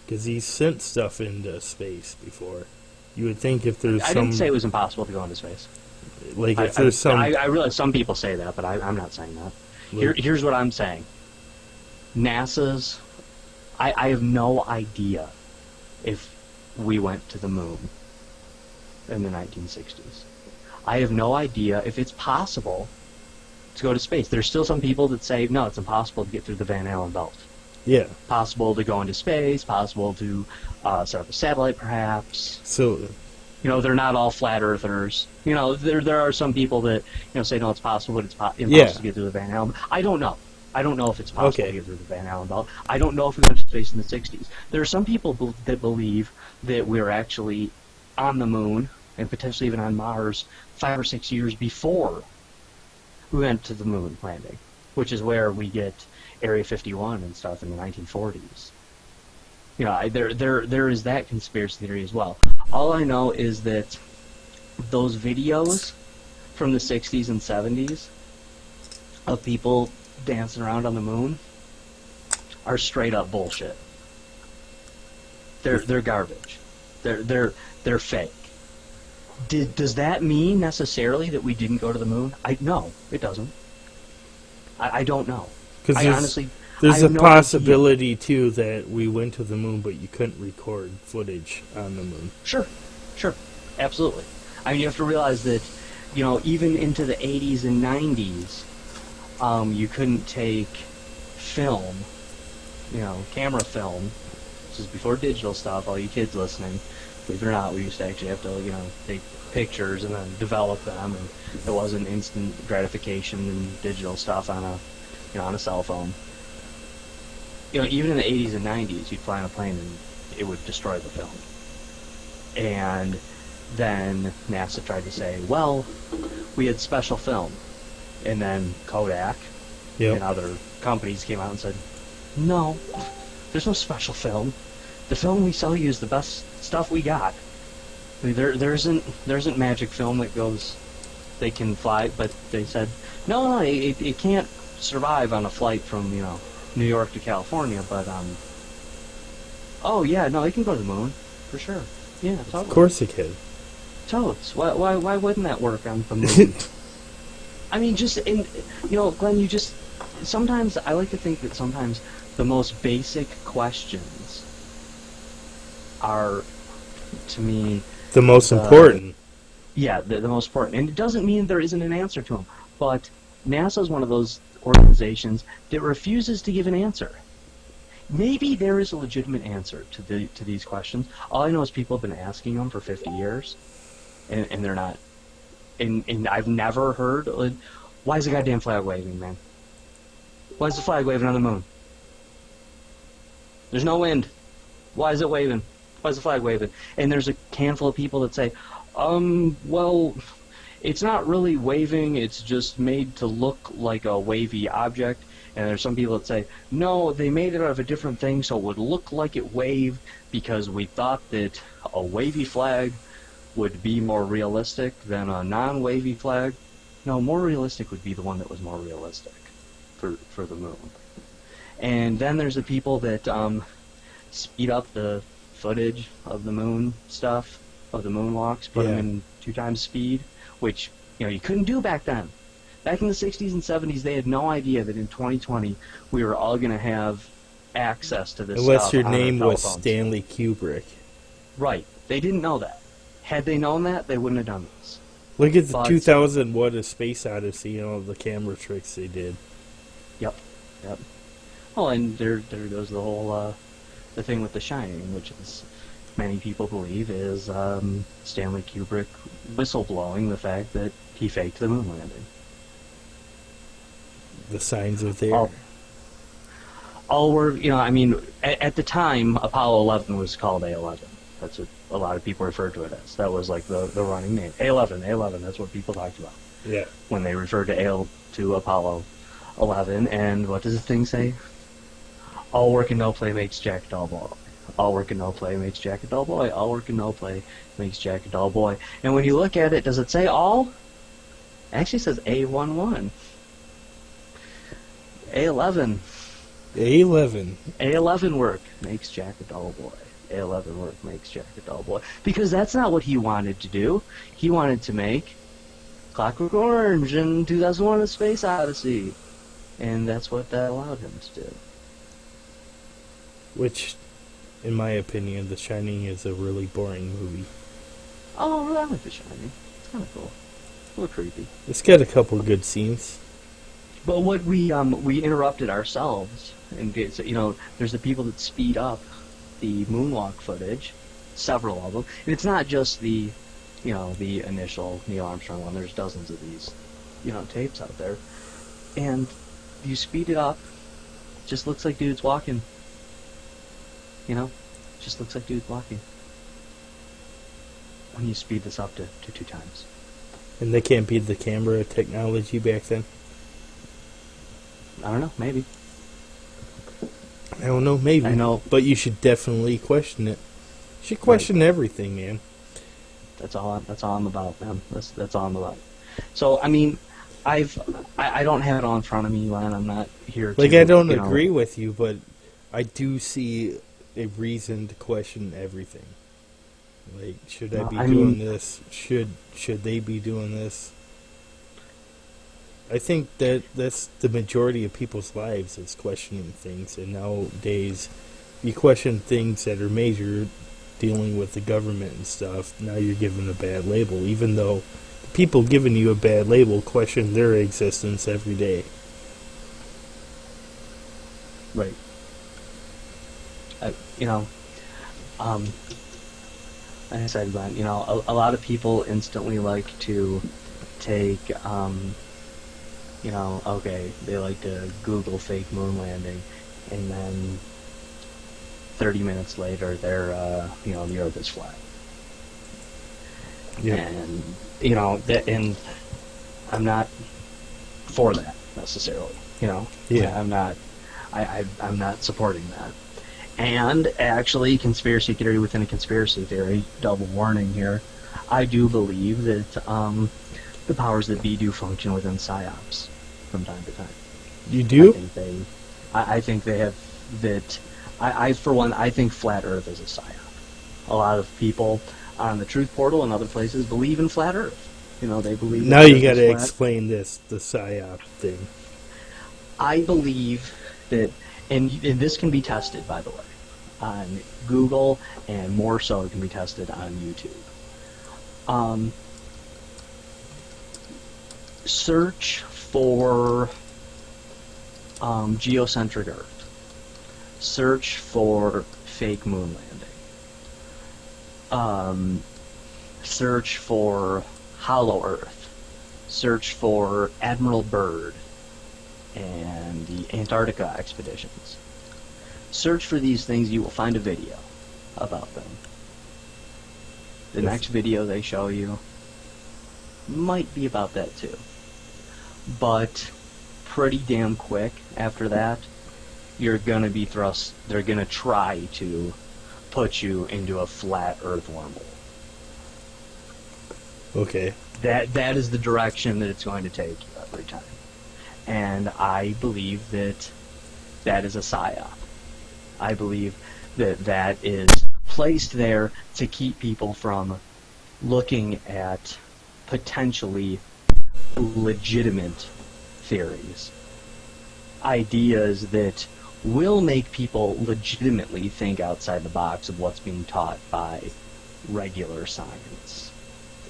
Because he's sent stuff into space before. You would think if there's I didn't say it was impossible to go into space. Like if there's some... I realize some people say that, but I'm not saying that. Here's what I'm saying. NASA's... I have no idea if we went to the moon. in the 1960s. I have no idea if it's possible to go to space. There's still some people that say, no, it's impossible to get through the Van Allen belt. Yeah. Possible to go into space, possible to set up a satellite, perhaps. So, they're not all flat earthers. There are some people that, say, no, it's possible, but it's impossible to get through the Van Allen. I don't know. I don't know if it's possible to get through the Van Allen belt. I don't know if we went to space in the 60s. There are some people that believe that we're actually on the moon and potentially even on Mars 5 or 6 years before we went to the moon landing, which is where we get Area 51 and stuff in the 1940s. There is that conspiracy theory as well. All I know is that those videos from the 60s and 70s of people dancing around on the moon are straight up bullshit. They're garbage. They're fake. Does that mean necessarily that we didn't go to the moon? No, it doesn't. I don't know. Because there's a possibility too that we went to the moon, but you couldn't record footage on the moon. Sure, absolutely. I mean, you have to realize that, even into the 80s and 90s, you couldn't take film, camera film. This is before digital stuff. All you kids listening, believe it or not, we used to actually have to, take pictures and then develop them, and it wasn't instant gratification and digital stuff on a cell phone. Even in the 80s and 90s, you'd fly on a plane and it would destroy the film. And then NASA tried to say, well, we had special film. And then Kodak and other companies came out and said, no, there's no special film. The film we sell you is the best stuff we got. I mean, there isn't magic film that goes, they can fly, but they said, no, it can't survive on a flight from, New York to California, but, oh yeah, no, it can go to the moon, for sure. Yeah, totally. Of course it can. Totes. Why wouldn't that work on the moon? I mean, Glenn, sometimes, I like to think that sometimes the most basic questions are, to me... The most important. Yeah, the most important. And it doesn't mean there isn't an answer to them, but NASA is one of those organizations that refuses to give an answer. Maybe there is a legitimate answer to these questions. All I know is people have been asking them for 50 years, and they're not. And I've never heard, why is the goddamn flag waving, man? Why is the flag waving on the moon? There's no wind. Why is it waving? Why is the flag waving? And there's a handful of people that say, well, it's not really waving, it's just made to look like a wavy object. And there's some people that say, no, they made it out of a different thing so it would look like it waved because we thought that a wavy flag would be more realistic than a non-wavy flag. No, more realistic would be the one that was more realistic for the moon. And then there's the people that speed up the footage of the moon stuff, of the moonwalks, put them in 2 times speed, which you couldn't do back then. Back in the 60s and 70s, they had no idea that in 2020 we were all going to have access to this Unless stuff your on our name was telephones. Stanley Kubrick. Right. They didn't know that. Had they known that, they wouldn't have done this. Look at the 2001: A Space Odyssey, the camera tricks they did. Yep. Oh, and there goes the whole the thing with The Shining, which is many people believe is Stanley Kubrick whistleblowing the fact that he faked the moon landing. The signs are there. All were, at the time, Apollo 11 was called A11. That's what a lot of people referred to it as. That was like the running name. A11, that's what people talked about. Yeah. When they referred to Apollo 11, and what does the thing say? All work and no play makes Jack a dull boy. All work and no play makes Jack a dull boy. All work and no play makes Jack a dull boy. And when you look at it, does it say all? It actually says A11. A11. A11 work makes Jack a dull boy. A11 work makes Jack a dull boy. Because that's not what he wanted to do. He wanted to make Clockwork Orange and 2001: A Space Odyssey. And that's what that allowed him to do. Which, in my opinion, The Shining is a really boring movie. Oh, I like The Shining. It's kind of cool. A little creepy. It's got a couple good scenes. But what we interrupted ourselves, and there's the people that speed up the moonwalk footage, several of them, and it's not just the initial Neil Armstrong one. There's dozens of these, tapes out there, and you speed it up, just looks like dudes walking. Just looks like dudes walking. When you speed this up to 2 times. And they can't beat the camera technology back then? I don't know, maybe. I don't know, maybe. I know. But you should definitely question it. You should question everything, man. That's all I'm about, man. That's all I'm about. So, I mean, I don't have it all in front of me, Len. I'm not here to... I don't agree with you, but I do see a reason to question everything. Should I be doing this? Should they be doing this? I think that's the majority of people's lives is questioning things, and nowadays you question things that are major, dealing with the government and stuff. Now you're given a bad label, even though the people giving you a bad label question their existence every day. Right. Like I said, Glenn, a lot of people instantly like to take, okay, they like to Google fake moon landing, and then 30 minutes later, they're, the Earth is flat. Yeah. And, and I'm not for that necessarily. Yeah. I'm not supporting that. And actually, conspiracy theory within a conspiracy theory, double warning here, I do believe that the powers that be do function within psyops from time to time. You do? I think they have that. For one, I think flat Earth is a psyop. A lot of people on the Truth Portal and other places believe in flat Earth. They believe. Now you got to explain the psyop thing. I believe that, and this can be tested, by the way, on Google, and more so it can be tested on YouTube. Search for geocentric Earth. Search for fake moon landing. Search for hollow Earth. Search for Admiral Byrd and the Antarctica expeditions. Search for these things, you will find a video about them. The next video they show you might be about that too. But pretty damn quick after that, you're gonna be they're gonna try to put you into a flat Earth wormhole. Okay. That is the direction that it's going to take you every time. And I believe that is a psyop. I believe that is placed there to keep people from looking at potentially legitimate theories. Ideas that will make people legitimately think outside the box of what's being taught by regular science.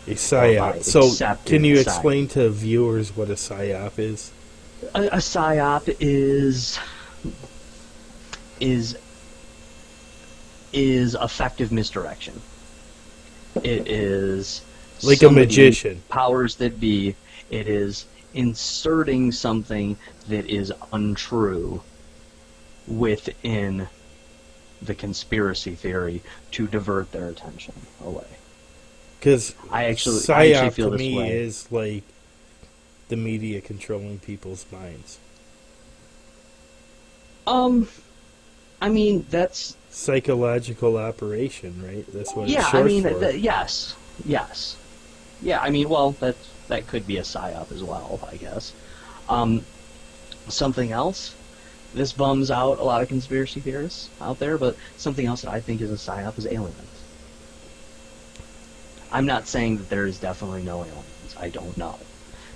A psyop. So, can you explain to viewers what a psyop is? A psyop is effective misdirection. It is like a magician. Powers that be. It is inserting something that is untrue within the conspiracy theory to divert their attention away. Because I actually feel to this me way. is like the media controlling people's minds. I mean, that's psychological operation, right? That's what it's short for. Yes. Yeah, I mean, well, that could be a psyop as well, I guess. Something else, this bums out a lot of conspiracy theorists out there, but something else that I think is a psyop is aliens. I'm not saying that there is definitely no aliens. I don't know.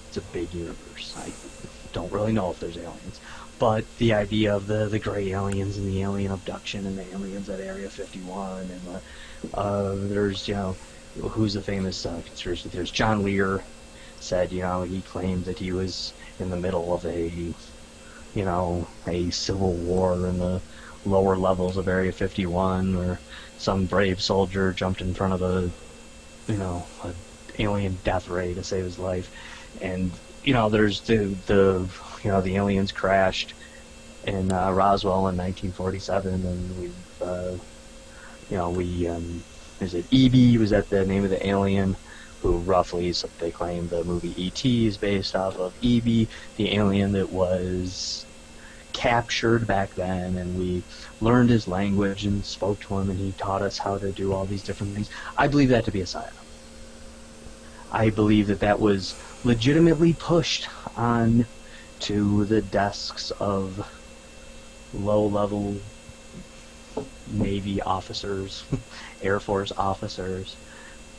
It's a big universe. I don't really know if there's aliens. But the idea of the gray aliens and the alien abduction and the aliens at Area 51 and there's who's the famous conspiracy theorist? John Lear said, he claimed that he was in the middle of a civil war in the lower levels of Area 51, or some brave soldier jumped in front of a alien death ray to save his life, and there's the aliens crashed in Roswell in 1947, and is it E.B. was that the name of the alien? Who roughly, so they claim the movie E.T. is based off of E.B., the alien that was captured back then, and we learned his language and spoke to him, and he taught us how to do all these different things. I believe that to be a psyop. I believe that was legitimately pushed on to the desks of low-level Navy officers, Air Force officers,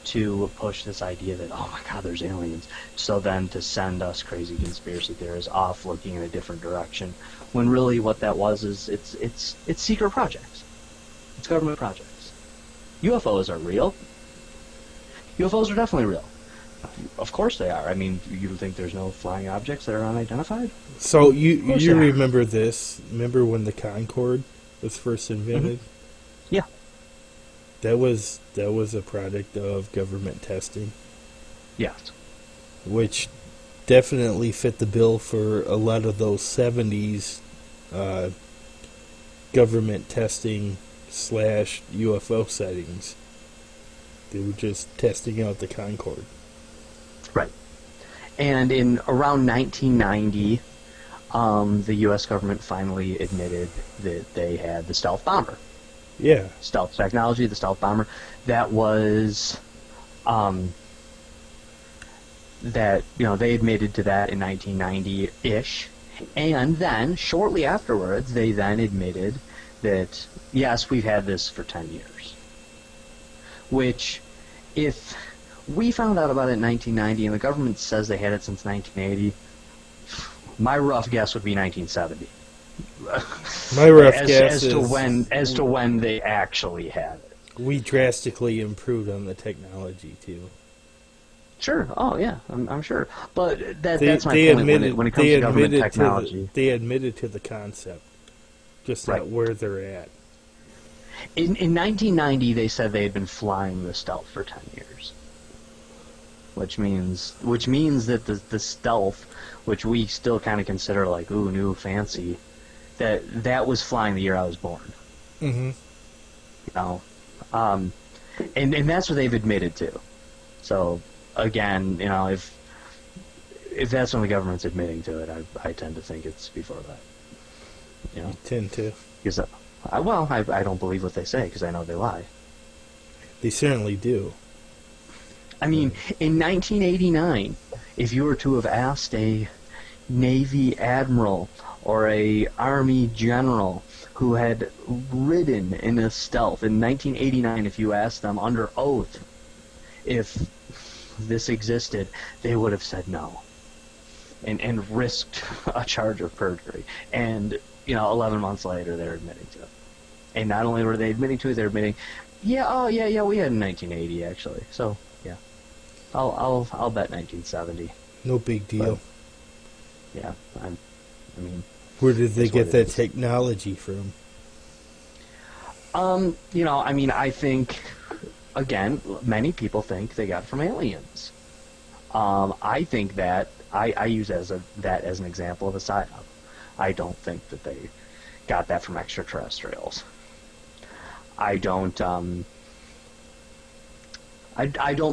to push this idea that, oh my God, there's aliens. So then to send us crazy conspiracy theorists off looking in a different direction, when really what that was is it's secret projects. It's government projects. UFOs are real. UFOs are definitely real. Of course they are. I mean, you think there's no flying objects that are unidentified? So you remember this? Remember when the Concorde was first invented? Mm-hmm. Yeah. That was a product of government testing. Yes. Which definitely fit the bill for a lot of those 70s government testing / UFO sightings. They were just testing out the Concorde. Right. And in around 1990, the U.S. government finally admitted that they had the stealth bomber. Yeah. Stealth technology, the stealth bomber. That was, they admitted to that in 1990-ish. And then, shortly afterwards, they then admitted that, yes, we've had this for 10 years. Which, if we found out about it in 1990 and the government says they had it since 1980, my rough guess would be 1970. My rough guess is as to when they actually had it. We drastically improved on the technology too. Sure. Oh yeah, I'm sure. But that's my point. When it comes to government technology, they admitted to the concept, just right. Not where they're at. In 1990, they said they had been flying the stealth for 10 years, which means that the stealth, which we still kind of consider like new fancy, that was flying the year I was born. Mm-hmm. And that's what they've admitted to. So again, if that's when the government's admitting to it, I tend to think it's before that. You tend to. Because I don't believe what they say because I know they lie. They certainly do. I mean, in 1989, if you were to have asked a Navy admiral or a Army general who had ridden in a stealth in 1989, if you asked them under oath if this existed, they would have said no and risked a charge of perjury. And 11 months later, they're admitting to it. And not only were they admitting to it, they're admitting, we had it in 1980 actually. So yeah, I'll bet 1970. No big deal. But, yeah, I mean. Where did they get that technology from? I think, again, many people think they got it from aliens. I think that I use that as an example of a psyop. I don't think that they got that from extraterrestrials. I don't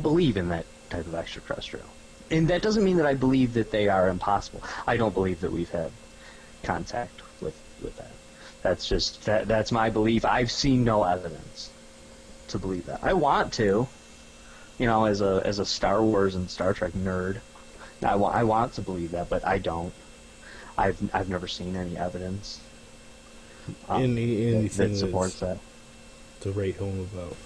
believe in that type of extraterrestrial. And that doesn't mean that I believe that they are impossible. I don't believe that we've had contact with that. That's just that's my belief. I've seen no evidence to believe that. I want to, as a Star Wars and Star Trek nerd, I want to believe that, but I don't. I've never seen any evidence anything that supports that. To write home about.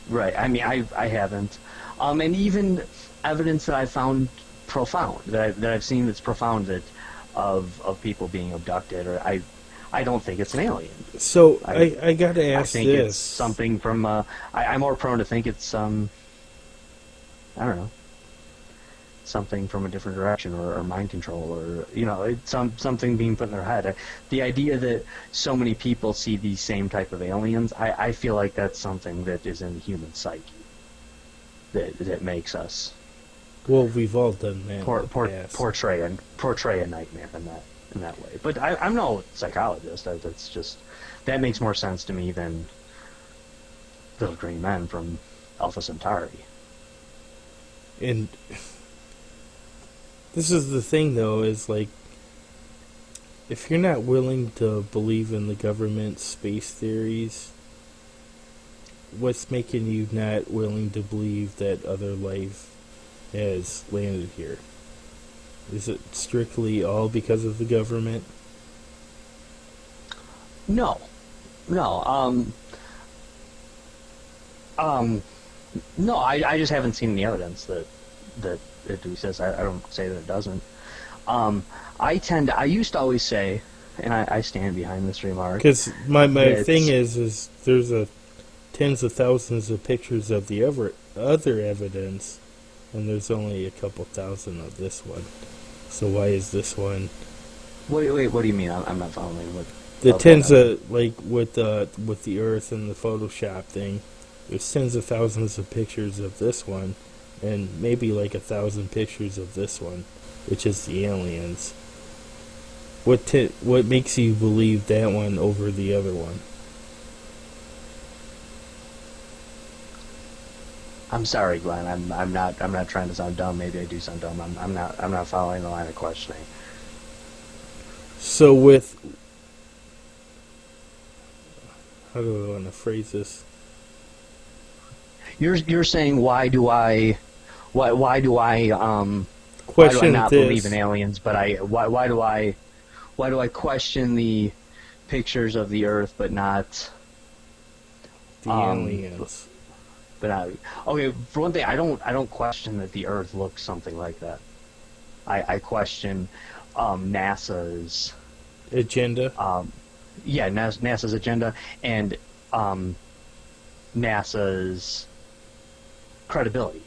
Right. I mean, I haven't. And even evidence that I found profound, that I've seen that's profound, that of people being abducted, or I don't think it's an alien. So I gotta ask I think this. it's something from. I'm more prone to think it's I don't know, something from a different direction, or mind control, or it's something being put in their head. The idea that so many people see these same type of aliens, I feel like that's something that is in the human psyche that makes us. Well, we've all done that. Portray a nightmare in that way. But I'm no psychologist. That's just, that makes more sense to me than Little Green Men from Alpha Centauri. And this is the thing, though, is like, if you're not willing to believe in the government's space theories, what's making you not willing to believe that other life has landed here? Is it strictly all because of the government? No. No, I just haven't seen any evidence that it exists. I don't say that it doesn't. I used to always say, and I stand behind this remark, because my thing is there's tens of thousands of pictures of the other evidence, and there's only a couple thousand of this one. So why is this one? Wait, what do you mean? I'm not following. What the tens of, like, with the Earth and the Photoshop thing, there's tens of thousands of pictures of this one, and maybe like 1,000 pictures of this one, which is the aliens. What makes you believe that one over the other one? I'm sorry, Glenn. I'm not trying to sound dumb. Maybe I do sound dumb. I'm not following the line of questioning. So how do I want to phrase this? You're saying why do I Question not this. believe in aliens, but why do I question the pictures of the Earth but not The aliens. But okay, for one thing, I don't question that the Earth looks something like that. I question NASA's Agenda? NASA's agenda and NASA's credibility.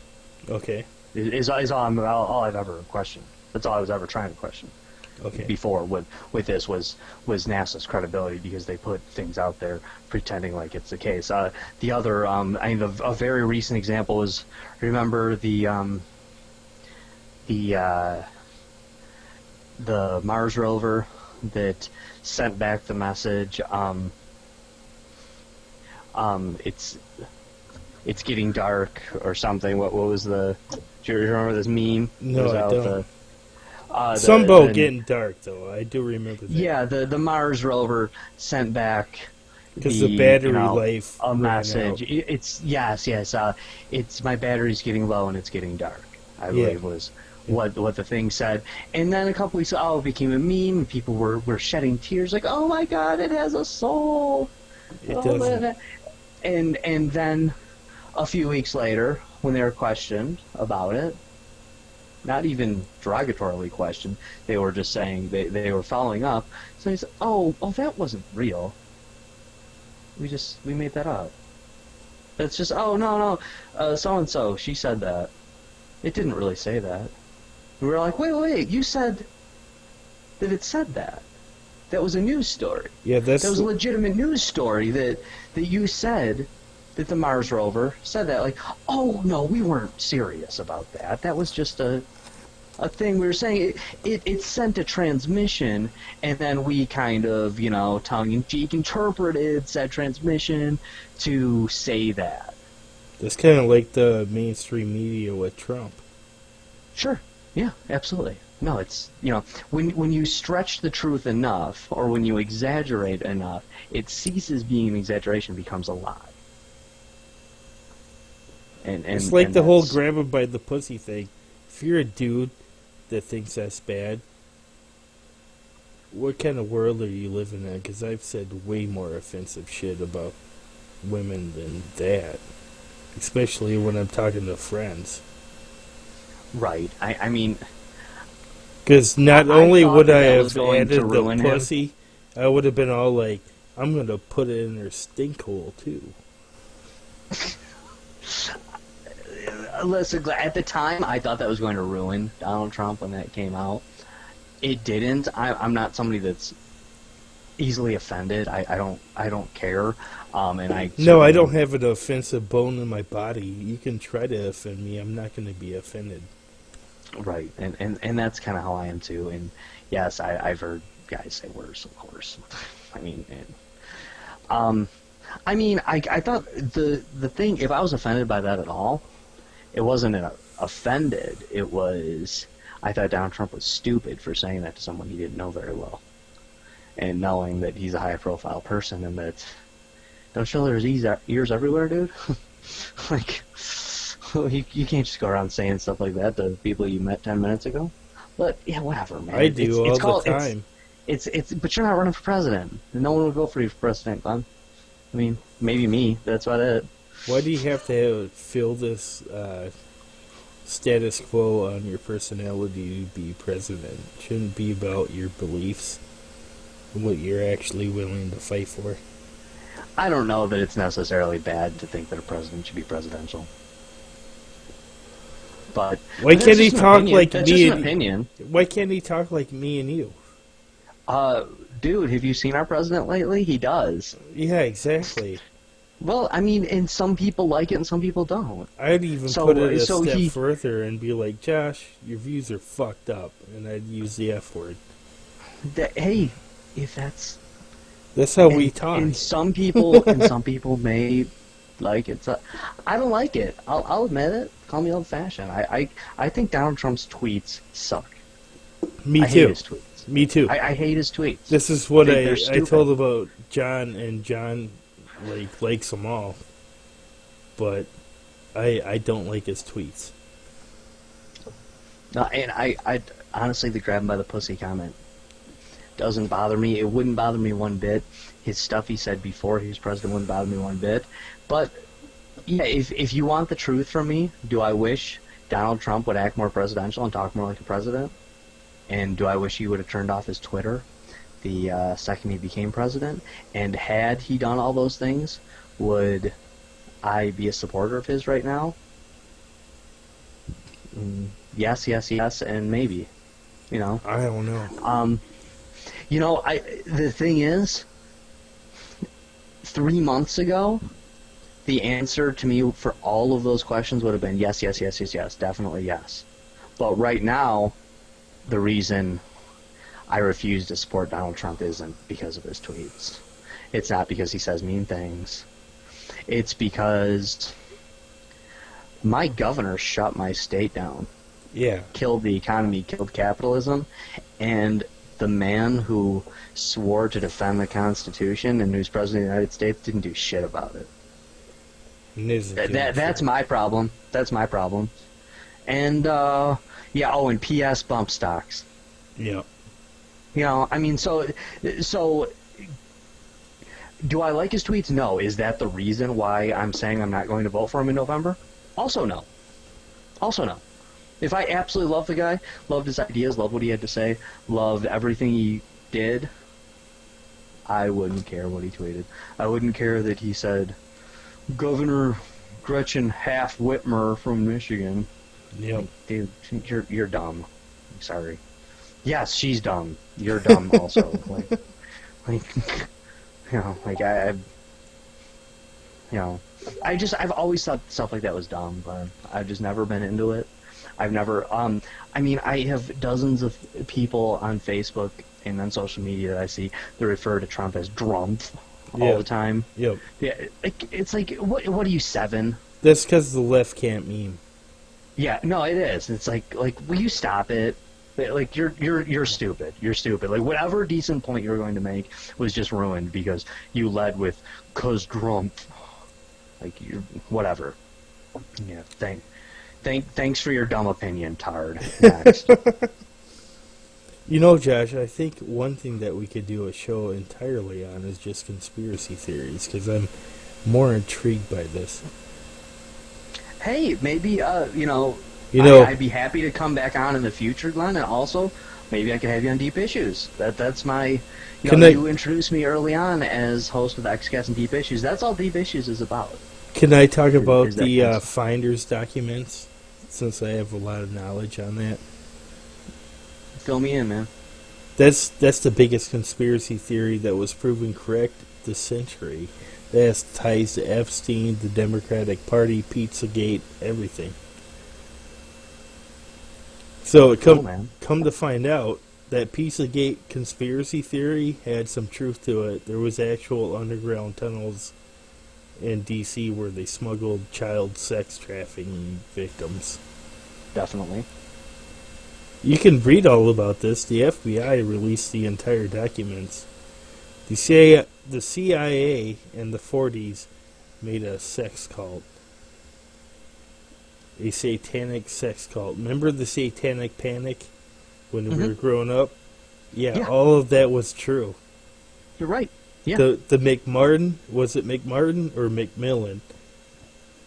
Okay. Is all I've ever questioned. That's all I was ever trying to question. Okay. Before with this was NASA's credibility, because they put things out there pretending like it's the case. The other, a very recent example is, remember the Mars rover that sent back the message. It's getting dark or something. What was the? Do you remember this meme? No, I don't. Some boat getting dark, though. I do remember that. Yeah, the Mars rover sent back because the battery life a message. Out. It's yes. It's my battery's getting low and it's getting dark. I believe was what the thing said. And then a couple weeks ago, it became a meme. And people were shedding tears, like, "Oh my God, it has a soul." It doesn't. And then a few weeks later, when they were questioned about it. Not even derogatorily questioned. They were just saying they were following up. So he said, "Oh, that wasn't real. We made that up. It's just no, so and so she said that. It didn't really say that." We were like, wait, you said that it said that. That was a news story. Yeah, that was a legitimate news story that you said." That the Mars rover said that, like, "Oh no, we weren't serious about that. That was just a thing we were saying." It sent a transmission, and then we kind of, tongue-in-cheek interpreted said transmission to say that. That's kind of like the mainstream media with Trump. Sure. Yeah, absolutely. No, it's, when you stretch the truth enough, or when you exaggerate enough, it ceases being an exaggeration, becomes a lie. And it's like the whole grab him by the pussy thing. If you're a dude that thinks that's bad, what kind of world are you living in? Because I've said way more offensive shit about women than that. Especially when I'm talking to friends. Right. I mean... Because not only would I have added the ruin pussy, I would have been all like, I'm going to put it in their stink hole, too. Listen, at the time, I thought that was going to ruin Donald Trump when that came out. It didn't. I'm not somebody that's easily offended. I don't care. No, I don't have an offensive bone in my body. You can try to offend me. I'm not going to be offended. Right, and that's kind of how I am too. And yes, I've heard guys say worse, of course. I mean, I thought the thing, if I was offended by that at all, it wasn't offended. It was, I thought Donald Trump was stupid for saying that to someone he didn't know very well, and knowing that he's a high-profile person and that don't show there's ears everywhere, dude. Like, you can't just go around saying stuff like that to people you met 10 minutes ago. But yeah, whatever, man. I do all the time. But you're not running for president. No one would vote for you for president, Glenn. I mean, maybe me. That's about it. Why do you have to fill this status quo on your personality to be president? It shouldn't be about your beliefs and what you're actually willing to fight for. I don't know that it's necessarily bad to think that a president should be presidential. But why can't he talk like That's me? Just an opinion. Why can't he talk like me and you? Dude, have you seen our president lately? He does. Yeah, exactly. Well, I mean, and some people like it and some people don't. I'd even put it a step further and be like, Josh, your views are fucked up, and I'd use the F word. Hey, if that's how we talk. And some people may like it. So, I don't like it. I'll admit it. Call me old-fashioned. I think Donald Trump's tweets suck. Me too. I hate his tweets. Me too. I hate his tweets. This is what I told about John, and John likes them all. But I don't like his tweets. No, and I honestly, the grab him by the pussy comment doesn't bother me. It wouldn't bother me one bit. His stuff he said before he was president wouldn't bother me one bit. But yeah, if you want the truth from me, do I wish Donald Trump would act more presidential and talk more like a president? And do I wish he would have turned off his Twitter the second he became president? And had he done all those things, would I be a supporter of his right now? Yes, and maybe. You know? I don't know. The thing is, 3 months ago, the answer to me for all of those questions would have been yes, definitely yes. But right now, the reason I refuse to support Donald Trump isn't because of his tweets. It's not because he says mean things. It's because my governor shut my state down. Yeah. Killed the economy, killed capitalism, and the man who swore to defend the Constitution and who's president of the United States didn't do shit about it. That's my problem. That's my problem. And, and P.S. bump stocks. Yeah. You know, I mean, so, do I like his tweets? No. Is that the reason why I'm saying I'm not going to vote for him in November? Also no. If I absolutely love the guy, loved his ideas, loved what he had to say, loved everything he did, I wouldn't care what he tweeted. I wouldn't care that he said, Governor Gretchen Half Whitmer from Michigan. Yep. Dude, you're dumb. I'm sorry. Yes, she's dumb. You're dumb also. I've always thought stuff like that was dumb, but I've just never been into it. I've never, I have dozens of people on Facebook and on social media that I see that refer to Trump as Drumpf all the time. Yep. Yeah, it's like, what are you, 7? That's because the left can't meme. Yeah, no, it is. It's like, will you stop it? Like, you're stupid. You're stupid. Like, whatever decent point you were going to make was just ruined because you led with, 'cause Drumpf. Like, whatever. Yeah, thanks for your dumb opinion, Tard. Next. You know, Josh, I think one thing that we could do a show entirely on is just conspiracy theories, because I'm more intrigued by this. Hey, maybe, I'd be happy to come back on in the future, Glenn, and also maybe I could have you on Deep Issues. That's my... You introduced me early on as host of XCast and Deep Issues. That's all Deep Issues is about. Can I talk about the Finder's documents, since I have a lot of knowledge on that? Fill me in, man. That's the biggest conspiracy theory that was proven correct this century. That has ties to Epstein, the Democratic Party, Pizzagate, everything. So come to find out, that Pizzagate conspiracy theory had some truth to it. There was actual underground tunnels in D.C. where they smuggled child sex trafficking victims. Definitely. You can read all about this. The FBI released the entire documents. The CIA in the 40s made a sex cult. A satanic sex cult. Remember the Satanic Panic when we were growing up? Yeah, all of that was true. You're right. Yeah. The McMartin, was it McMartin or McMillan?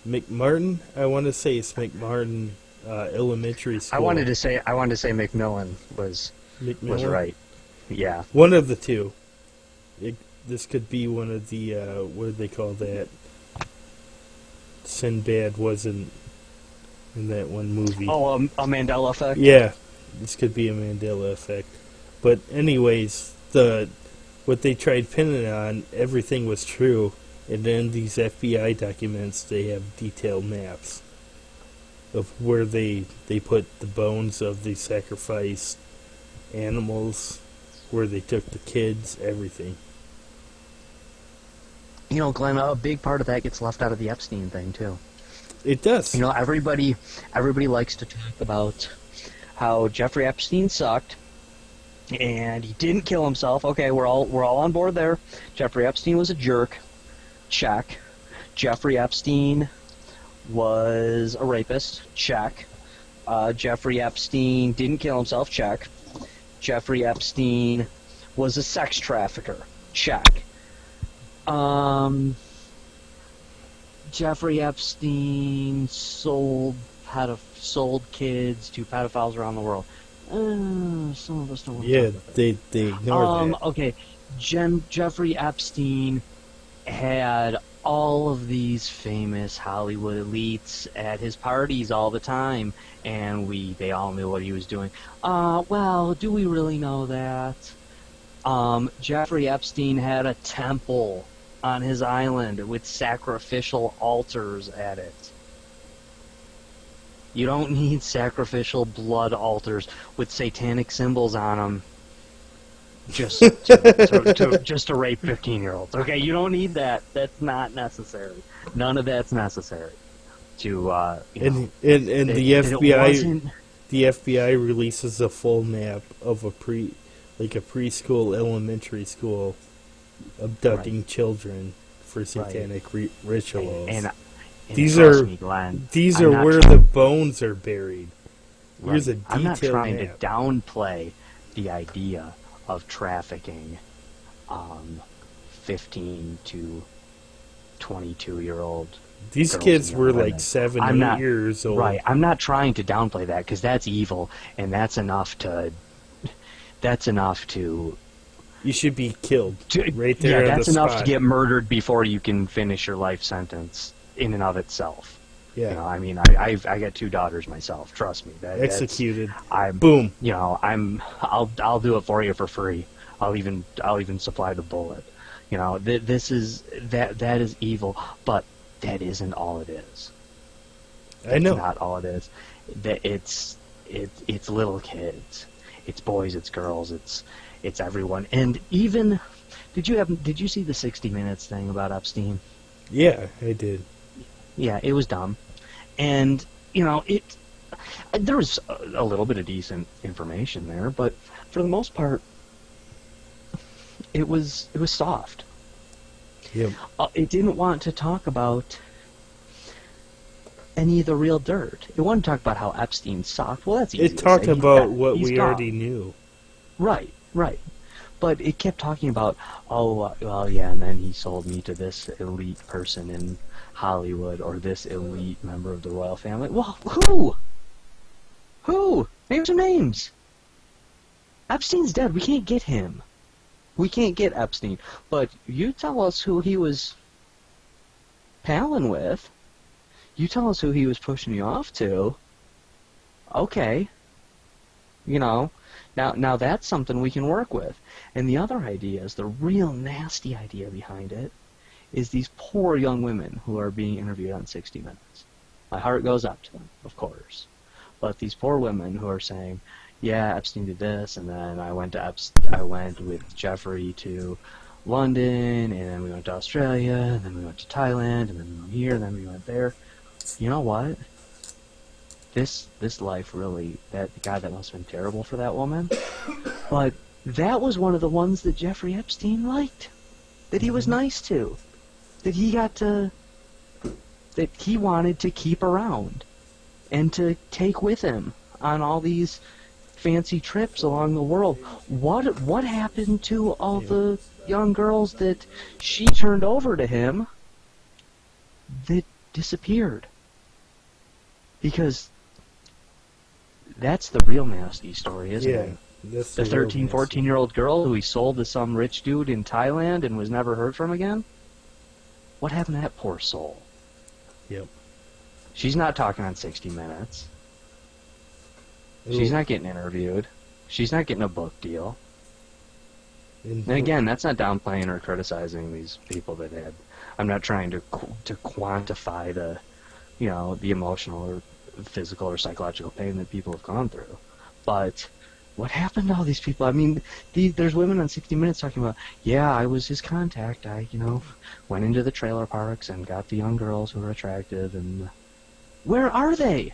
McMartin? I want to say it's McMartin Elementary School. I wanted to say McMillan was right. Yeah. One of the two. This could be one of the what do they call that? Sinbad wasn't in that one movie. Oh, a Mandela effect? Yeah. This could be a Mandela effect. But anyways, what they tried pinning on, everything was true. And then these FBI documents, they have detailed maps of where they put the bones of the sacrificed animals, where they took the kids, everything. Glenn, a big part of that gets left out of the Epstein thing, too. It does. Everybody likes to talk about how Jeffrey Epstein sucked, and he didn't kill himself. Okay, we're all on board there. Jeffrey Epstein was a jerk. Check. Jeffrey Epstein was a rapist. Check. Jeffrey Epstein didn't kill himself. Check. Jeffrey Epstein was a sex trafficker. Check. Jeffrey Epstein sold kids to pedophiles around the world. Some of us don't want to talk about that. they ignored that. Okay. Jeffrey Epstein had all of these famous Hollywood elites at his parties all the time, and they all knew what he was doing. Well, do we really know that? Jeffrey Epstein had a temple on his island with sacrificial altars at it. You don't need sacrificial blood altars with satanic symbols on them just to rape 15-year-olds. Okay, you don't need that. That's not necessary. None of that's necessary. The FBI releases a full map of a preschool, elementary school abducting children for satanic rituals. And these trust are me, Glenn, these are where the bones are buried. Here's a detailed I'm not trying map. to downplay the idea of trafficking 15 to 22-year-old. These kids were like 7, 8 years old. Right. I'm not trying to downplay that because that's evil, and that's enough to. You should be killed right there. Yeah, on that's the enough spot. to get murdered before you can finish your life sentence in and of itself. Yeah. I mean, I got 2 daughters myself. Trust me. Executed. Boom. I'll do it for you for free. I'll even supply the bullet. That is evil, but that isn't all it is. I know. That's not all it is. It's little kids. It's boys. It's girls. It's everyone. And even did you see the 60 Minutes thing about Epstein? Yeah, I did. Yeah, it was dumb, and there was a little bit of decent information there, but for the most part, it was soft. Yep. It didn't want to talk about any of the real dirt. It wanted to talk about how Epstein sucked. Well, that's easy. It talked about what He's we gone. already knew. Right. But it kept talking about, and then he sold me to this elite person in Hollywood or this elite member of the royal family. Well, who? Who? Name some names. Epstein's dead. We can't get him. We can't get Epstein. But you tell us who he was palling with. You tell us who he was pushing you off to. Okay. You know, now that's something we can work with. And the other idea is, the real nasty idea behind it, is these poor young women who are being interviewed on 60 Minutes. My heart goes out to them, of course. But these poor women who are saying, yeah, Epstein did this, and then I went with Jeffrey to London, and then we went to Australia, and then we went to Thailand, and then we went here, and then we went there. You know what? This life really, God, that must have been terrible for that woman. But that was one of the ones that Jeffrey Epstein liked, that he was nice to, that he wanted to keep around and to take with him on all these fancy trips along the world. What happened to all the young girls that she turned over to him that disappeared? Because that's the real nasty story, isn't it? That's The 13, 14-year-old girl who he sold to some rich dude in Thailand and was never heard from again? What happened to that poor soul? Yep. She's not talking on 60 Minutes. She's not getting interviewed. She's not getting a book deal. And again, that's not downplaying or criticizing these people that had. I'm not trying to quantify the, the emotional or physical or psychological pain that people have gone through. But what happened to all these people? I mean, there's women on 60 Minutes talking about, yeah, I was his contact. I, went into the trailer parks and got the young girls who were attractive. And where are they?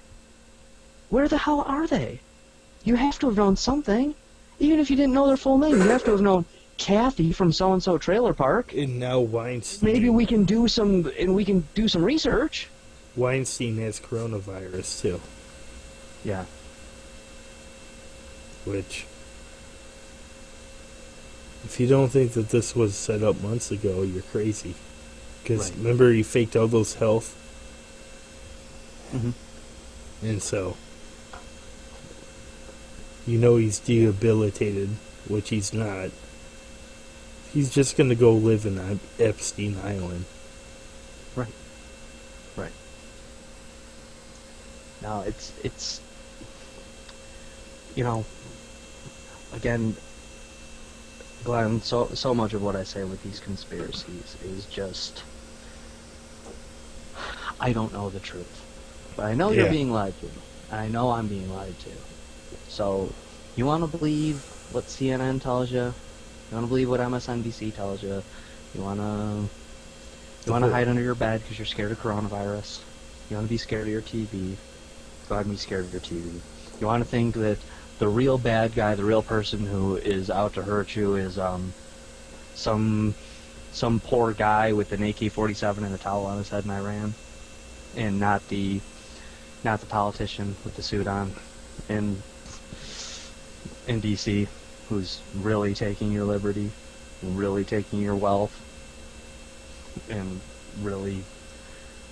Where the hell are they? You have to have known something. Even if you didn't know their full name, you have to have known Kathy from so-and-so trailer park. And now Weinstein. Maybe we can do some research. Weinstein has coronavirus, too. Yeah. Which, if you don't think that this was set up months ago, you're crazy. Because remember, he faked all those health. Mm-hmm. And so, he's debilitated, which he's not. He's just going to go live in Epstein Island. Right. Now, it's again, Glenn, so much of what I say with these conspiracies is just, I don't know the truth. But I know you're being lied to. And I know I'm being lied to. So, you want to believe what CNN tells you? You want to believe what MSNBC tells you? You want to hide under your bed because you're scared of coronavirus? You want to be scared of your TV? Go ahead and be scared of your TV. You want to think that the real bad guy, the real person who is out to hurt you is some poor guy with an AK-47 and a towel on his head in Iran, and not the politician with the suit on in D.C. who's really taking your liberty, and really taking your wealth, and really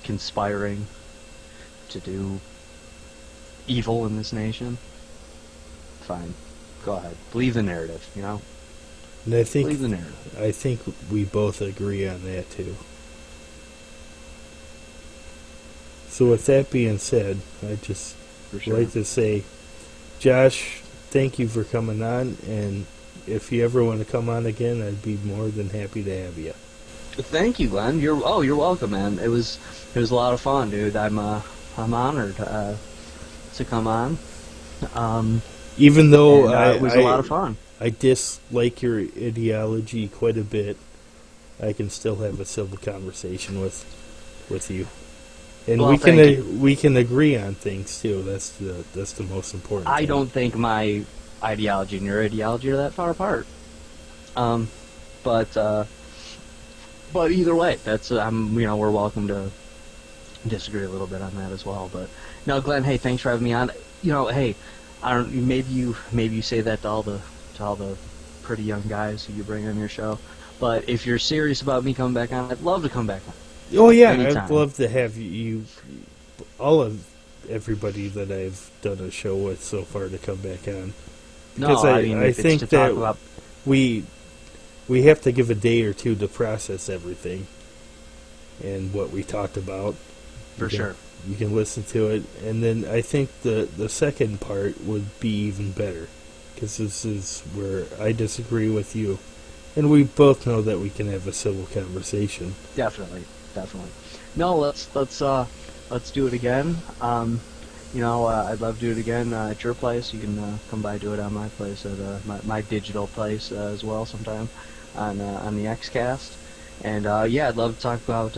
conspiring to do evil in this nation. Fine. Go ahead. Believe the narrative, And I think, believe the narrative. I think we both agree on that, too. So with that being said, I'd just like to say, Josh, thank you for coming on, and if you ever want to come on again, I'd be more than happy to have you. Thank you, Glenn. You're welcome, man. It was a lot of fun, dude. I'm honored to come on. Even though it was a lot of fun. I dislike your ideology quite a bit, I can still have a civil conversation with you, and we can agree on things too. That's the most important thing. I don't think my ideology and your ideology are that far apart. But either way, that's we're welcome to disagree a little bit on that as well. But no, Glenn, hey, thanks for having me on. Hey, I don't. Maybe you say that to all the pretty young guys who you bring on your show. But if you're serious about me coming back on, I'd love to come back on. Oh yeah, anytime. I'd love to have you all of everybody that I've done a show with so far to come back on. No, Because I mean, I if it's think to that talk about... we have to give a day or two to process everything and what we talked about. For sure. You can listen to it, and then I think the second part would be even better, because this is where I disagree with you, and we both know that we can have a civil conversation. Definitely. No, let's do it again. I'd love to do it again at your place. You can come by do it on my place at my digital place as well sometime on the Xcast. And I'd love to talk about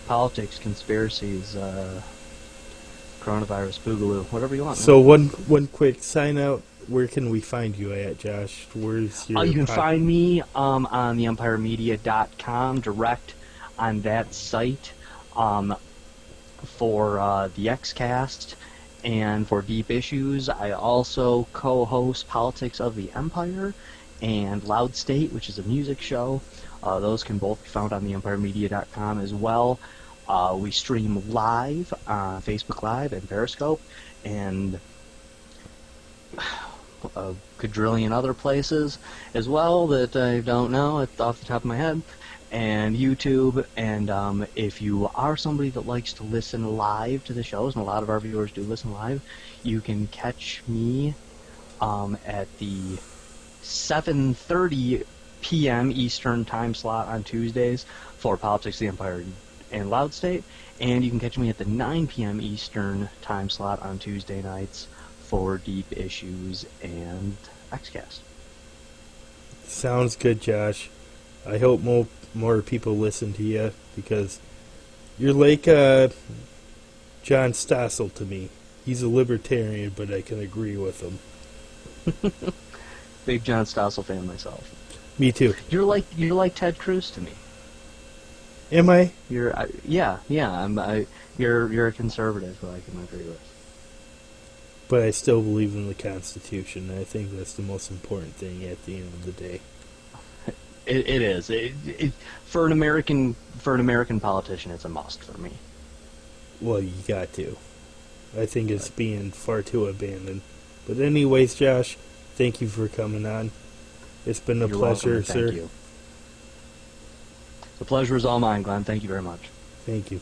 politics, conspiracies, coronavirus, boogaloo, whatever you want. So one quick sign out. Where can we find you at, Josh? Where's your? You can find me on theempiremedia.com, direct on that site, for the Xcast and for Deep Issues. I also co-host Politics of the Empire and Loud State, which is a music show. Those can both be found on theempiremedia.com as well. We stream live on Facebook Live and Periscope and a quadrillion other places as well that I don't know off the top of my head, and YouTube. And if you are somebody that likes to listen live to the shows, and a lot of our viewers do listen live, you can catch me at the 7:30 p.m. Eastern time slot on Tuesdays for Politics of the Empire and Loud State, and you can catch me at the 9 p.m. Eastern time slot on Tuesday nights for Deep Issues and Xcast. Sounds good, Josh. I hope more people listen to you, because you're like John Stossel to me. He's a libertarian, but I can agree with him. Big John Stossel fan myself. Me too. You're like Ted Cruz to me. Am I? You're you're a conservative who I can agree with. But I still believe in the Constitution. I think that's the most important thing at the end of the day. It is. For an American politician, it's a must for me. Well, you got to. I think it's being far too abandoned. But anyways, Josh, thank you for coming on. It's been a You're pleasure, welcome, sir. Thank you. The pleasure is all mine, Glenn. Thank you very much. Thank you.